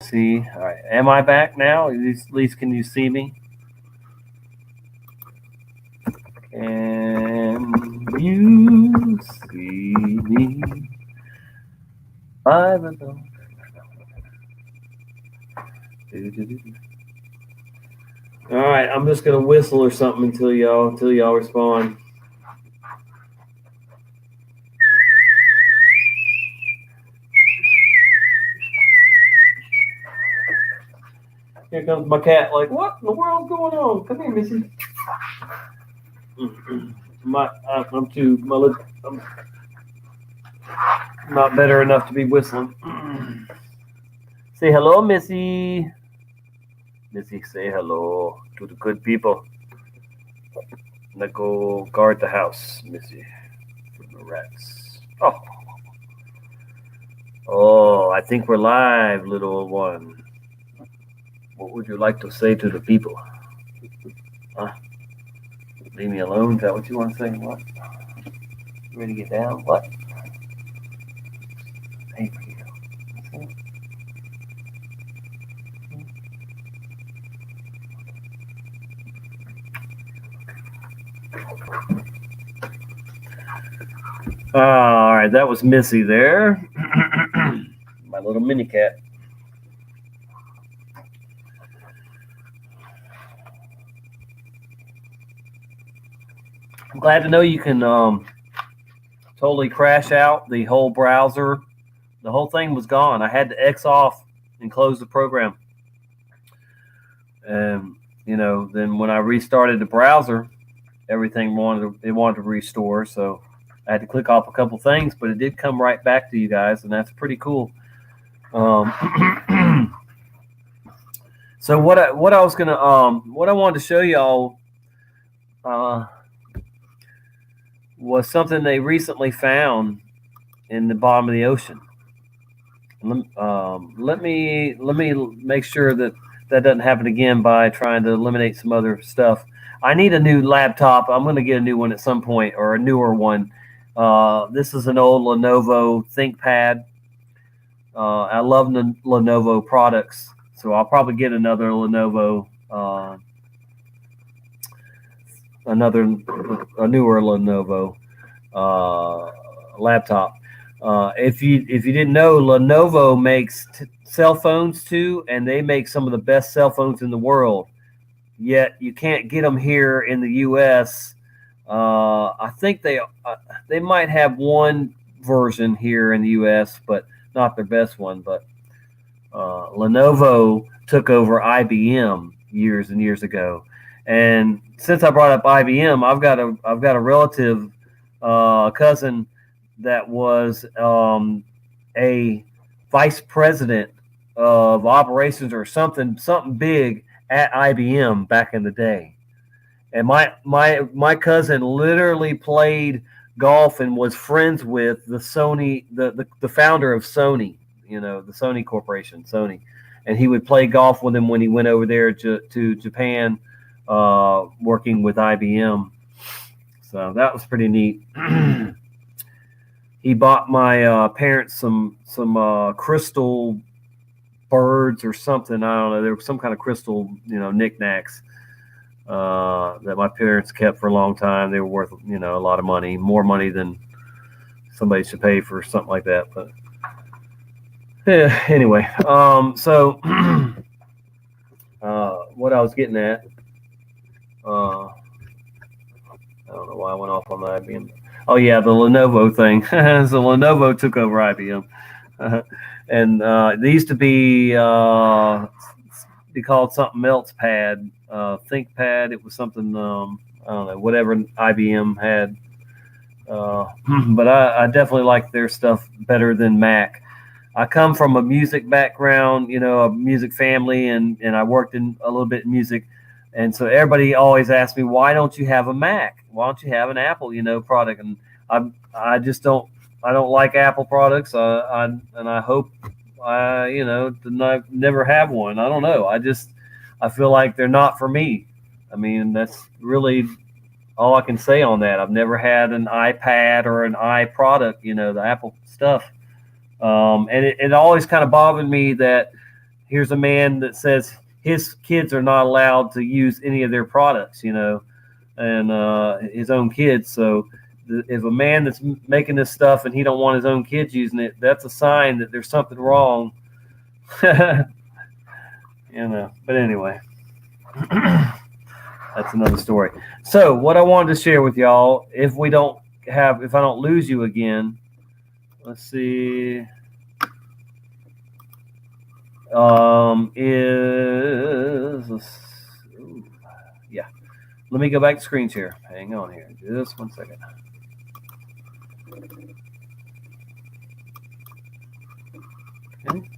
See, all right. Am I back now? At least can you see me? Can you see me? I don't know. All right, I'm just gonna whistle or something until y'all respond. Here comes my cat. Like, what in the world's going on? Come here, Missy. I'm not better enough to be whistling. Say hello, Missy. Missy, say hello to the good people. Now go guard the house, Missy, from the rats. Oh, I think we're live, little one. What would you like to say to the people? Huh? Leave me alone? Is that what you want to say? What? You ready to get down? What? Hey, for you. All right, that was Missy there. My little mini cat. I'm glad to know you can totally crash out the whole browser. The whole thing was gone. I had to X off and close the program. And then when I restarted the browser, everything wanted to restore. So I had to click off a couple things, but it did come right back to you guys, and that's pretty cool. So what I wanted to show y'all was something they recently found in the bottom of the ocean. Let me make sure that doesn't happen again by trying to eliminate some other stuff. I need a new laptop. I'm going to get a new one at some point, or a newer one. This is an old Lenovo ThinkPad. I love Lenovo products, so I'll probably get another Lenovo, a newer Lenovo laptop. If you didn't know, Lenovo makes cell phones too, and they make some of the best cell phones in the world. Yet you can't get them here in the U.S. I think they might have one version here in the U.S., but not their best one. But Lenovo took over IBM years and years ago, and since I brought up IBM, I've got a relative cousin that was a vice president of operations or something big at IBM back in the day. And my cousin literally played golf and was friends with the founder of Sony, the Sony Corporation, Sony. And he would play golf with him when he went over there to Japan, working with IBM. So that was pretty neat. He bought my parents some crystal birds or something. I don't know. There was some kind of crystal, knickknacks that my parents kept for a long time. They were worth, a lot of money, more money than somebody should pay for something like that. But yeah, anyway, so what I was getting at, I don't know why I went off on the IBM. Oh yeah, the Lenovo thing. So Lenovo took over IBM, and they used to be called something else. Pad, ThinkPad. It was something. I don't know, whatever IBM had. But I definitely like their stuff better than Mac. I come from a music background, a music family, and I worked in a little bit in music. And so everybody always asks me, why don't you have a Mac? Why don't you have an Apple, product? And I just don't like Apple products. And I hope to never have one. I don't know. I feel like they're not for me. I mean, that's really all I can say on that. I've never had an iPad or an product, the Apple stuff. And it always kind of bothered me that here's a man that says his kids are not allowed to use any of their products, and his own kids. So if a man that's making this stuff and he don't want his own kids using it, that's a sign that there's something wrong. But anyway, that's another story. So what I wanted to share with y'all, if I don't lose you again, let's see. Yeah. Let me go back to screen share. Hang on here. Just 1 second. Okay.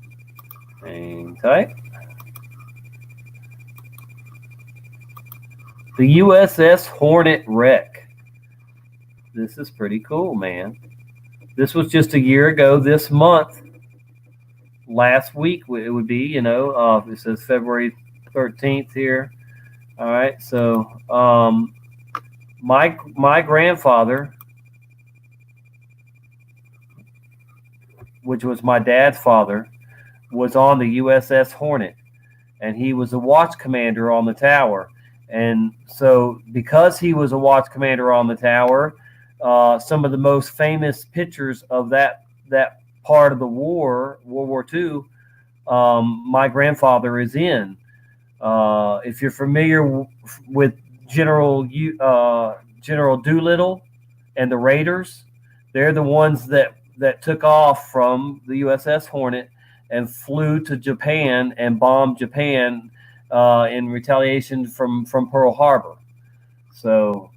Hang tight. The USS Hornet wreck. This is pretty cool, man. This was just a year ago this month. Last week it would be, it says February 13th here. All right, so my grandfather, which was my dad's father, was on the USS Hornet, and he was a watch commander on the tower. And so because he was a watch commander on the tower, some of the most famous pictures of that part of the war, World War II, my grandfather is in. If you're familiar with General Doolittle and the Raiders, they're the ones that took off from the USS Hornet and flew to Japan and bombed Japan in retaliation from Pearl Harbor. So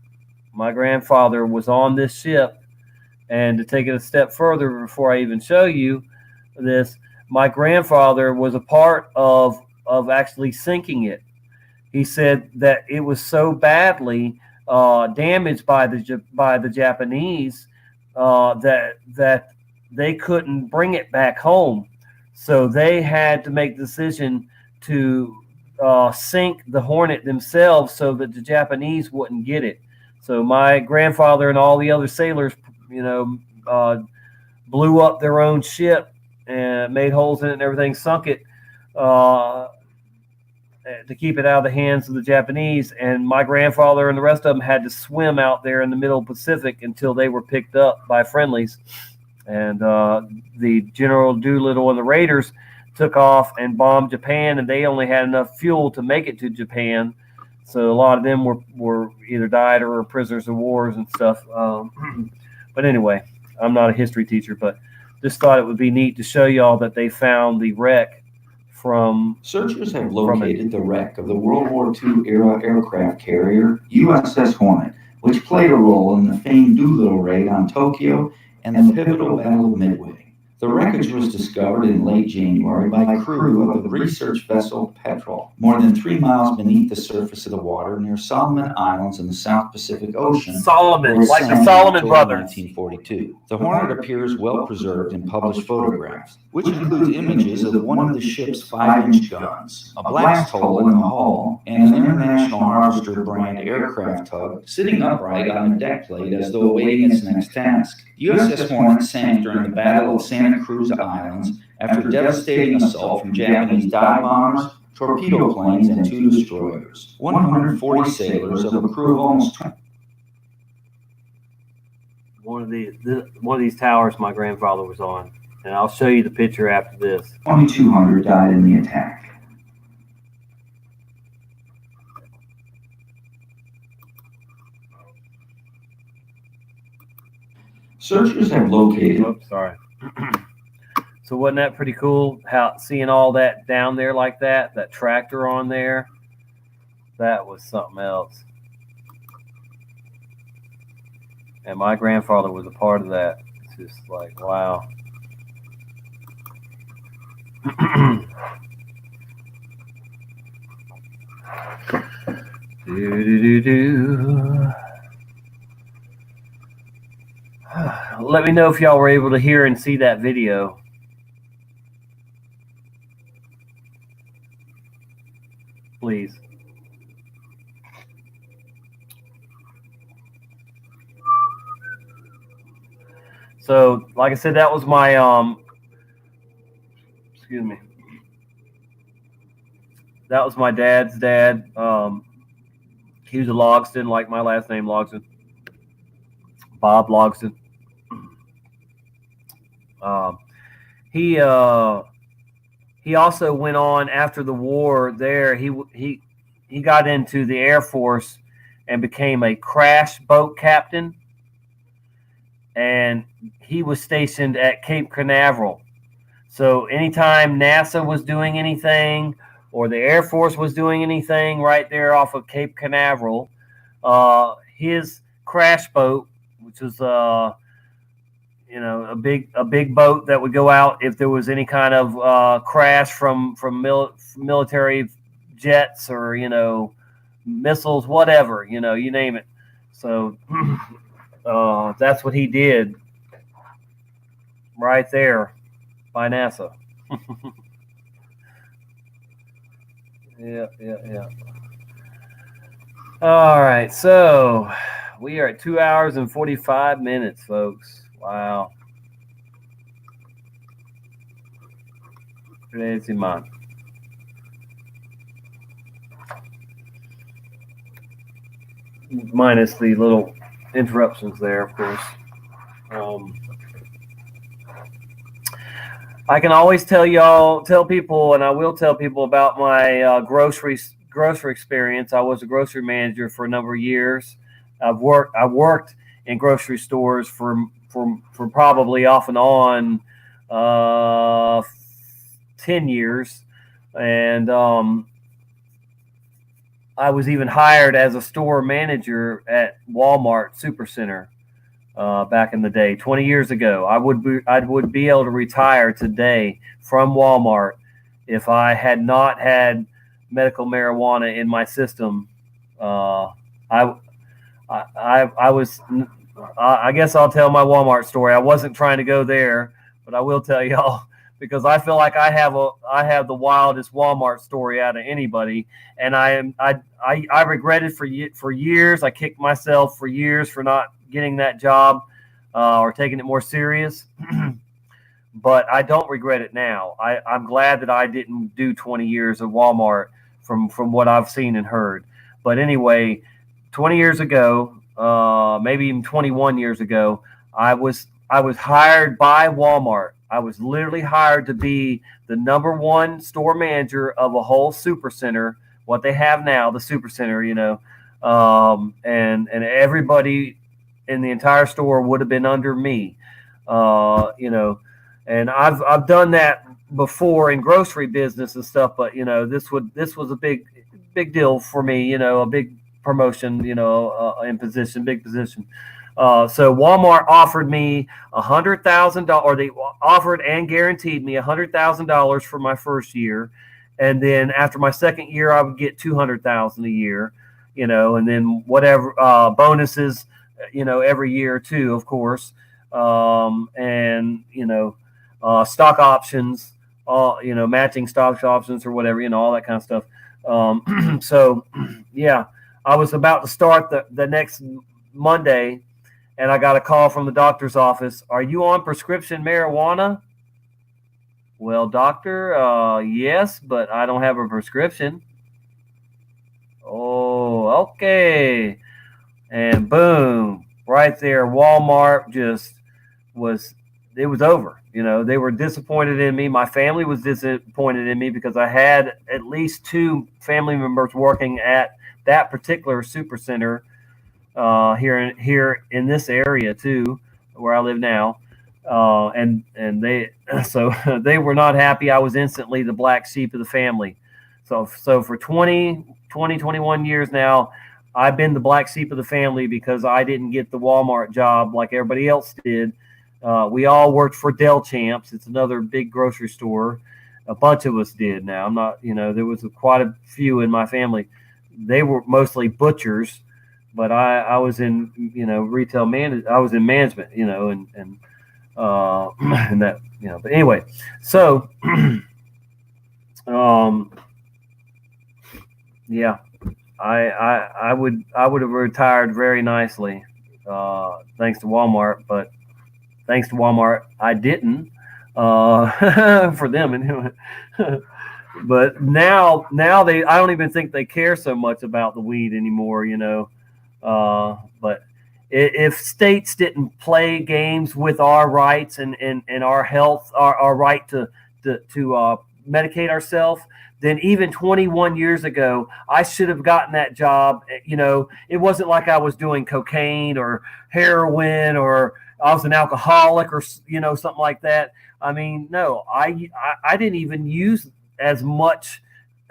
my grandfather was on this ship. And to take it a step further before I even show you this, my grandfather was a part of actually sinking it. He said that it was so badly damaged by the Japanese that they couldn't bring it back home. So they had to make the decision to sink the Hornet themselves so that the Japanese wouldn't get it. So my grandfather and all the other sailors, blew up their own ship and made holes in it and everything, sunk it to keep it out of the hands of the Japanese. And my grandfather and the rest of them had to swim out there in the middle Pacific until they were picked up by friendlies. And the General Doolittle and the Raiders took off and bombed Japan, and they only had enough fuel to make it to Japan. So a lot of them were either died or were prisoners of wars and stuff. But anyway, I'm not a history teacher, but just thought it would be neat to show y'all that they found the wreck from... Searchers have located the wreck of the World War II era aircraft carrier USS Hornet, which played a role in the famed Doolittle raid on Tokyo and the pivotal Battle of Midway. The wreckage was discovered in late January by crew of the research vessel Petrel, more than 3 miles beneath the surface of the water near Solomon Islands in the South Pacific Ocean. Solomon, like the Solomon Brothers. 1942. The Hornet appears well preserved in published photographs, which includes images of one of the ship's 5-inch guns, a blast hole in the hull, and an International Harvester brand aircraft tug sitting upright on the deck plate as though awaiting its next task. USS Hornet sank during the Battle of Santa Cruz Islands after a devastating assault from Japanese dive bombers, torpedo planes, and 2 destroyers. 140 sailors of a crew of almost 20. One of these towers my grandfather was on, and I'll show you the picture after this. 2,200 died in the attack. Searchers have located... Oops, sorry. So wasn't that pretty cool? How seeing all that down there like that tractor on there, that was something else. And my grandfather was a part of that. It's just like, wow. Let me know if y'all were able to hear and see that video. Please. So, like I said, that was my excuse me. that was my dad's dad. He was a Logston, like my last name, Logston. Bob Logston. He also went on after the war. There, he got into the Air Force and became a crash boat captain. And he was stationed at Cape Canaveral. So anytime NASA was doing anything or the Air Force was doing anything right there off of Cape Canaveral, his crash boat, which was a big boat that would go out if there was any kind of crash from military jets or missiles, whatever, you name it. So that's what he did right there by NASA. Yeah. All right, so we are at 2 hours and 45 minutes, folks. Wow. Crazy, man. Minus the little interruptions there, of course. I can always tell people, and I will tell people about my grocery experience. I was a grocery manager for a number of years. I worked in grocery stores for probably off and on 10 years, and I was even hired as a store manager at Walmart Supercenter. Back in the day, 20 years ago. I would be able to retire today from Walmart if I had not had medical marijuana in my system. I guess I'll tell my Walmart story. I wasn't trying to go there, but I will tell y'all because I feel like I have the wildest Walmart story out of anybody, and I regretted for years. I kicked myself for years for not getting that job or taking it more serious. But I don't regret it now. I'm glad that I didn't do 20 years of Walmart from what I've seen and heard. But anyway, 20 years ago, maybe even 21 years ago, I was hired by Walmart. I was literally hired to be the #1 store manager of a whole supercenter, what they have now, the supercenter, and everybody in the entire store would have been under me, and I've done that before in grocery business and stuff, but this was a big deal for me, a big promotion, in position, big position. So Walmart offered me $100,000, or they offered and guaranteed me $100,000 for my first year, and then after my second year, I would get $200,000 a year, and then whatever bonuses, every year too, of course, and stock options, matching stock options or whatever, all that kind of stuff. So yeah, I was about to start the next Monday, and I got a call from the doctor's office. Are you on prescription marijuana? Well, doctor, yes, but I don't have a prescription. Oh, okay. And boom, right there, Walmart it was over. They were disappointed in me. My family was disappointed in me because I had at least 2 family members working at that particular supercenter here in this area too, where I live now. And they were not happy. I was instantly the black sheep of the family. So for 21 years now, I've been the black sheep of the family because I didn't get the Walmart job like everybody else did. We all worked for Del Champs. It's another big grocery store. A bunch of us did. Now I'm not, there was quite a few in my family. They were mostly butchers, but I was in, retail I was in management, and that, but anyway, so, yeah. I would have retired very nicely, thanks to Walmart, but thanks to Walmart, I didn't, for them. And But now I don't even think they care so much about the weed anymore, you know. But if states didn't play games with our rights and our health, our right to medicate ourselves, then even 21 years ago, I should have gotten that job. You know, it wasn't like I was doing cocaine or heroin or I was an alcoholic or, you know, something like that. I mean, no, I didn't even use as much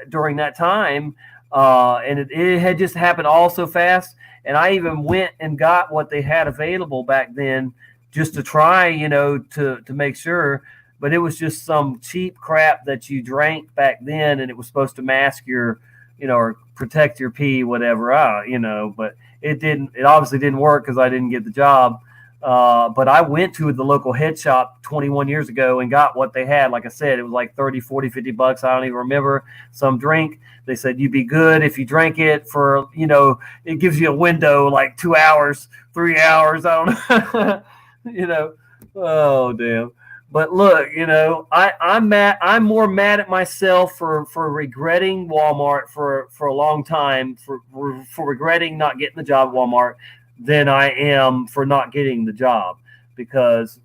during that time. And it had just happened all so fast. And I even went and got what they had available back then just to try, you know, to make sure. But it was just some cheap crap that you drank back then, and it was supposed to mask your, you know, or protect your pee, whatever, you know. But it didn't. It obviously didn't work because I didn't get the job. But I went to the local head shop 21 years ago and got what they had. Like I said, it was like 30, 40, 50 bucks. I don't even remember. Some drink. They said you'd be good if you drank it for, you know, it gives you a window like 2 hours, 3 hours. I don't know. You know. Oh, damn. But look, you know, I'm mad. I'm more mad at myself for regretting Walmart for a long time, for regretting not getting the job at Walmart than I am for not getting the job, because,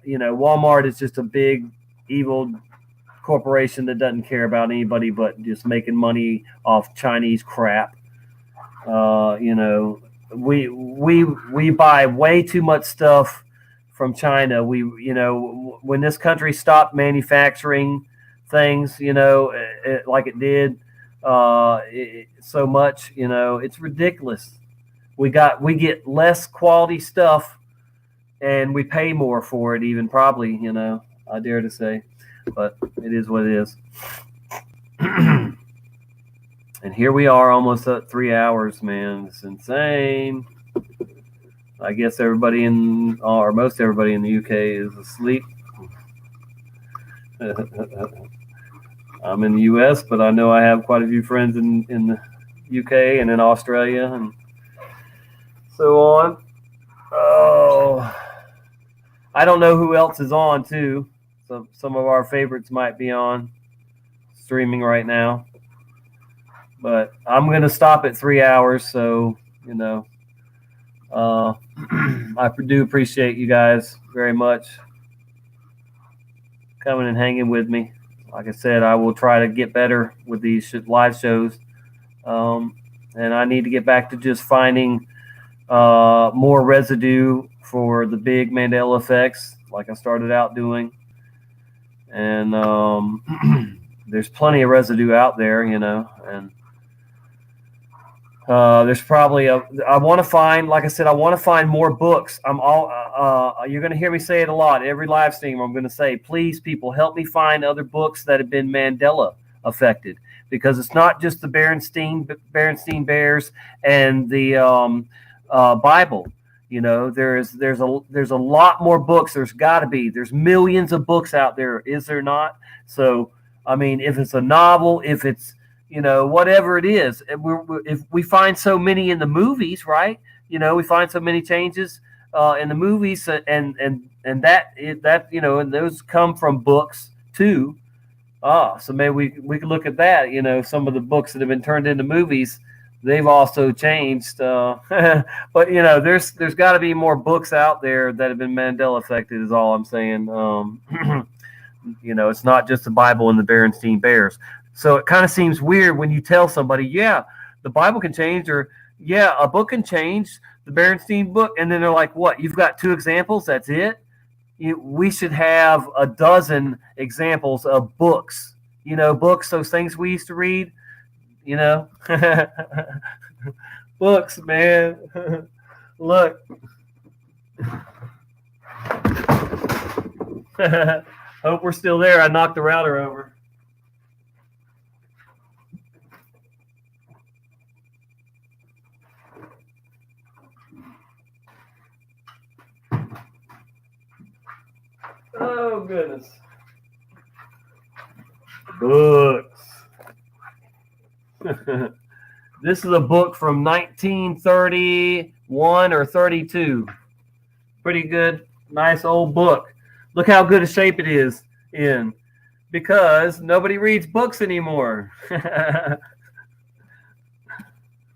you know, Walmart is just a big evil corporation that doesn't care about anybody but just making money off Chinese crap. You know, we buy way too much stuff from China. You know, when this country stopped manufacturing things, you know, like it did so much, you know, it's ridiculous. We get less quality stuff, and we pay more for it, even, probably, you know, I dare to say, but it is what it is. And here we are, almost at 3 hours, man. It's insane. I guess everybody or most everybody in the UK is asleep. I'm in the US, but I know I have quite a few friends in the UK and in Australia and so on. Oh, I don't know who else is on too. So some of our favorites might be on streaming right now. But I'm going to stop at 3 hours, so, you know, I do appreciate you guys very much coming and hanging with me. Like I said, I will try to get better with these live shows. And I need to get back to just finding more residue for the big Mandela effects, like I started out doing. And there's plenty of residue out there, you know, and there's probably I want to find, like I said, I want to find more books. You're going to hear me say it a lot. Every live stream I'm going to say, please, people, help me find other books that have been Mandela affected, because it's not just the Berenstain Bears and the Bible. You know, there's a lot more books. There's got to be. There's millions of books out there, is there not? So, I mean, if it's a novel, if it's, you know, whatever it is, if we find so many in the movies, right? You know, we find so many changes in the movies, and that you know, and those come from books too. So maybe we could look at that. You know, some of the books that have been turned into movies, they've also changed. But you know, there's got to be more books out there that have been Mandela affected. Is all I'm saying. You know, it's not just the Bible and the Berenstain Bears. So it kind of seems weird when you tell somebody, yeah, the Bible can change, or yeah, a book can change, the Berenstain book, and then they're like, what? You've got 2 examples? That's it? We should have a dozen examples of books. You know, books, those things we used to read. You know, books, man. Look. Hope we're still there. I knocked the router over. Oh, goodness. Books. This is a book from 1931 or 32. Pretty good, nice old book. Look how good a shape it is in. because nobody reads books anymore.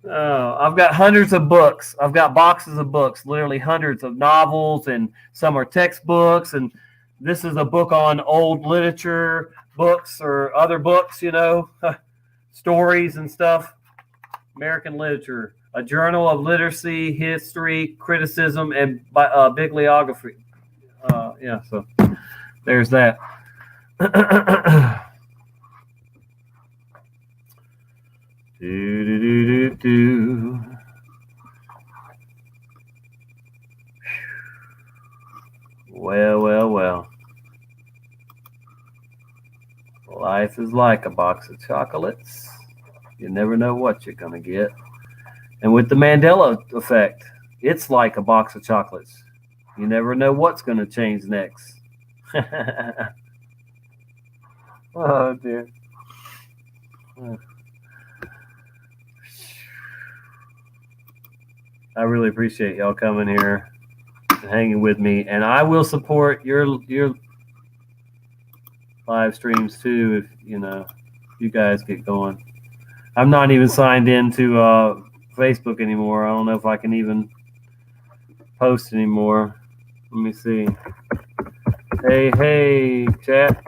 Oh, I've got hundreds of books. I've got boxes of books, literally hundreds of novels, and some are textbooks. And this is a book on old literature books or other books, you know, stories and stuff. American literature, a journal of literacy, history, criticism, and bibliography. Yeah, so there's that. Do. Well. Life is like a box of chocolates. You never know what you're going to get. And with the Mandela effect, it's like a box of chocolates. You never know what's going to change next. Oh, dear. I really appreciate y'all coming here and hanging with me. And I will support your live streams too if, you know, you guys get going. I'm not even signed into Facebook anymore. I don't know if I can even post anymore. Let me see. Hey, chat.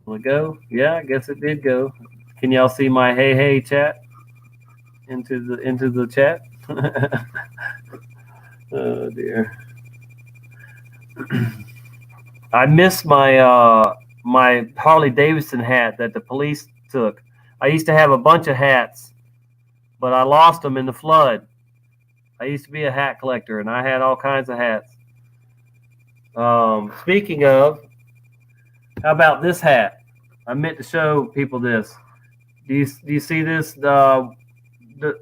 Will it go? Yeah, I guess it did go. Can y'all see my hey chat into the chat? Oh dear. I missed my my Harley Davidson hat that the police took. I used to have a bunch of hats, but I lost them in the flood. I used to be a hat collector, and I had all kinds of hats. Speaking of, how about this hat? I meant to show people this. Do you see this? The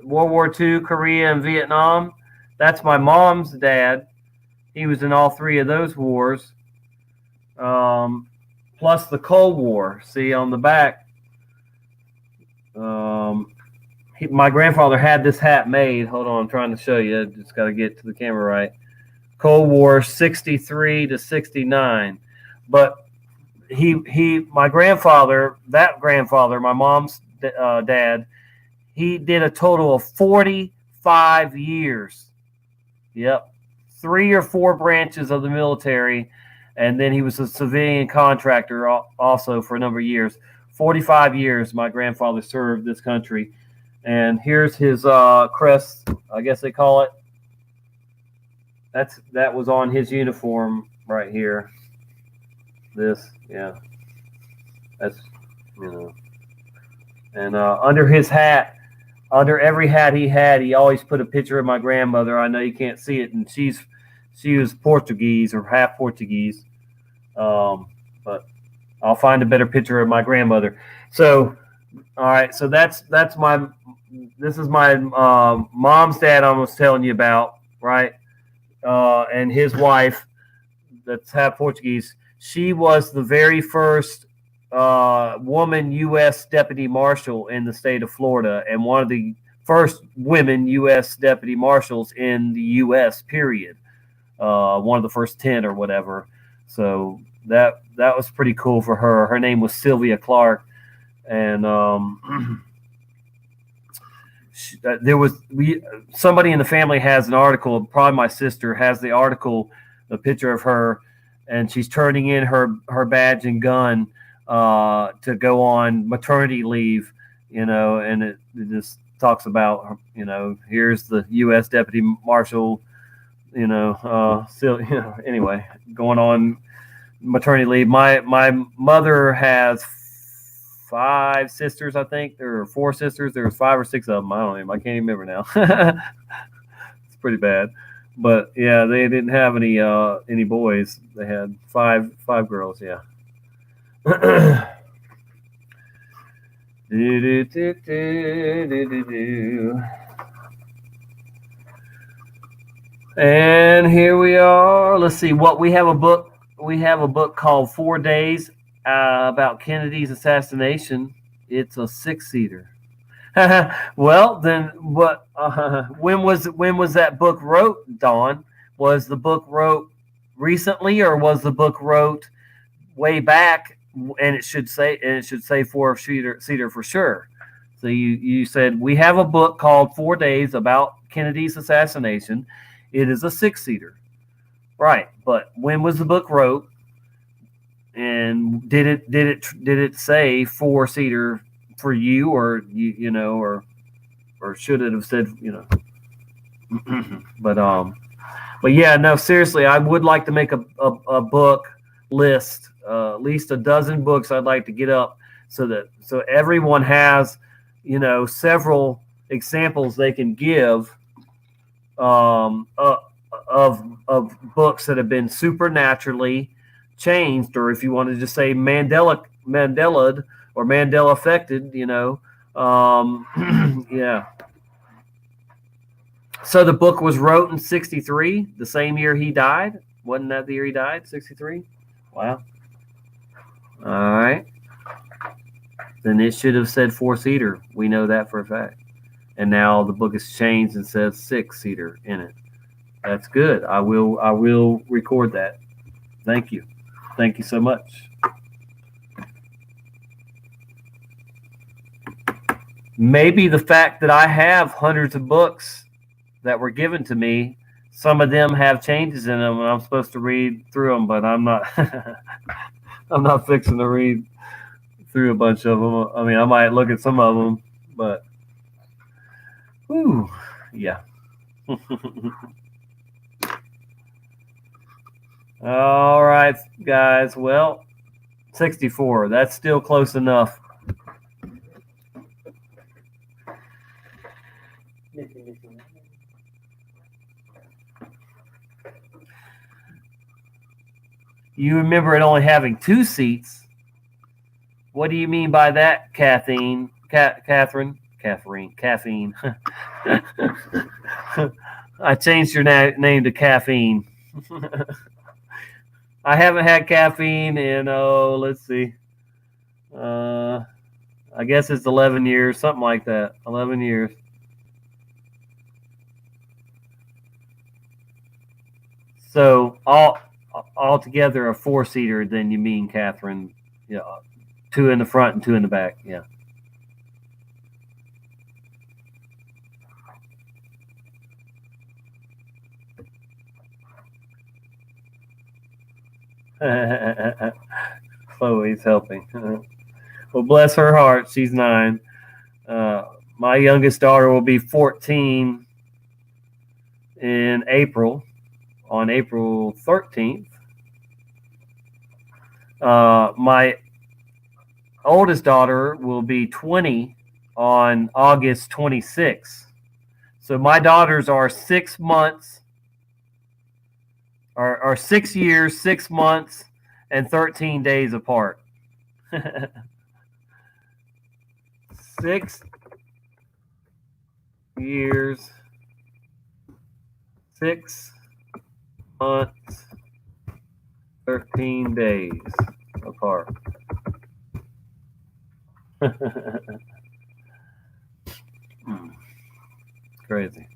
World War II, Korea, and Vietnam. That's my mom's dad. He was in all three of those wars. Plus the Cold War. See on the back. My grandfather had this hat made. Hold on, I'm trying to show you. Just got to get to the camera right. Cold War 63 to 69. But my grandfather, my mom's dad, he did a total of 45 years. Yep. 3 or 4 branches of the military. And then he was a civilian contractor also for a number of years. 45 years my grandfather served this country. And here's his crest, I guess they call it. That was on his uniform right here. This, yeah. That's, you know. And under his hat, under every hat he had, he always put a picture of my grandmother. I know you can't see it, and she was Portuguese or half Portuguese. But I'll find a better picture of my grandmother. So, all right. So this is my mom's dad I was telling you about, right? And his wife, that's half Portuguese. She was the very first woman U.S. deputy marshal in the state of Florida, and one of the first women U.S. deputy marshals in the U.S. period. One of the first 10 or whatever. So that was pretty cool for her. Her name was Sylvia Clark, and somebody in the family has an article. Probably my sister has the article, the picture of her, and she's turning in her badge and gun to go on maternity leave. You know, and it just talks about, you know, here's the U.S. deputy marshal. You know, still, you know, anyway, going on maternity leave. My mother has 5 sisters, I think. There are 4 sisters. There was 5 or 6 of them. I don't know. I can't even remember now. It's pretty bad. But yeah, they didn't have any boys. They had 5 girls. Yeah. And here we are. Let's see what we have a book. We have a book called 4 Days about Kennedy's assassination. It's a 6-seater. Well, then what? When was that book wrote, Dawn? Was the book wrote recently, or was the book wrote way back, and it should say 4-seater for sure. So you said we have a book called 4 Days about Kennedy's assassination. It is a 6-seater, right? But when was the book wrote? And did it say 4-seater for you, or you know, or should it have said, you know? But yeah, no, seriously, I would like to make a book list, at least a dozen books I'd like to get up, so everyone has, you know, several examples they can give of books that have been supernaturally changed, or if you wanted to say Mandela or Mandela affected, you know, yeah. So the book was wrote in 63, the same year he died. Wasn't that the year he died? 63? Wow. All right. Then it should have said 4-seater. We know that for a fact. And now the book has changed and says 6-seater in it. That's good. I will record that. Thank you. Thank you so much. Maybe the fact that I have hundreds of books that were given to me, some of them have changes in them, and I'm supposed to read through them, but I'm not. I'm not fixing to read through a bunch of them. I mean, I might look at some of them, but whew, yeah. All right, guys. Well, 64. That's still close enough. You remember it only having 2 seats. What do you mean by that, Catherine? Caffeine. I changed your name to Caffeine. I haven't had caffeine in, let's see. I guess it's 11 years, something like that. 11 years. So altogether a 4-seater, then you mean, Catherine? Yeah, 2 in the front and 2 in the back. Yeah. Chloe's helping. Well, bless her heart. She's 9. My youngest daughter will be 14 in April, on April 13th. My oldest daughter will be 20 on August 26th. So my daughters are 6 months, are 6 years, 6 months, and 13 days apart. 6 years, 6 months, 13 days apart. Crazy.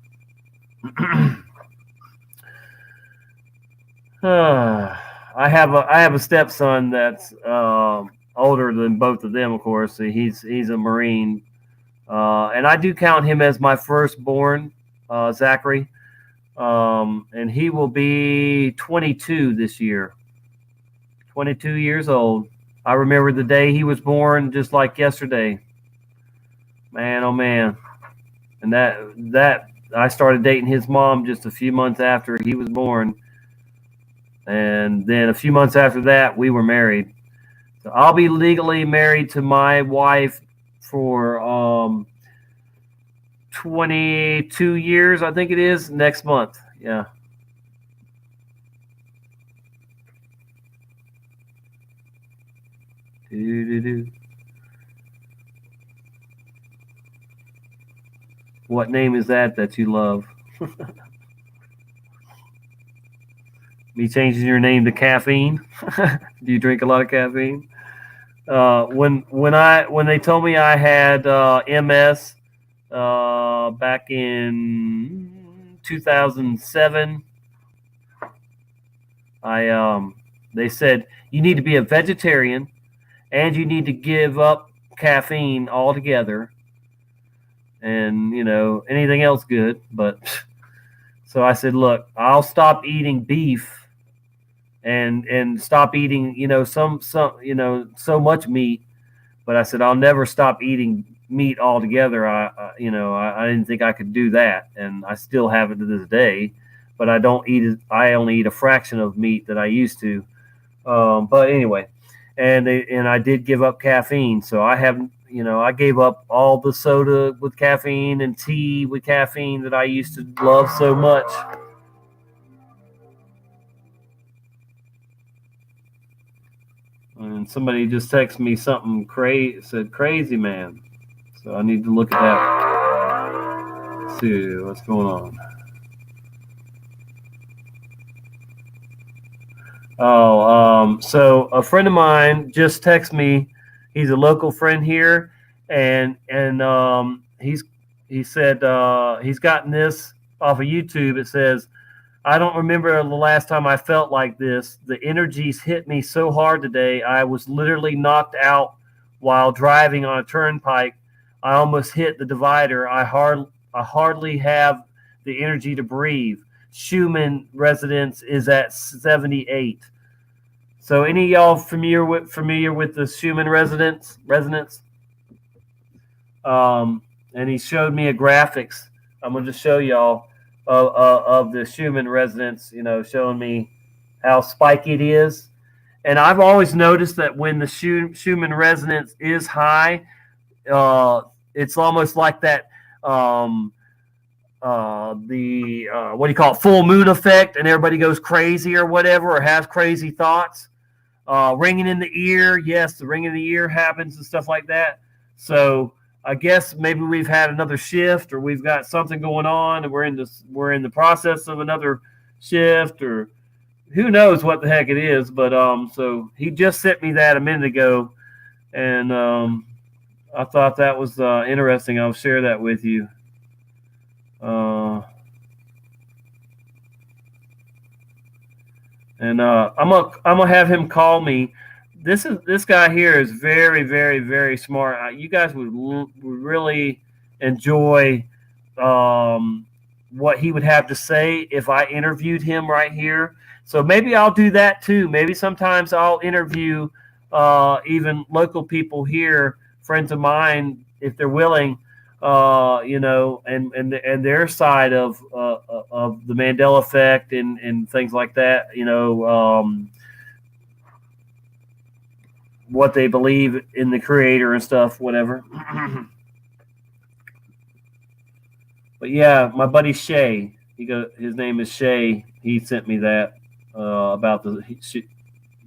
I have a stepson that's older than both of them, of course. He's a Marine, and I do count him as my firstborn, Zachary, and he will be 22 this year. 22 years old. I remember the day he was born just like yesterday. Man, oh man. And that I started dating his mom just a few months after he was born. And then a few months after that, we were married. So I'll be legally married to my wife for 22 years, I think it is, next month. Yeah. What name is that you love? Me changing your name to Caffeine? Do you drink a lot of caffeine? When they told me I had MS back in 2007, They said you need to be a vegetarian and you need to give up caffeine altogether, and anything else good. But so I said, look, I'll stop eating beef and stop eating some so much meat, but I said I'll never stop eating meat altogether. I didn't think I could do that, and I still have it to this day. But I don't eat it. I only eat a fraction of meat that I used to. But anyway, and I did give up caffeine, so I haven't. I gave up all the soda with caffeine and tea with caffeine that I used to love so much. And somebody just texted me something said crazy man. So I need to look at that. Let's see what's going on. So a friend of mine just texted me. He's a local friend here, and he said he's gotten this off of YouTube. It says, I don't remember the last time I felt like this. The energies hit me so hard today. I was literally knocked out while driving on a turnpike. I almost hit the divider. I hardly have the energy to breathe. Schumann residence is at 78. So any of y'all familiar with the Schumann resonance? And he showed me a graphics. I'm going to just show y'all of the Schumann resonance, showing me how spiky it is. And I've always noticed that when the Schumann resonance is high, it's almost like that what do you call it, full moon effect, and everybody goes crazy or whatever, or has crazy thoughts. Ringing in the ear, yes, the ringing in the ear happens and stuff like that. So I guess maybe we've had another shift, or we've got something going on, and we're in the process of another shift, or who knows what the heck it is. But so he just sent me that a minute ago, and I thought that was interesting. I'll share that with you. And I'm gonna have him call me. This guy here is very, very, very smart. You guys would really enjoy what he would have to say if I interviewed him right here. So maybe I'll do that too. Maybe sometimes I'll interview even local people here, friends of mine, if they're willing. And their side of the Mandela effect and things like that. What they believe in the creator and stuff, whatever. But yeah, my buddy Shay, his name is Shay. He sent me that about the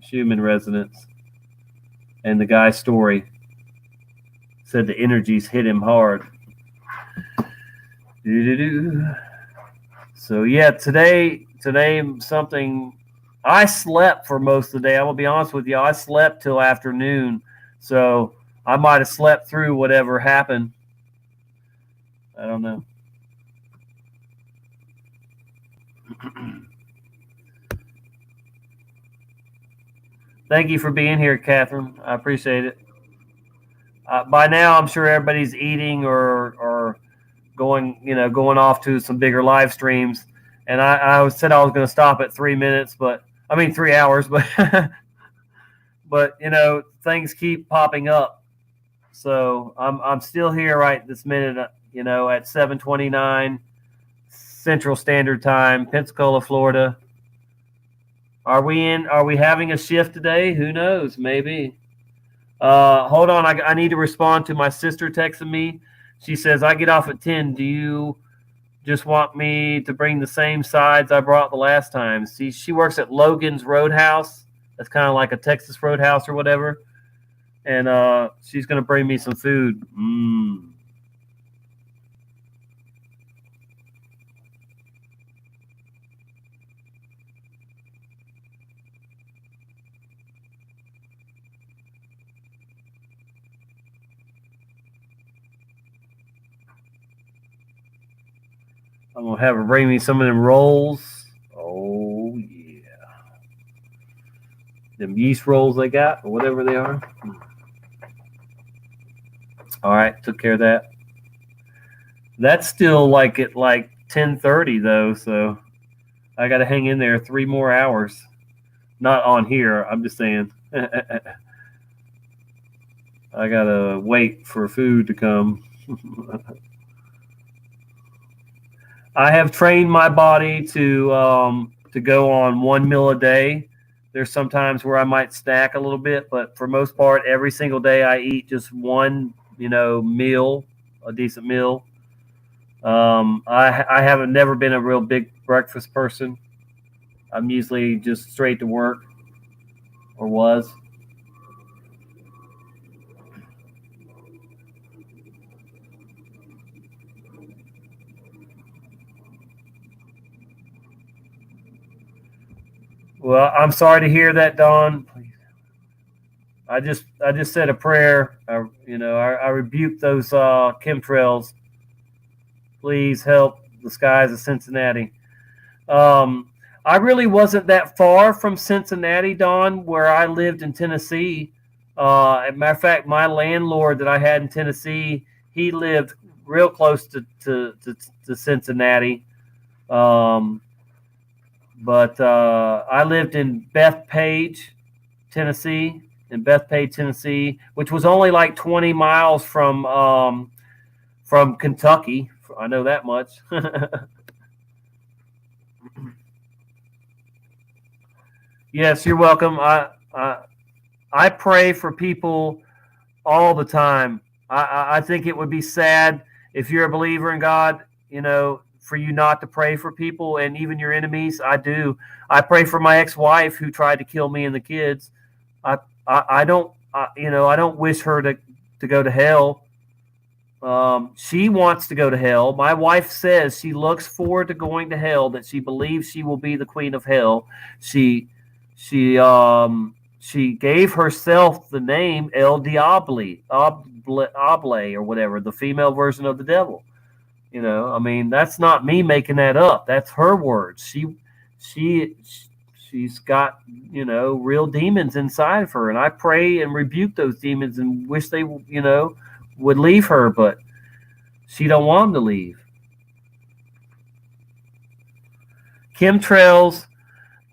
Schumann resonance and the guy's story. Said the energies hit him hard. So yeah, today something. I slept for most of the day. I'm gonna be honest with you. I slept till afternoon, so I might have slept through whatever happened. I don't know. Thank you for being here, Catherine. I appreciate it. By now, I'm sure everybody's eating or going off to some bigger live streams. And I said I was going to stop at 3 minutes, 3 hours, but things keep popping up. So I'm still here right this minute, at 7:29 Central Standard Time, Pensacola, Florida. Are we having a shift today? Who knows? Maybe. Hold on. I need to respond to my sister texting me. She says, I get off at 10. Do you just want me to bring the same sides I brought the last time? See, she works at Logan's Roadhouse. That's kind of like a Texas Roadhouse or whatever. And she's going to bring me some food. I'm going to have her bring me some of them rolls. Oh, yeah. them yeast rolls they got, or whatever they are. All right, took care of that. That's still like at like 10:30 though, so I got to hang in there 3 more hours. Not on here, I'm just saying. I got to wait for food to come. I have trained my body to go on 1 meal a day. There's sometimes where I might snack a little bit, but for most part, every single day I eat just one, meal, a decent meal. I haven't never been a real big breakfast person. I'm usually just straight to work, or was. Well, I'm sorry to hear that, Dawn. I just said a prayer. I rebuke those chemtrails. Please help the skies of Cincinnati. I really wasn't that far from Cincinnati, Dawn, where I lived in Tennessee. As a matter of fact, my landlord that I had in Tennessee, he lived real close to Cincinnati. But I lived in Bethpage, Tennessee, which was only like 20 miles from Kentucky. I know that much. Yes, you're welcome. I pray for people all the time. I think it would be sad if you're a believer in God, for you not to pray for people and even your enemies. I do. I pray for my ex-wife who tried to kill me and the kids. I don't wish her to go to hell. She wants to go to hell. My wife says she looks forward to going to hell, that she believes she will be the queen of hell. She gave herself the name El Diablo, Oble, or whatever, the female version of the devil. That's not me making that up. That's her words. She's got, real demons inside of her, and I pray and rebuke those demons and wish they, would leave her, but she don't want them to leave. Chemtrails,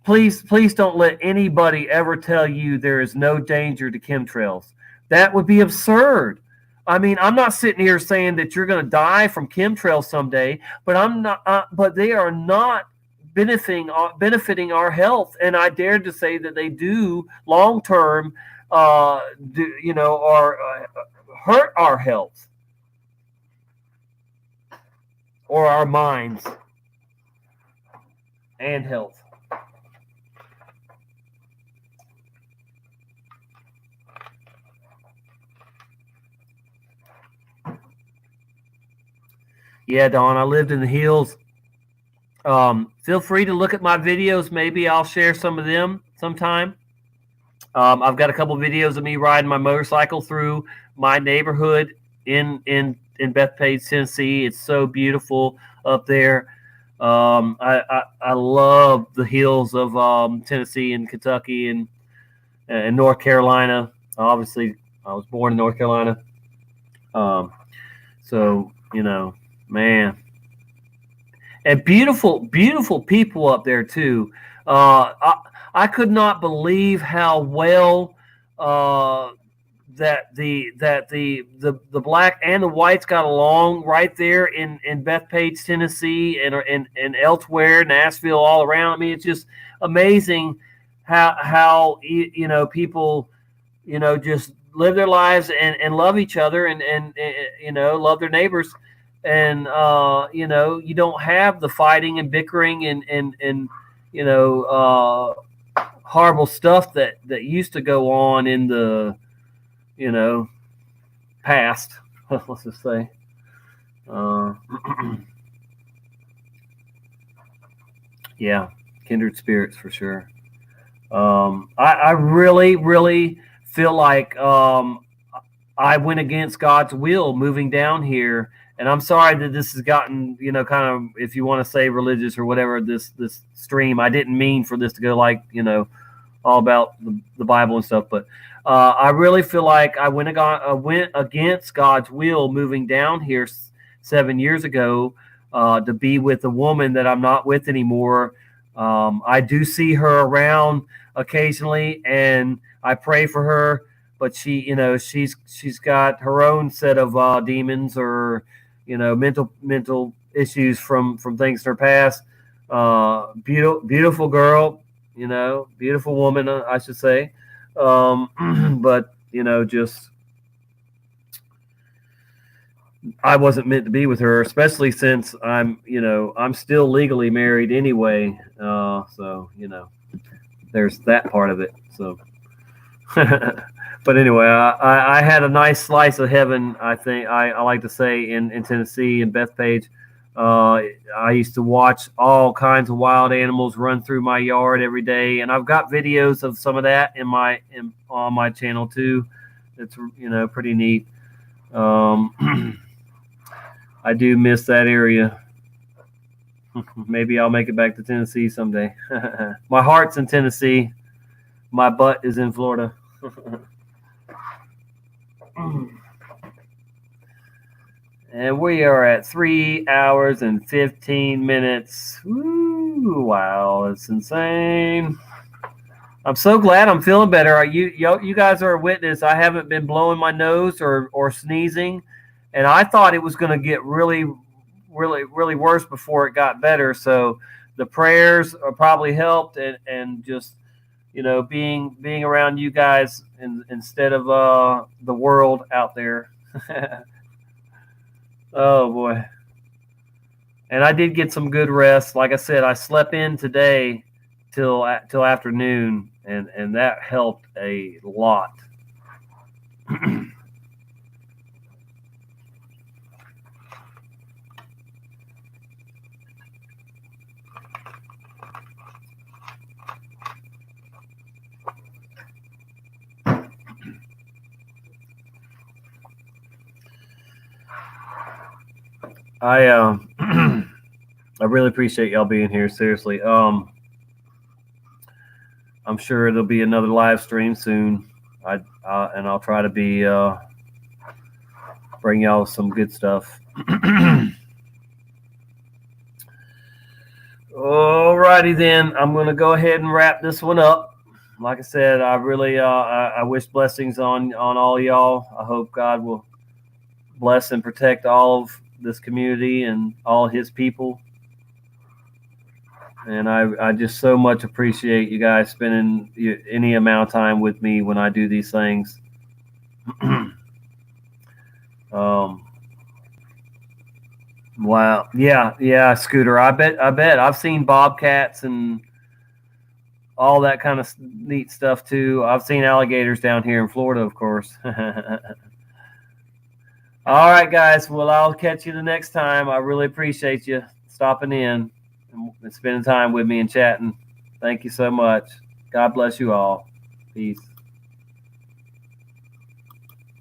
please don't let anybody ever tell you there is no danger to chemtrails. That would be absurd. I'm not sitting here saying that you're going to die from chemtrails someday, but I'm not. But they are not benefiting our health, and I dare to say that they do long term, hurt our health or our minds and health. Yeah, Dawn, I lived in the hills. Feel free to look at my videos. Maybe I'll share some of them sometime. I've got a couple videos of me riding my motorcycle through my neighborhood in Bethpage, Tennessee. It's so beautiful up there. I love the hills of Tennessee and Kentucky and North Carolina. Obviously, I was born in North Carolina. So, man. And beautiful people up there too. I could not believe how well that the black and the whites got along right there in Bethpage, Tennessee, and elsewhere, Nashville, all around. It's just amazing how people just live their lives and love each other and love their neighbors. And you don't have the fighting and bickering and horrible stuff that used to go on in the past. Let's just say. Yeah, kindred spirits for sure. I really feel like I went against God's will moving down here. And I'm sorry that this has gotten, kind of, if you want to say religious or whatever, this stream. I didn't mean for this to go like, all about the Bible and stuff. But I really feel like I went against God's will moving down here 7 years ago to be with a woman that I'm not with anymore. I do see her around occasionally, and I pray for her. But she, she's got her own set of demons or, mental issues from things in her past. Beautiful girl, beautiful woman, I should say. But just I wasn't meant to be with her, especially since I'm still legally married anyway. So there's that part of it. So. But anyway, I had a nice slice of heaven, I think I like to say, in Tennessee, in Bethpage. I used to watch all kinds of wild animals run through my yard every day, and I've got videos of some of that on my channel too. It's pretty neat. I do miss that area. Maybe I'll make it back to Tennessee someday. My heart's in Tennessee. My butt is in Florida. And we are at 3 hours and 15 minutes. Woo, wow, it's insane. I'm so glad I'm feeling better. You guys are a witness. I haven't been blowing my nose or sneezing, and I thought it was going to get really, really, really worse before it got better. So the prayers probably helped, and just being around you guys instead of the world out there. Oh boy. And I did get some good rest. Like I said, I slept in today till afternoon, and that helped a lot. I really appreciate y'all being here. Seriously. I'm sure there'll be another live stream soon. And I'll try to be bring y'all some good stuff. Alrighty then. I'm gonna go ahead and wrap this one up. Like I said, I really I wish blessings on all y'all. I hope God will bless and protect all of this community and all his people. And I just so much appreciate you guys spending any amount of time with me when I do these things. Wow. Yeah, Scooter. I bet I've seen bobcats and all that kind of neat stuff too. I've seen alligators down here in Florida, of course. All right, guys. Well, I'll catch you the next time. I really appreciate you stopping in and spending time with me and chatting. Thank you so much. God bless you all. Peace.